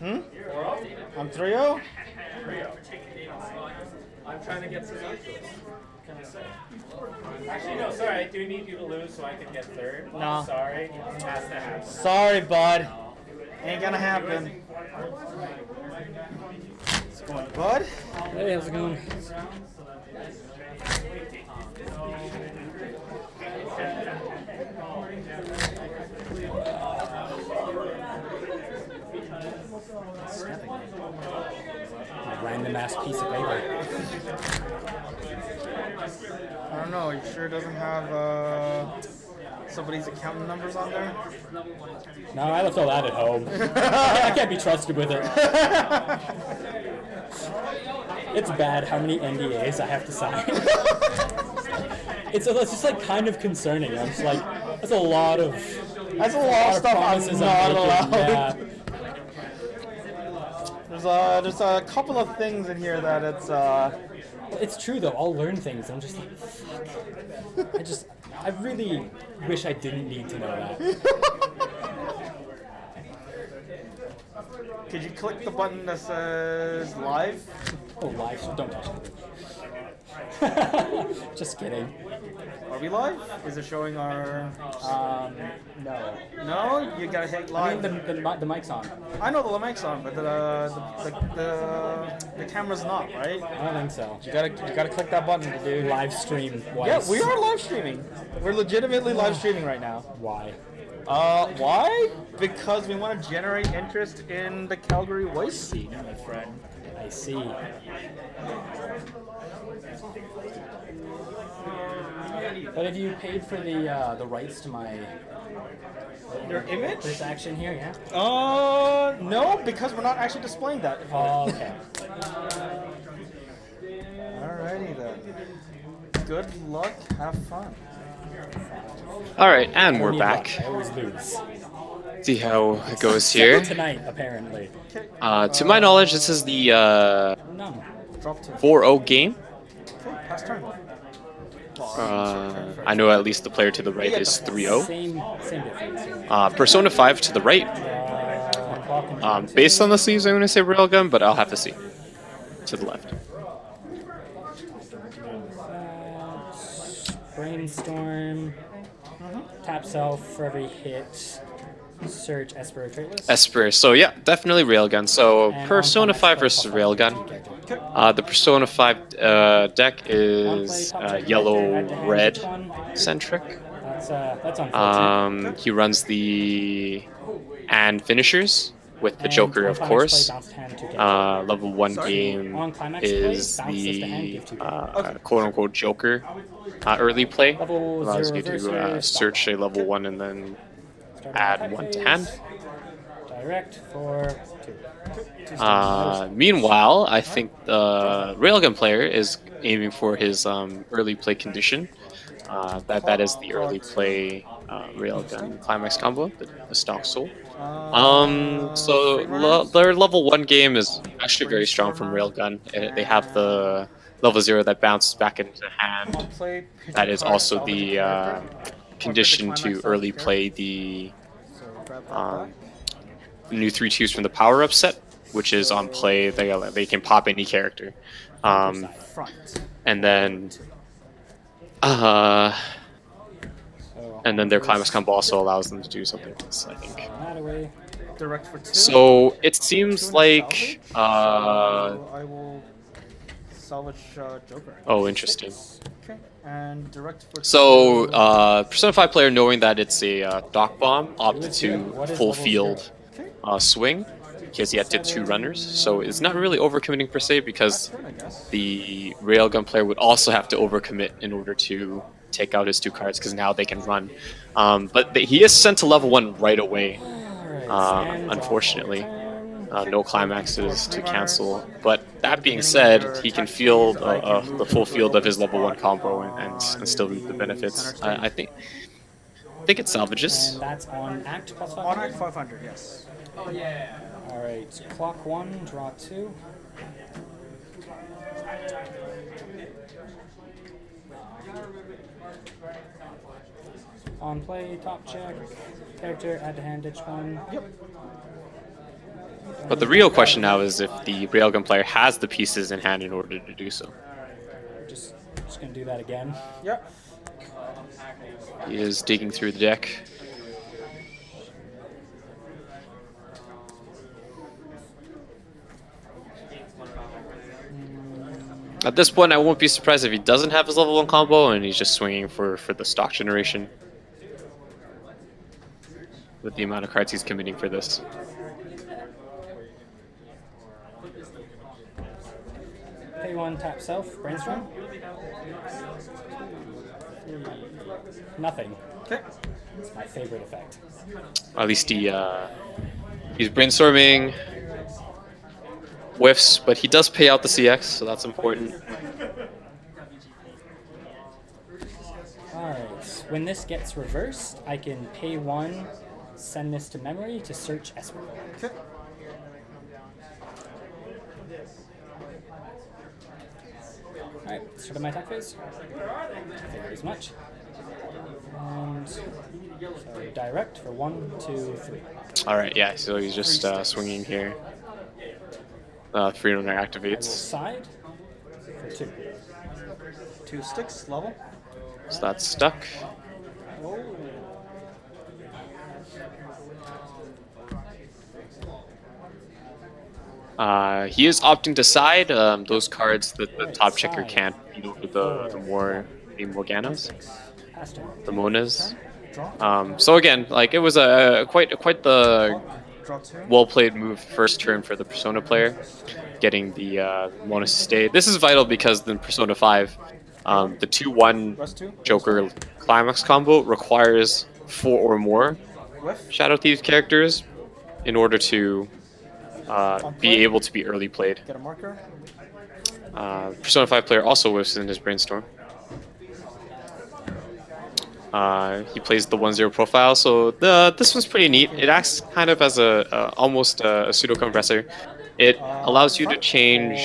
[SPEAKER 9] I'm 3-0?
[SPEAKER 10] I'm trying to get some equals. Can I say? Actually, no, sorry. I do need you to lose so I can get third.
[SPEAKER 9] No.
[SPEAKER 10] Sorry. It has to happen.
[SPEAKER 9] Sorry, bud. Ain't gonna happen. What's going on, bud?
[SPEAKER 14] Hey, how's it going? A random ass piece of paper.
[SPEAKER 9] I don't know. You sure it doesn't have somebody's account numbers on there?
[SPEAKER 14] No, I left all that at home. I can't be trusted with it. It's bad how many NDAs I have to sign. It's just like kind of concerning. I'm just like, that's a lot of
[SPEAKER 9] stuff I'm not allowed.
[SPEAKER 14] Yeah.
[SPEAKER 9] There's a couple of things in here that
[SPEAKER 14] It's true though. I'll learn things. I'm just like, fuck. I really wish I didn't need to know that.
[SPEAKER 9] Could you click the button that says live?
[SPEAKER 14] Oh, live? Don't touch it. Just kidding.
[SPEAKER 9] Are we live? Is it showing our...
[SPEAKER 14] No.
[SPEAKER 9] No? You gotta hit live.
[SPEAKER 14] I mean, the mic's on.
[SPEAKER 9] I know the mic's on, but the camera's not, right?
[SPEAKER 14] I don't think so.
[SPEAKER 9] You gotta click that button to do...
[SPEAKER 14] Live stream.
[SPEAKER 9] Yeah, we are live streaming. We're legitimately live streaming right now.
[SPEAKER 14] Why?
[SPEAKER 9] Why? Because we want to generate interest in the Calgary Weiss scene, my friend.
[SPEAKER 14] I see. But have you paid for the rights to my
[SPEAKER 9] your image?
[SPEAKER 14] This action here, yeah?
[SPEAKER 9] No, because we're not actually displaying that.
[SPEAKER 14] Oh, okay.
[SPEAKER 9] Alrighty then. Good luck. Have fun.
[SPEAKER 3] Alright, and we're back.
[SPEAKER 14] I always lose.
[SPEAKER 3] See how it goes here.
[SPEAKER 14] Tonight, apparently.
[SPEAKER 3] To my knowledge, this is the 4-0 game.
[SPEAKER 9] Okay, pass turn.
[SPEAKER 3] I know at least the player to the right is 3-0.
[SPEAKER 14] Same difference.
[SPEAKER 3] Persona 5 to the right. Based on the sleeves, I'm going to say Railgun, but I'll have to see. To the left.
[SPEAKER 14] Brainstorm. Tap self for every hit. Search Esper traitlist.
[SPEAKER 3] Esper, so yeah, definitely Railgun. So Persona 5 versus Railgun. The Persona 5 deck is yellow-red centric.
[SPEAKER 14] That's unfortunate.
[SPEAKER 3] He runs the and finishers with the Joker, of course. Level 1 game is the quote-unquote Joker early play. Allows you to search a level 1 and then add 1 to hand.
[SPEAKER 14] Direct for 2.
[SPEAKER 3] Meanwhile, I think the Railgun player is aiming for his early play condition. That is the early play Railgun climax combo, the stock soul. So their level 1 game is actually very strong from Railgun. They have the level 0 that bounces back into hand. That is also the condition to early play the new 3/2s from the power up set, which is on play. They can pop any character, and then their climax combo also allows them to do something else, I think. So it seems like
[SPEAKER 9] I will salvage Joker.
[SPEAKER 3] Oh, interesting.
[SPEAKER 9] Okay, and direct for
[SPEAKER 3] so Persona 5 player, knowing that it's a dock bomb, opted to full field swing because he had 2 runners. So it's not really overcommitting per se, because the Railgun player would also have to overcommit in order to take out his 2 cards, because now they can run. But he is sent to level 1 right away. Unfortunately, no climaxes to cancel. But that being said, he can field the full field of his level 1 combo and still reap the benefits. I think it salvages.
[SPEAKER 14] And that's on Act plus 500?
[SPEAKER 9] On Act 500, yes.
[SPEAKER 10] Oh yeah.
[SPEAKER 14] Alright, clock 1, draw 2. On play, top check. Character, add to hand, ditch 1.
[SPEAKER 9] Yep.
[SPEAKER 3] But the real question now is if the Railgun player has the pieces in hand in order to do so.
[SPEAKER 14] Just gonna do that again.
[SPEAKER 9] Yep.
[SPEAKER 3] He is digging through the deck. At this point, I won't be surprised if he doesn't have his level 1 combo and he's just swinging for the stock generation. With the amount of cards he's committing for this.
[SPEAKER 14] Pay 1, tap self, brainstorm. Nothing.
[SPEAKER 9] Okay.
[SPEAKER 14] It's my favorite effect.
[SPEAKER 3] At least he's brainstorming. Whiffs, but he does pay out the CX, so that's important.
[SPEAKER 14] Alright, when this gets reversed, I can pay 1, send this to memory to search Esper.
[SPEAKER 9] Okay.
[SPEAKER 14] Alright, start of my attack phase. Figured as much. And so direct for 1, 2, 3.
[SPEAKER 3] Alright, yeah, so he's just swinging here. 3 runner activates.
[SPEAKER 14] Side for 2.
[SPEAKER 9] 2 sticks, level.
[SPEAKER 3] So that's stuck. He is opting to side those cards that the top checker can't beat over the Morganas, the Monas. So again, like it was a quite the well played move first turn for the Persona player, getting the Mona to stay. This is vital because in Persona 5, the 2-1 Joker Climax combo requires 4 or more Shadow Thieves characters in order to be able to be early played.
[SPEAKER 9] Get a marker.
[SPEAKER 3] Persona 5 player also whiffs in his brainstorm. He plays the 1-0 profile, so this one's pretty neat. It acts kind of as almost a pseudo compressor. It allows you to change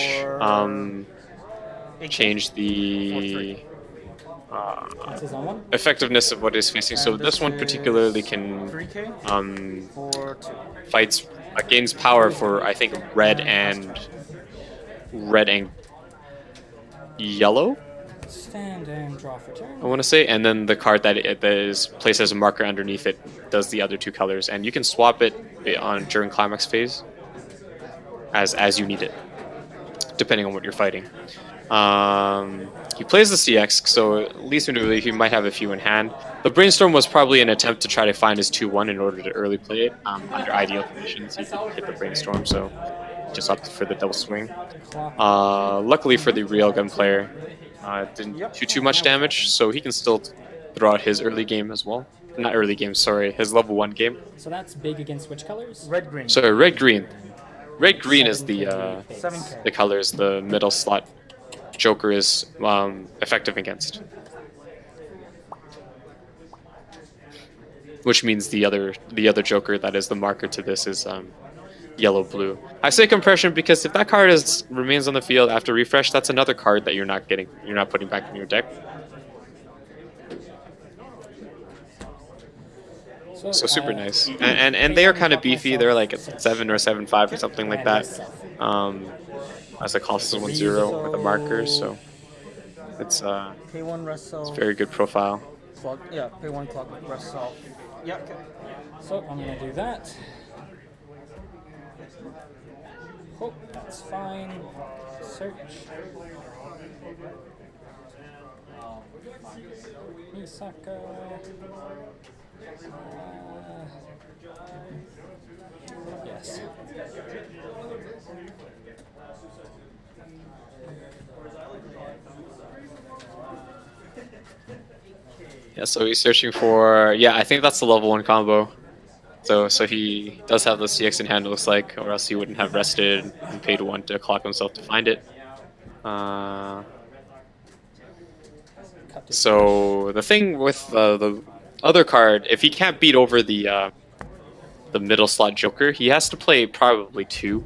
[SPEAKER 3] the effectiveness of what is facing. So this one particularly can gains power for I think red and yellow.
[SPEAKER 14] Stand and draw for turn.
[SPEAKER 3] I want to say, and then the card that is placed as a marker underneath it does the other 2 colors, and you can swap it during climax phase as you need it, depending on what you're fighting. He plays the CX, so at least individually he might have a few in hand. The brainstorm was probably an attempt to try to find his 2-1 in order to early play it. Under ideal conditions, he could hit the brainstorm, so just opted for the double swing. Luckily for the Railgun player, didn't do too much damage, so he can still throw out his early game as well. Not early game, sorry, his level 1 game.
[SPEAKER 14] So that's big against which colors?
[SPEAKER 9] Red, green.
[SPEAKER 3] So red-green. Red-green is the colors the middle slot Joker is effective against. Which means the other Joker that is the marker to this is yellow-blue. I say compression because if that card remains on the field after refresh, that's another card that you're not putting back in your deck. So super nice, and they are kind of beefy. They're like at 7 or 7.5 or something like that. As a cost is 1-0 with a marker, so it's very good profile.
[SPEAKER 9] Yeah, pay 1 clock, rest self. Yeah, okay.
[SPEAKER 14] So I'm gonna do that. Oh, that's fine. Search. Misaka. Yes.
[SPEAKER 3] Yeah, so he's searching for, I think that's the level 1 combo. So he does have the CX in hand, it looks like, or else he wouldn't have rested and paid 1 to clock himself to find it. So the thing with the other card, if he can't beat over the middle slot Joker, he has to play probably 2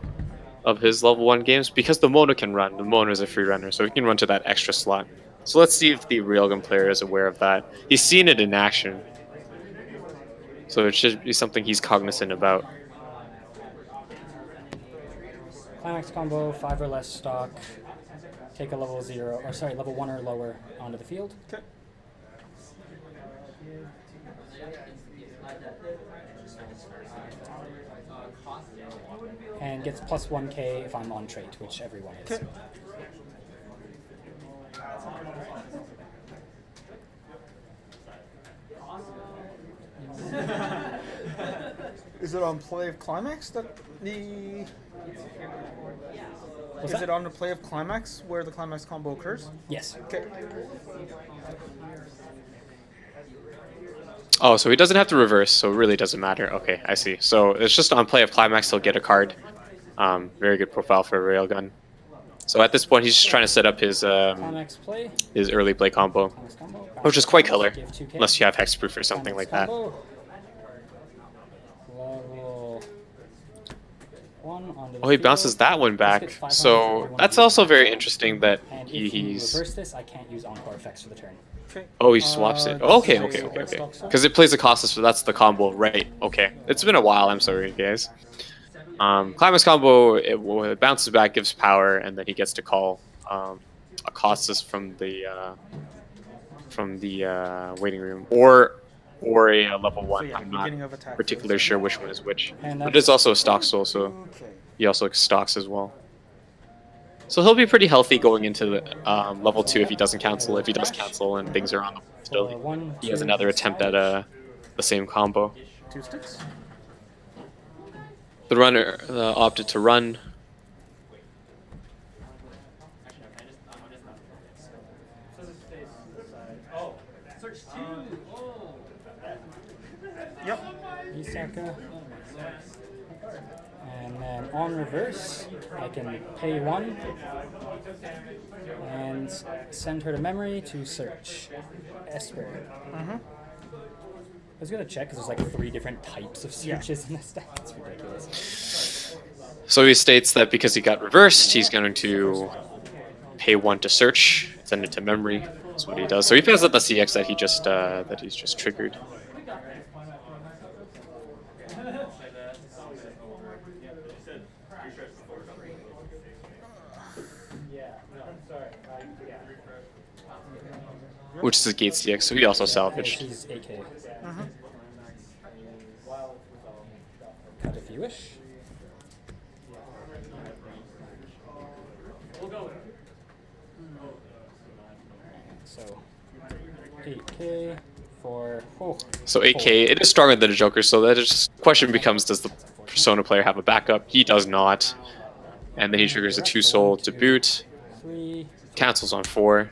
[SPEAKER 3] of his level 1 games because the Mona can run. The Mona is a free runner, so he can run to that extra slot. So let's see if the Railgun player is aware of that. He's seen it in action, so it should be something he's cognizant about.
[SPEAKER 14] Climax combo, 5 or less stock. Take a level 0, or sorry, level 1 or lower onto the field.
[SPEAKER 9] Okay.
[SPEAKER 14] And gets plus 1k if I'm on trait, which everyone is.
[SPEAKER 9] Okay. Is it on play of climax that the? Is it on the play of climax where the climax combo occurs?
[SPEAKER 14] Yes.
[SPEAKER 9] Okay.
[SPEAKER 3] Oh, so he doesn't have to reverse, so it really doesn't matter. Okay, I see. So it's just on play of climax, he'll get a card. Very good profile for a railgun. So at this point, he's just trying to set up his early play combo, which is quite killer, unless you have hexproof or something like that. Oh, he bounces that one back. So that's also very interesting that he's.
[SPEAKER 14] Reverse this, I can't use encore effects for the turn.
[SPEAKER 3] Oh, he swaps it. Okay. Because it plays the Colossus, so that's the combo, right? Okay. It's been a while. I'm sorry, guys. Climax combo, it bounces back, gives power, and then he gets to call a Colossus from the waiting room, or a level 1.
[SPEAKER 9] So yeah,
[SPEAKER 3] I'm not particularly sure which one is which. But it's also a stock soul, so
[SPEAKER 9] Okay.
[SPEAKER 3] he also stocks as well. So he'll be pretty healthy going into the level 2 if he doesn't cancel. If he does cancel and things are on the still, he has another attempt at the same combo.
[SPEAKER 9] 2 sticks.
[SPEAKER 3] The runner opted to run.
[SPEAKER 9] Yep.
[SPEAKER 14] Isaka. And then on reverse, I can pay 1 and send her to memory to search. Esper. I was gonna check because there's like 3 different types of searches in this deck. It's ridiculous.
[SPEAKER 3] So he states that because he got reversed, he's going to pay 1 to search, send it to memory. That's what he does. So he passes up the CX that he's just triggered. Which is a gate CX, so he also salvaged.
[SPEAKER 14] He's AK. Cut if you wish. So 8k for
[SPEAKER 3] So 8k, it is stronger than a Joker, so that question becomes, does the Persona player have a backup? He does not. And then he triggers a 2 soul to boot. Cancels on 4.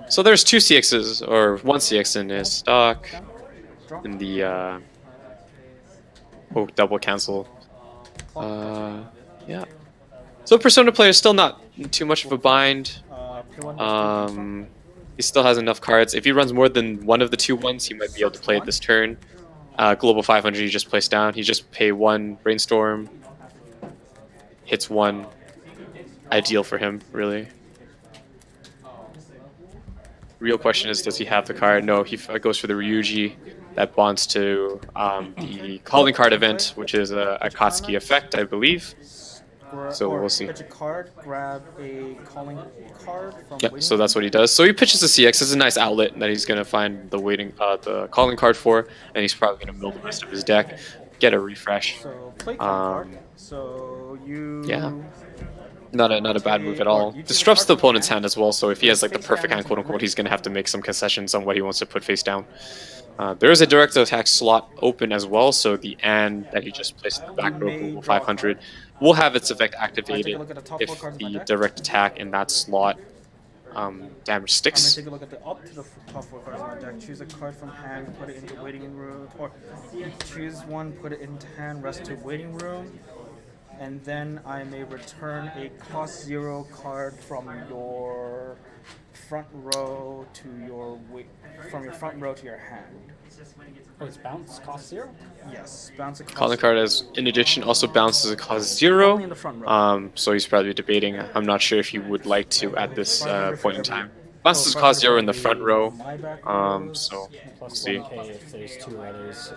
[SPEAKER 3] So there's 2 CXs, or 1 CX in his stock. In the double cancel. Yeah. So Persona player is still not too much of a bind. He still has enough cards. If he runs more than one of the 2 ones, he might be able to play it this turn. Global 500 he just placed down. He just pay 1 Brainstorm. Hits 1. Ideal for him, really. Real question is, does he have the card? No, he goes for the Ryuji. That bonds to the calling card event, which is a Akatsuki effect, I believe. So we'll see.
[SPEAKER 9] Pitch a card, grab a calling card from
[SPEAKER 3] Yep, so that's what he does. So he pitches the CX. It's a nice outlet that he's going to find the calling card for, and he's probably going to mill the rest of his deck, get a refresh.
[SPEAKER 9] So play card. So you.
[SPEAKER 3] Yeah. Not a bad move at all. Disrupts the opponent's hand as well, so if he has like the perfect hand, quote unquote, he's going to have to make some concessions on what he wants to put face down. There is a direct attack slot open as well, so the AND that he just placed in the back row, Global 500, will have its effect activated if the direct attack in that slot damage sticks.
[SPEAKER 9] I'm going to take a look at the top 4 cards in my deck. Choose a card from hand, put it into waiting room, or choose 1, put it into hand, rest to waiting room. And then I may return a cost 0 card from your front row to your your hand.
[SPEAKER 14] Oh, it's bounce cost 0?
[SPEAKER 9] Yes, bounce a cost.
[SPEAKER 3] Calling card as in addition also bounces a cost 0. So he's probably debating. I'm not sure if he would like to at this point in time. Bounces cost 0 in the front row. So we'll see.
[SPEAKER 14] If there's 2 others.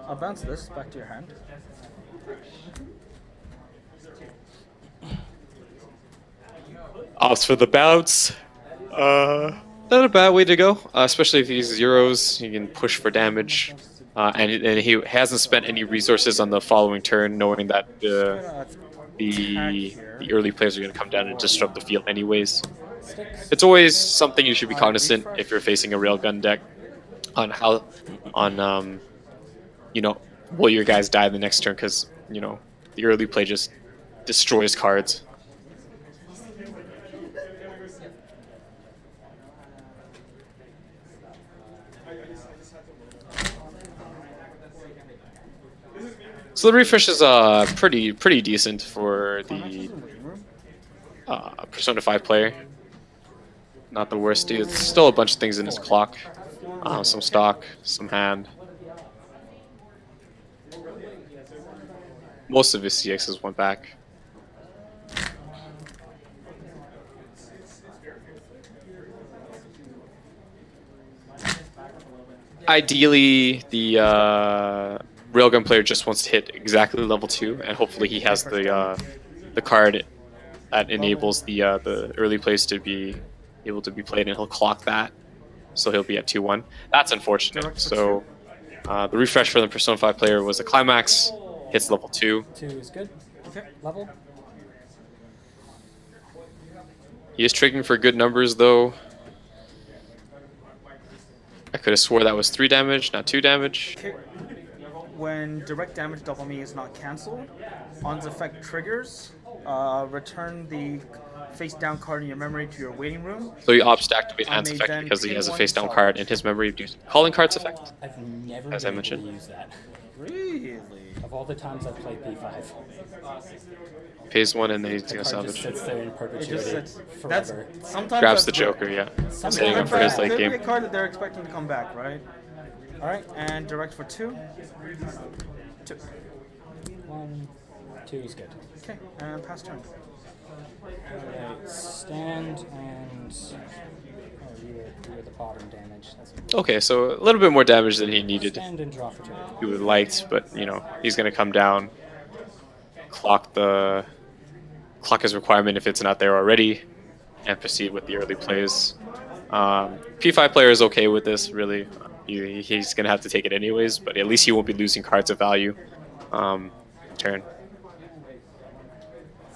[SPEAKER 9] I'll bounce this back to your hand.
[SPEAKER 3] Opts for the bounce. Not a bad way to go, especially if he uses zeros. You can push for damage, and he hasn't spent any resources on the following turn, knowing that the early players are going to come down and disrupt the field anyways. It's always something you should be cognizant if you're facing a railgun deck on how you know, will your guys die the next turn, because you know the early play just destroys cards. So the refresh is pretty decent for the Persona 5 player. Not the worst. It's still a bunch of things in his clock. Some stock, some hand. Most of his CXs went back. Ideally, the railgun player just wants to hit exactly level 2, and hopefully he has the card that enables the early plays to be able to be played, and he'll clock that, so he'll be at 2-1. That's unfortunate. So the refresh for the Persona 5 player was a climax, hits level 2.
[SPEAKER 14] 2 is good. Okay. Level.
[SPEAKER 3] He is triggering for good numbers though. I could have swore that was 3 damage, not 2 damage.
[SPEAKER 9] When direct damage double me is not cancelled, on's effect triggers, return the face down card in your memory to your waiting room.
[SPEAKER 3] So he opts to activate Ant's effect because he has a face down card in his memory due to calling cards effect.
[SPEAKER 14] I've never
[SPEAKER 3] as I mentioned.
[SPEAKER 14] used that.
[SPEAKER 9] Really?
[SPEAKER 14] Of all the times I've played P5.
[SPEAKER 3] Pays 1 and then he's gonna
[SPEAKER 14] Just
[SPEAKER 3] salvage.
[SPEAKER 14] sits there in perpetuity
[SPEAKER 9] That's
[SPEAKER 14] forever.
[SPEAKER 9] sometimes
[SPEAKER 3] Grabs the
[SPEAKER 9] that's good.
[SPEAKER 3] Joker, yeah.
[SPEAKER 9] Sometimes
[SPEAKER 3] Setting him for his
[SPEAKER 9] that
[SPEAKER 3] late
[SPEAKER 9] could
[SPEAKER 3] game.
[SPEAKER 9] be a card that they're expecting to come back, right? All right, and direct for 2. 2.
[SPEAKER 14] 1, 2 is good.
[SPEAKER 9] Okay, and pass turn.
[SPEAKER 14] Alright, stand and you were the bottom damage. That's
[SPEAKER 3] Okay, so a little bit more damage than he needed.
[SPEAKER 14] stand and draw for 2.
[SPEAKER 3] He would have liked, but you know, he's gonna come down, clock his requirement if it's not there already, and proceed with the early plays. P5 player is okay with this, really. He's gonna have to take it anyways, but at least he won't be losing cards of value. Turn.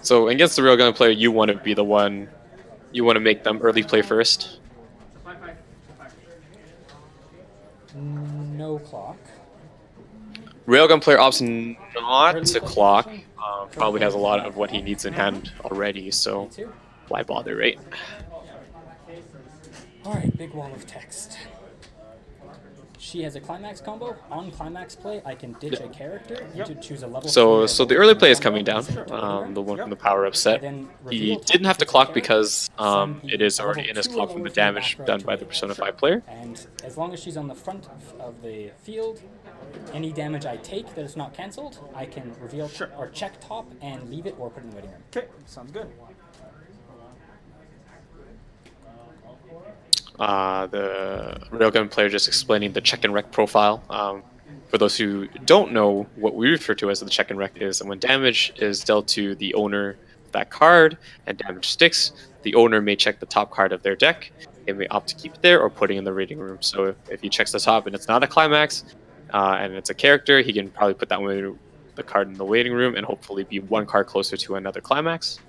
[SPEAKER 3] So against the railgun player, you want to be the one. You want to make them early play first.
[SPEAKER 14] No clock.
[SPEAKER 3] Railgun player opts not to clock. Probably has a lot of what he needs in hand already, so why bother, right?
[SPEAKER 14] Alright, big wall of text. She has a climax combo. On climax play, I can ditch a character to choose a level.
[SPEAKER 3] So the early play is coming down. The one from the power up set. He didn't have to clock because it is already in his clock from the damage done by the Persona 5 player.
[SPEAKER 14] And as long as she's on the front of the field, any damage I take that is not cancelled, I can reveal or check top and leave it or put it in the waiting room.
[SPEAKER 9] Okay, sounds good.
[SPEAKER 3] The railgun player just explaining the check and wreck profile. For those who don't know, what we refer to as the check and wreck is when damage is dealt to the owner of that card and damage sticks, the owner may check the top card of their deck. They may opt to keep it there or put it in the rating room. So if he checks the top and it's not a climax and it's a character, he can probably put the card in the waiting room and hopefully be one card closer to another climax.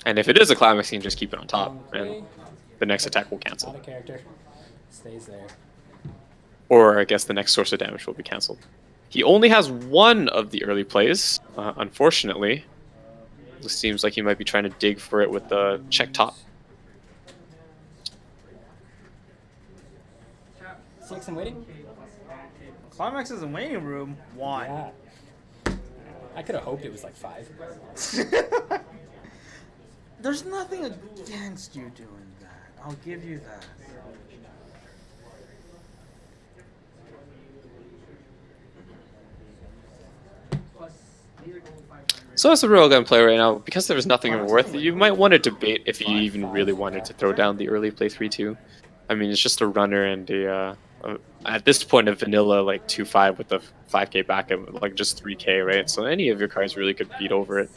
[SPEAKER 3] And if it is a climax, he can just keep it on top, and the next attack will cancel.
[SPEAKER 14] Not a character. Stays there.
[SPEAKER 3] Or I guess the next source of damage will be cancelled. He only has one of the early plays, unfortunately. It seems like he might be trying to dig for it with the check top.
[SPEAKER 14] 6 and waiting?
[SPEAKER 9] Climax is in waiting room. Why?
[SPEAKER 14] Yeah. I could have hoped it was like 5.
[SPEAKER 9] There's nothing against you doing that. I'll give you that.
[SPEAKER 3] So as a railgun player right now, because there's nothing worth it, you might want to debate if you even really wanted to throw down the early play 3-2. I mean, it's just a runner and a at this point of vanilla, like 2-5 with the 5k backup, like just 3k, right? So any of your cards really could beat over it.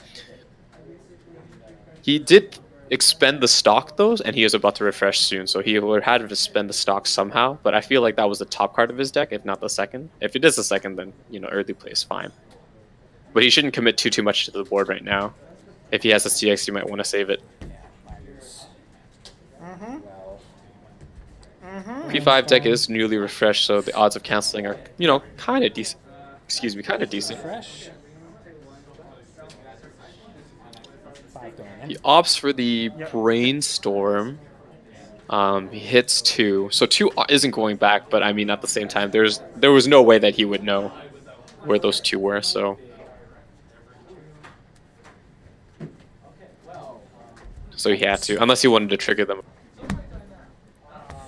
[SPEAKER 3] He did expend the stock though, and he is about to refresh soon, so he would have had to spend the stock somehow. But I feel like that was the top card of his deck, if not the second. If it is the second, then early play is fine. But he shouldn't commit too much to the board right now. If he has a CX, he might want to save it. P5 deck is newly refreshed, so the odds of canceling are, kind of decent. Excuse me, kind of decent.
[SPEAKER 14] Refresh.
[SPEAKER 3] He opts for the Brainstorm. He hits 2. So 2 isn't going back, but I mean at the same time, there was no way that he would know where those 2 were, so. So he had to, unless he wanted to trigger them.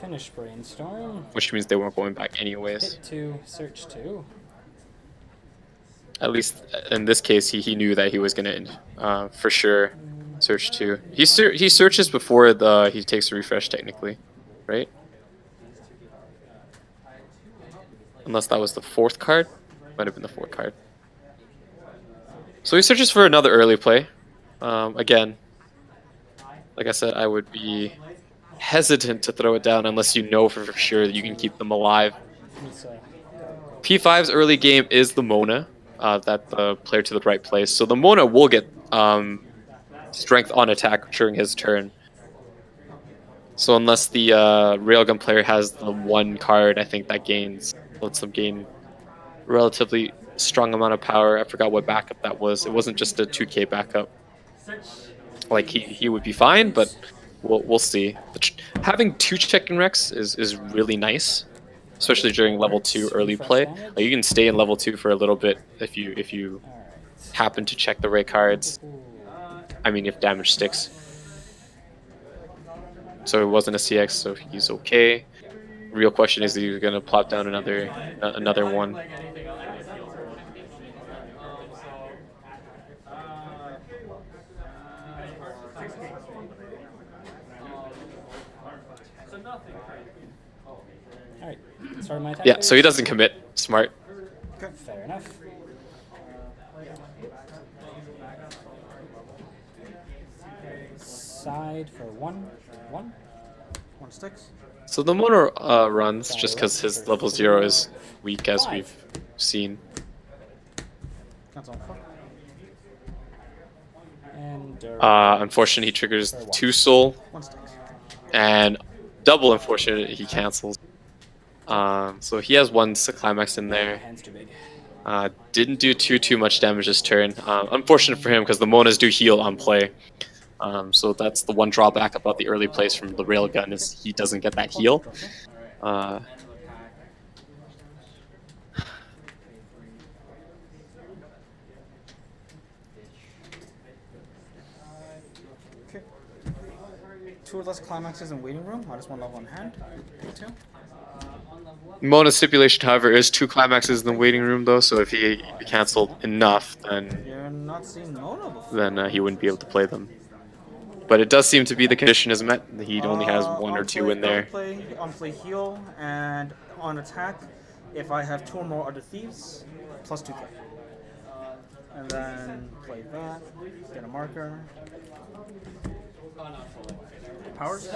[SPEAKER 14] Finish Brainstorm.
[SPEAKER 3] Which means they weren't going back anyways.
[SPEAKER 14] Hit 2, search 2.
[SPEAKER 3] At least in this case, he knew that he was going to, for sure, search 2. He searches before he takes a refresh, technically, right? Unless that was the 4th card. Might have been the 4th card. So he searches for another early play. Again, like I said, I would be hesitant to throw it down unless you know for sure that you can keep them alive. P5's early game is the Mona, that the player to the right plays. So the Mona will get strength on attack during his turn. So unless the Railgun player has the 1 card, I think that lets them gain relatively strong amount of power. I forgot what backup that was. It wasn't just a 2k backup. Like he would be fine, but we'll see. Having 2 check-in Rex is really nice, especially during level 2 early play. Like you can stay in level 2 for a little bit if you happen to check the right cards. I mean, if damage sticks. So it wasn't a CX, so he's okay. Real question is, he's gonna plop down another one. Yeah, so he doesn't commit. Smart.
[SPEAKER 14] Fair enough. Side for 1
[SPEAKER 9] sticks.
[SPEAKER 3] So the Mona runs just because his level 0 is weak, as we've seen. Unfortunately, he triggers 2 soul, and double unfortunate, he cancels. So he has 1 climax in there. Didn't do too much damage this turn. Unfortunate for him because the Monas do heal on play. So that's the one drawback about the early plays from the Railgun, is he doesn't get that heal.
[SPEAKER 9] Okay. 2 or less climaxes in waiting room. I just 1 level in hand. 2.
[SPEAKER 3] Mona's stipulation, however, is 2 climaxes in the waiting room, though. So if he canceled enough, then
[SPEAKER 9] You're not seeing Mona before.
[SPEAKER 3] then he wouldn't be able to play them. But it does seem to be the condition is met. He only has 1 or 2 in there.
[SPEAKER 9] On play heal, and on attack, if I have 2 or more other thieves, plus 2k. And then play that, get a marker. Powers?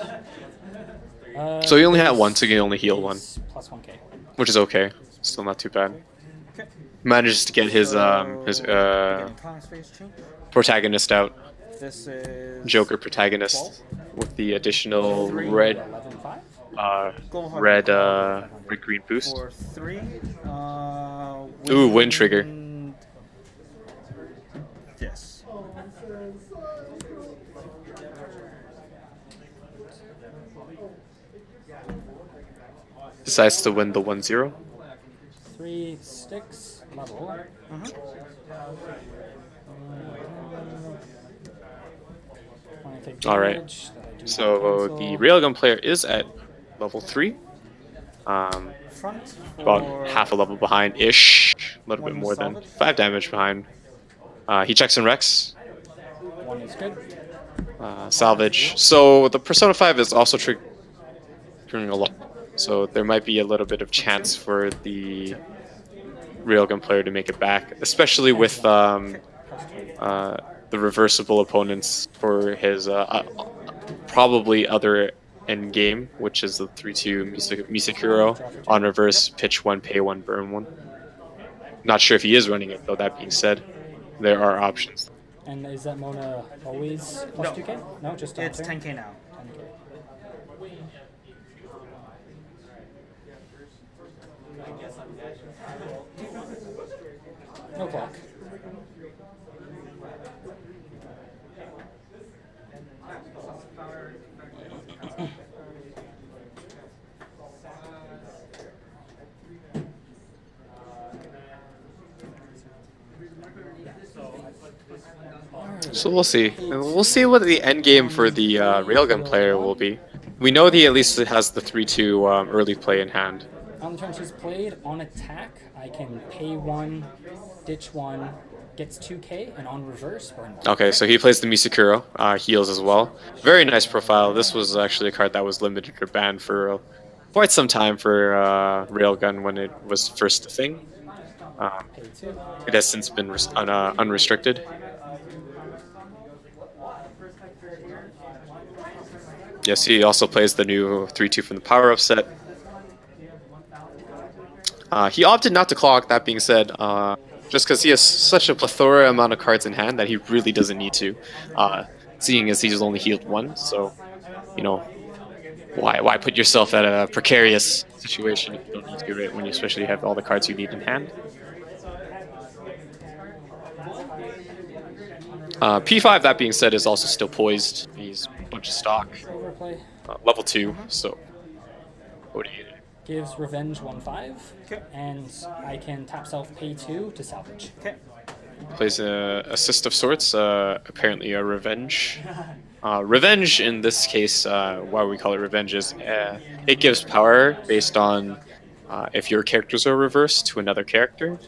[SPEAKER 3] So he only had 1, so he can only heal 1.
[SPEAKER 14] Plus 1k.
[SPEAKER 3] Which is okay. Still not too bad.
[SPEAKER 9] Okay.
[SPEAKER 3] Manages to get his protagonist out.
[SPEAKER 9] This is
[SPEAKER 3] Joker protagonist with the additional red green boost.
[SPEAKER 9] For 3.
[SPEAKER 3] Ooh, wind trigger.
[SPEAKER 9] Yes.
[SPEAKER 3] Decides to win the 1-0.
[SPEAKER 14] 3 sticks level.
[SPEAKER 3] Alright, so the Railgun player is at level 3. About half a level behind-ish. A little bit more than 5 damage behind. He checks in Rex.
[SPEAKER 14] 1 is good.
[SPEAKER 3] Salvage. So the Persona 5 is also triggering a lot. So there might be a little bit of chance for the Railgun player to make it back, especially with the reversible opponents for his probably other end game, which is the 3-2 Misakuro on reverse, pitch 1, pay 1, burn 1. Not sure if he is running it, though. That being said, there are options.
[SPEAKER 14] And is that Mona always plus 2k? No, just on
[SPEAKER 9] it's
[SPEAKER 14] turn?
[SPEAKER 9] 10k now.
[SPEAKER 14] 10k. No clock.
[SPEAKER 3] So we'll see. We'll see what the end game for the Railgun player will be. We know he at least has the 3-2 early play in hand.
[SPEAKER 14] On the turn she's played, on attack, I can pay 1, ditch 1, gets 2k, and on reverse, burn 1.
[SPEAKER 3] Okay, so he plays the Misakuro, heals as well. Very nice profile. This was actually a card that was limited or banned for quite some time for Railgun when it was first a thing. It has since been unrestricted. Yes, he also plays the new 3-2 from the power-up set. He opted not to clock, that being said, just because he has such a plethora amount of cards in hand that he really doesn't need to, seeing as he's only healed 1, so, you know, why put yourself at a precarious situation if you don't need to, right, when you especially have all the cards you need in hand. P5, that being said, is also still poised. He's a bunch of stock. Level 2, so what do you do?
[SPEAKER 14] Gives revenge 1/5, and I can tap self pay 2 to salvage. Okay.
[SPEAKER 3] Plays a assist of sorts, apparently a revenge. Revenge in this case, why we call it revenge is it gives power based on if your characters are reversed to another character.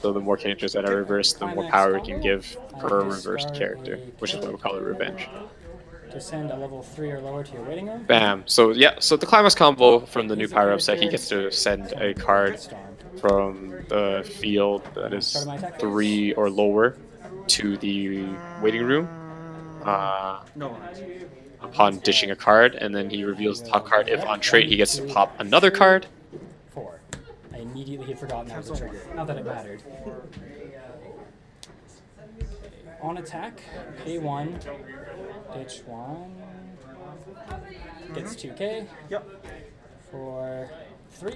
[SPEAKER 3] So the more characters that are reversed, the more power it can give per reversed character, which is why we call it revenge.
[SPEAKER 14] To send a level 3 or lower to your waiting room.
[SPEAKER 3] Bam. So yeah, so the Climax combo from the new power-up set, he gets to send a card from the field that is 3 or lower to the waiting room. Upon ditching a card, and then he reveals the top card. If on trait, he gets to pop another card.
[SPEAKER 14] 4. I immediately had forgotten that was a trigger. Not that it mattered. On attack, pay 1, ditch 1, gets 2k.
[SPEAKER 9] Yep.
[SPEAKER 14] For 3.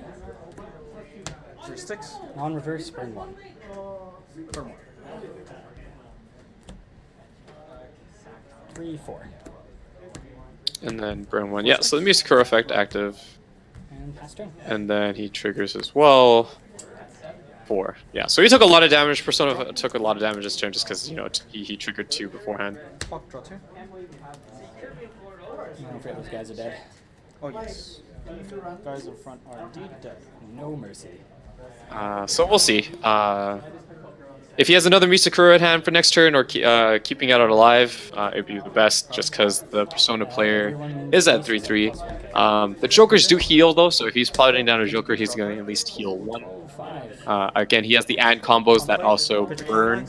[SPEAKER 9] 3 sticks.
[SPEAKER 14] On reverse, burn 1.
[SPEAKER 9] Burn 1.
[SPEAKER 14] 3, 4.
[SPEAKER 3] And then burn 1. Yeah, so the Misakuro effect active.
[SPEAKER 14] And pass turn.
[SPEAKER 3] And then he triggers as well. 4. Yeah, so he took a lot of damage. Persona took a lot of damage this turn just because, you know, he triggered 2 beforehand.
[SPEAKER 9] Oh, draw 2.
[SPEAKER 14] Don't forget those guys are dead.
[SPEAKER 9] Oh, yes. Guys in front are indeed dead.
[SPEAKER 14] No mercy.
[SPEAKER 3] So we'll see. If he has another Misakuro at hand for next turn, or keeping it alive, it'd be the best, just because the Persona player is at 3-3. The Jokers do heal, though, so if he's plotting down a Joker, he's going to at least heal 1. Again, he has the AND combos that also burn,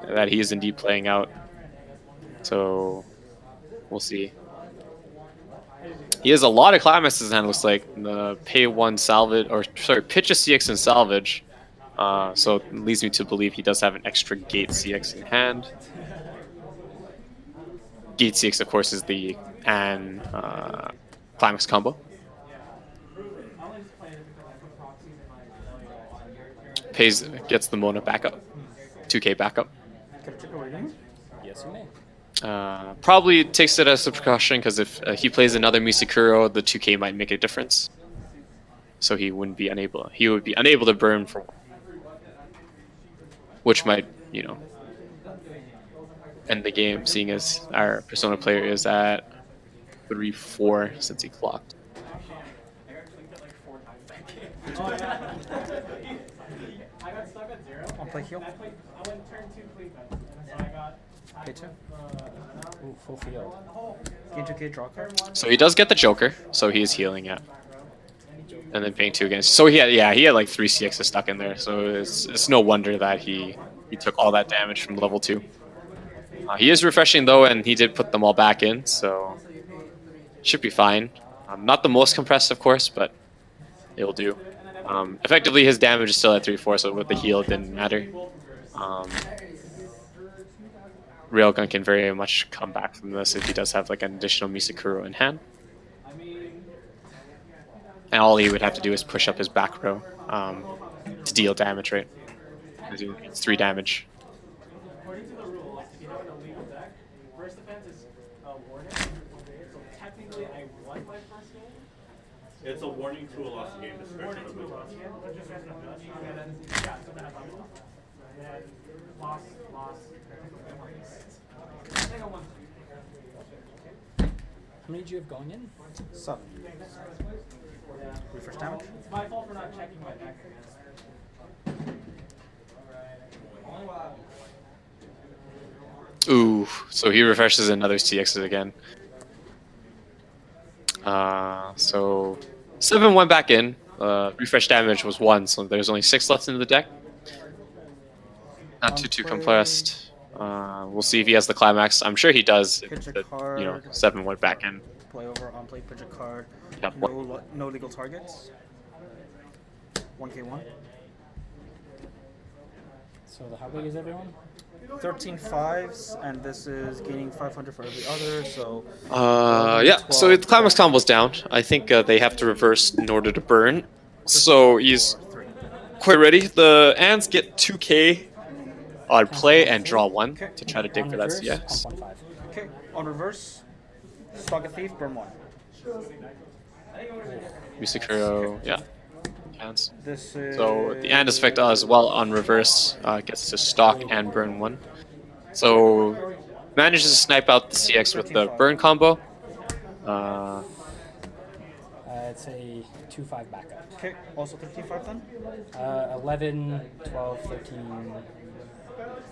[SPEAKER 3] that he is indeed playing out. So, we'll see. He has a lot of climaxes in hand, looks like. The pay 1 salvage, or sorry, pitch a CX and salvage. So it leads me to believe he does have an extra Gate CX in hand. Gate CX, of course, is the AN climax combo. Gets the Mona backup. 2k backup.
[SPEAKER 14] Yes, you may.
[SPEAKER 3] Probably takes it as a precaution, because if he plays another Misakuro, the 2k might make a difference. So he wouldn't be unable. He would be unable to burn for 1. Which might, you know, end the game, seeing as our Persona player is at 3-4 since he clocked.
[SPEAKER 9] I'll play heal. K2.
[SPEAKER 14] Ooh, full field.
[SPEAKER 9] Gain 2K, draw card.
[SPEAKER 3] So he does get the Joker, so he is healing, yeah. And then paying 2 against. So he had like 3 CXs stuck in there, so it's no wonder that he took all that damage from level 2. He is refreshing though, and he did put them all back in, so should be fine. Not the most compressed, of course, but it'll do. Effectively, his damage is still at 3/4, so with the heal, it didn't matter. Railgun can very much come back from this if he does have like an additional Misakuro in hand. And all he would have to do is push up his back row to deal damage, right? It's 3 damage.
[SPEAKER 10] According to the rules, if you have an illegal deck, first defense is a warning. So technically, I won my first game.
[SPEAKER 6] It's a warning to a lost game description of it.
[SPEAKER 10] But just as a nudge, and then yeah, so then I lost. And then lost. I think I won 3.
[SPEAKER 14] How many did you have going in?
[SPEAKER 9] 7. Refresh damage.
[SPEAKER 10] It's my fault for not checking my deck again.
[SPEAKER 3] Ooh, so he refreshes another CXs again. So 7 went back in. Refresh damage was 1, so there's only 6 left in the deck. Not too compressed. We'll see if he has the climax. I'm sure he does. If the, 7 went back in.
[SPEAKER 9] Play over, on play, pitch a card.
[SPEAKER 3] Yep.
[SPEAKER 9] No legal targets. 1K1.
[SPEAKER 14] So how big is everyone?
[SPEAKER 9] 13 5s, and this is gaining 500 for every other, so...
[SPEAKER 3] yeah, so the climax combo's down. I think they have to reverse in order to burn. So he's quite ready. The Ants get 2K on play and draw 1 to try to dig for that CX.
[SPEAKER 9] Okay, on reverse, Stock a Thief, burn 1.
[SPEAKER 3] Misakuro, yeah. Ants.
[SPEAKER 9] This is...
[SPEAKER 3] So the Andis effect as well on reverse gets to stock and burn 1. So manages to snipe out the CX with the burn combo.
[SPEAKER 14] It's a 2/5 backup.
[SPEAKER 9] Okay, also 13-5 then?
[SPEAKER 14] 11, 12, 13.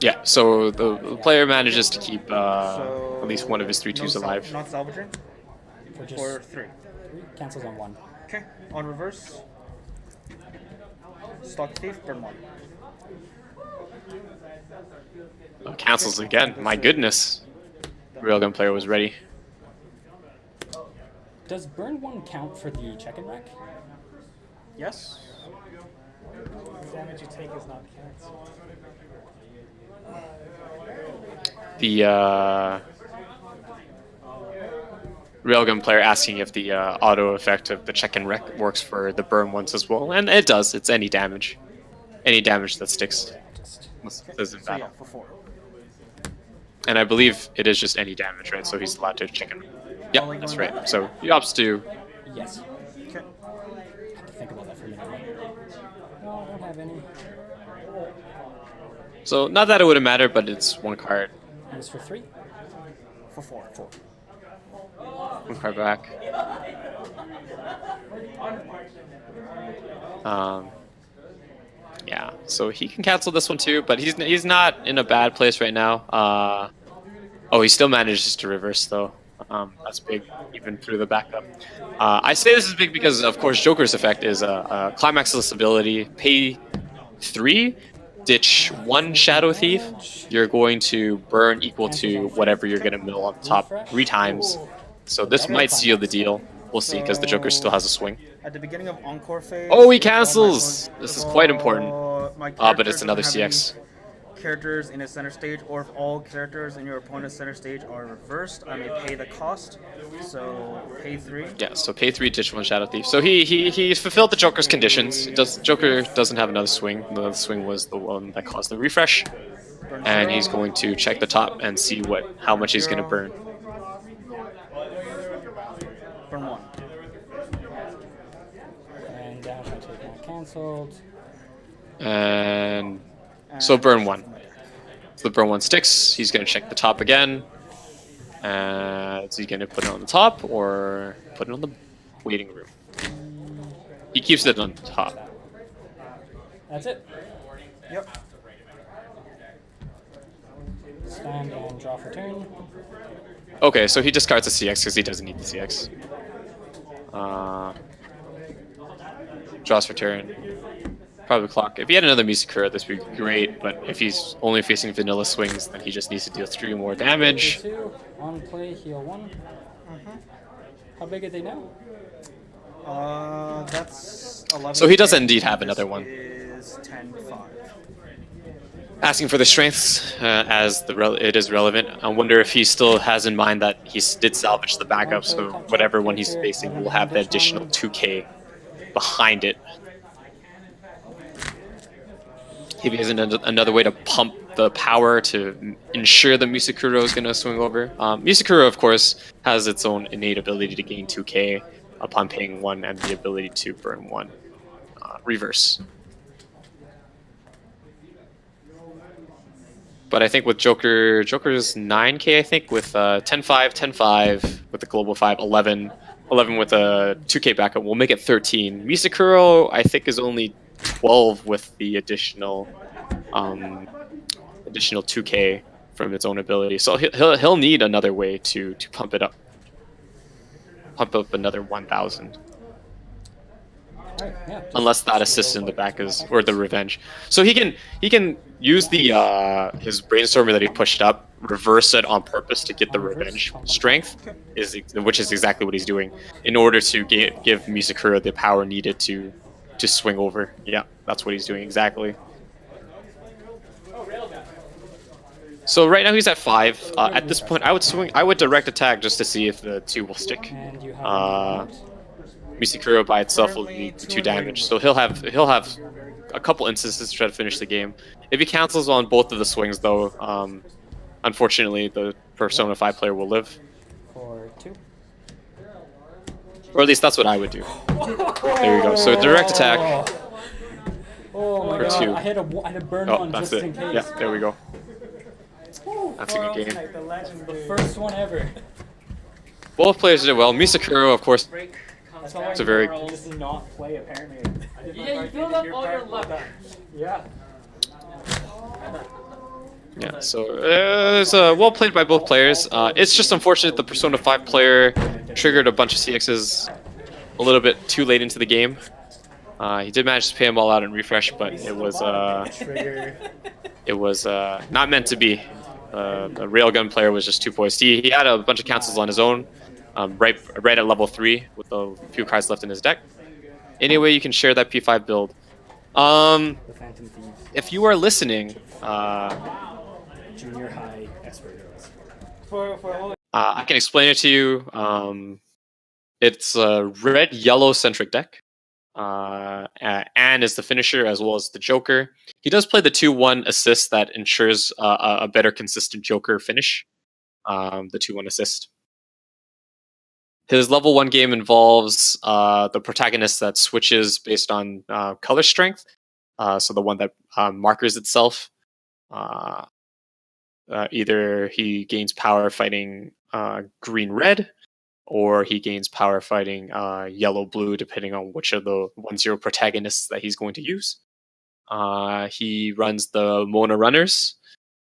[SPEAKER 3] Yeah, so the player manages to keep at least one of his 3/2s alive.
[SPEAKER 9] Not salvaging? For 3.
[SPEAKER 14] 3 cancels on 1.
[SPEAKER 9] Okay, on reverse. Stock Thief, burn 1.
[SPEAKER 3] Cancels again. My goodness. Railgun player was ready.
[SPEAKER 14] Does burn 1 count for the check and wreck?
[SPEAKER 9] Yes.
[SPEAKER 10] The damage you take is not canceled.
[SPEAKER 3] The Railgun player asking if the auto effect of the check and wreck works for the burn ones as well, and it does. It's any damage that sticks. Doesn't
[SPEAKER 9] So
[SPEAKER 3] battle.
[SPEAKER 9] yeah, for 4.
[SPEAKER 3] And I believe it is just any damage, right? So he's allowed to check and wreck. Yeah, that's right. So he opts to.
[SPEAKER 14] Yes.
[SPEAKER 9] Okay.
[SPEAKER 14] I have to think about that for a minute. No, I don't have any.
[SPEAKER 3] So not that it would have mattered, but it's 1 card.
[SPEAKER 14] And it's for 3?
[SPEAKER 9] For 4.
[SPEAKER 3] 1 card back. Yeah, so he can cancel this one too, but he's not in a bad place right now. Oh, he still manages to reverse though. That's big, even through the backup. I say this is big because, of course, Joker's effect is a climaxless ability. Pay 3, ditch 1 Shadow Thief. You're going to burn equal to whatever you're going to mill on top 3 times. So this might seal the deal. We'll see, because the Joker still has a swing.
[SPEAKER 9] At the beginning of Encore phase...
[SPEAKER 3] Oh, he cancels! This is quite important. But it's another CX.
[SPEAKER 9] Characters in a center stage, or if all characters in your opponent's center stage are reversed, I may pay the cost. So pay 3.
[SPEAKER 3] Yeah, so pay 3, ditch 1 Shadow Thief. So he fulfilled the Joker's conditions. Joker doesn't have another swing. The swing was the one that caused the refresh. And he's going to check the top and see how much he's going to burn.
[SPEAKER 9] Burn 1.
[SPEAKER 14] And dash I take not cancelled.
[SPEAKER 3] And so burn 1. So the burn 1 sticks. He's going to check the top again. Is he going to put it on the top or put it on the waiting room? He keeps it on top.
[SPEAKER 14] That's it.
[SPEAKER 9] Yep.
[SPEAKER 14] hand and draw for turn.
[SPEAKER 3] Okay, so he discards the CX because he doesn't need the CX. Draws for turn. Probably clock. If he had another Musakura, this would be great, but if he's only facing vanilla swings, then he just needs to deal 3 more damage.
[SPEAKER 14] 2, on play, heal 1. How big are they now?
[SPEAKER 9] That's 11.
[SPEAKER 3] So he does indeed have another one.
[SPEAKER 9] Is 10-5.
[SPEAKER 3] Asking for the strengths as it is relevant. I wonder if he still has in mind that he did salvage the backup, so whatever one he's facing will have the additional 2k behind it. If he has another way to pump the power to ensure the Musakura is going to swing over. Musakura, of course, has its own innate ability to gain 2k upon paying 1 and the ability to burn 1. Reverse. But I think with Joker's 9k, I think, with 10-5, 10-5, with the global 5, 11 with a 2k backup, we'll make it 13. Musakura, I think, is only 12 with the additional 2k from its own ability. So he'll need another way to pump it up. Pump up another 1,000.
[SPEAKER 14] Yeah,
[SPEAKER 3] unless that assist in the back is or the revenge. So he can use the his brainstormer that he pushed up, reverse it on purpose to get the revenge strength, which is exactly what he's doing in order to give Musakura the power needed to swing over. Yeah, that's what he's doing exactly. So right now he's at 5. At this point, I would direct attack just to see if the 2 will stick. Musakura by itself will be 2 damage, so he'll have a couple instances to try to finish the game. If he cancels on both of the swings, though, unfortunately, the Persona 5 player will live.
[SPEAKER 14] For 2.
[SPEAKER 3] Or at least that's what I would do. There we go. So direct attack.
[SPEAKER 14] Oh my
[SPEAKER 3] for
[SPEAKER 14] god,
[SPEAKER 3] 2.
[SPEAKER 14] I had a burn
[SPEAKER 3] Oh,
[SPEAKER 14] one
[SPEAKER 3] that's
[SPEAKER 14] just
[SPEAKER 3] it.
[SPEAKER 14] in case.
[SPEAKER 3] Yeah, there we go. That's a good game.
[SPEAKER 14] The first one ever.
[SPEAKER 3] Both players did well. Musakura, of course, it's a very...
[SPEAKER 14] Just not play apparently.
[SPEAKER 10] Yeah, you build up all your luck.
[SPEAKER 14] Yeah.
[SPEAKER 3] Yeah, so it's well played by both players. It's just unfortunate the Persona 5 player triggered a bunch of CXs a little bit too late into the game. He did manage to pay them all out and refresh, but it was not meant to be. The railgun player was just too poised. He had a bunch of cancels on his own, right at level 3 with a few cards left in his deck. Anyway, you can share that P5 build. If you are listening,
[SPEAKER 14] Junior high expert.
[SPEAKER 3] I can explain it to you. It's a red-yellow centric deck. Anne is the finisher as well as the Joker. He does play the 2-1 assist that ensures a better consistent Joker finish. The 2-1 assist. His level 1 game involves the protagonist that switches based on color strength. So the one that markers itself. Either he gains power fighting green-red, or he gains power fighting yellow-blue, depending on which of the 1-0 protagonists that he's going to use. He runs the Mona Runners.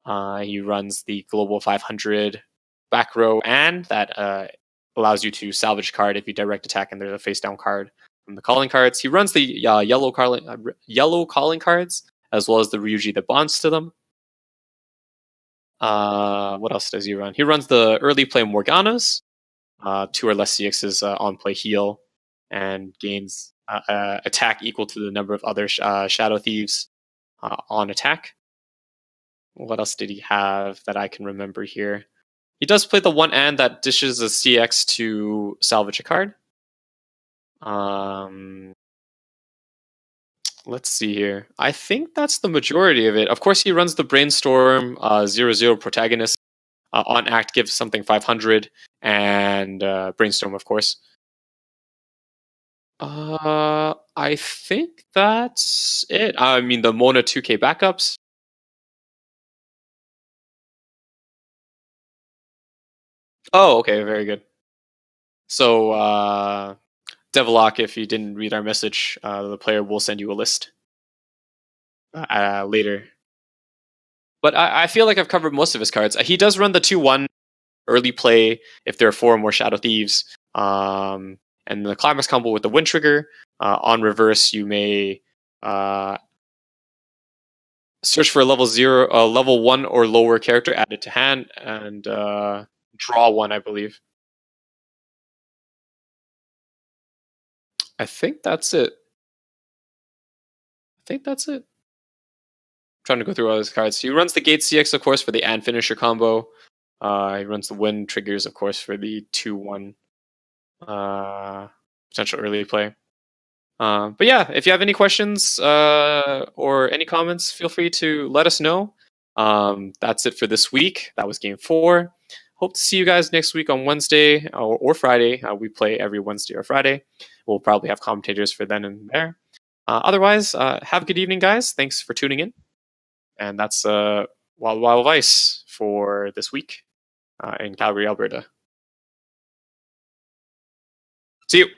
[SPEAKER 3] He runs the Global 500 back row, and that allows you to salvage card if you direct attack and there's a face-down card from the calling cards. He runs the yellow calling cards, as well as the Ryuji that bonds to them. What else does he run? He runs the early play Morganas. 2 or less CXs on play heal, and gains attack equal to the number of other Shadow Thieves on attack. What else did he have that I can remember here? He does play the 1 and that dishes a CX to salvage a card. Let's see here. I think that's the majority of it. Of course, he runs the Brainstorm 0-0 protagonist. On act gives something 500, and Brainstorm, of course. I think that's it. I mean, the Mona 2k backups. Oh, okay, very good. So, Devlock, if you didn't read our message, the player will send you a list later. But I feel like I've covered most of his cards. He does run the 2/1 early play if there are 4 or more Shadow Thieves. And the Climax combo with the Wind Trigger. On reverse, you may search for a level 1 or lower character added to hand, and draw 1, I believe. I think that's it. I'm trying to go through all his cards. He runs the Gate CX, of course, for the and finisher combo. He runs the Wind Triggers, of course, for the 2/1 potential early play. But yeah, if you have any questions or any comments, feel free to let us know. That's it for this week. That was game 4. Hope to see you guys next week on Wednesday or Friday. We play every Wednesday or Friday. We'll probably have commentators for then and there. Otherwise, have a good evening, guys. Thanks for tuning in. And that's Wild Weiss for this week in Calgary, Alberta. See you.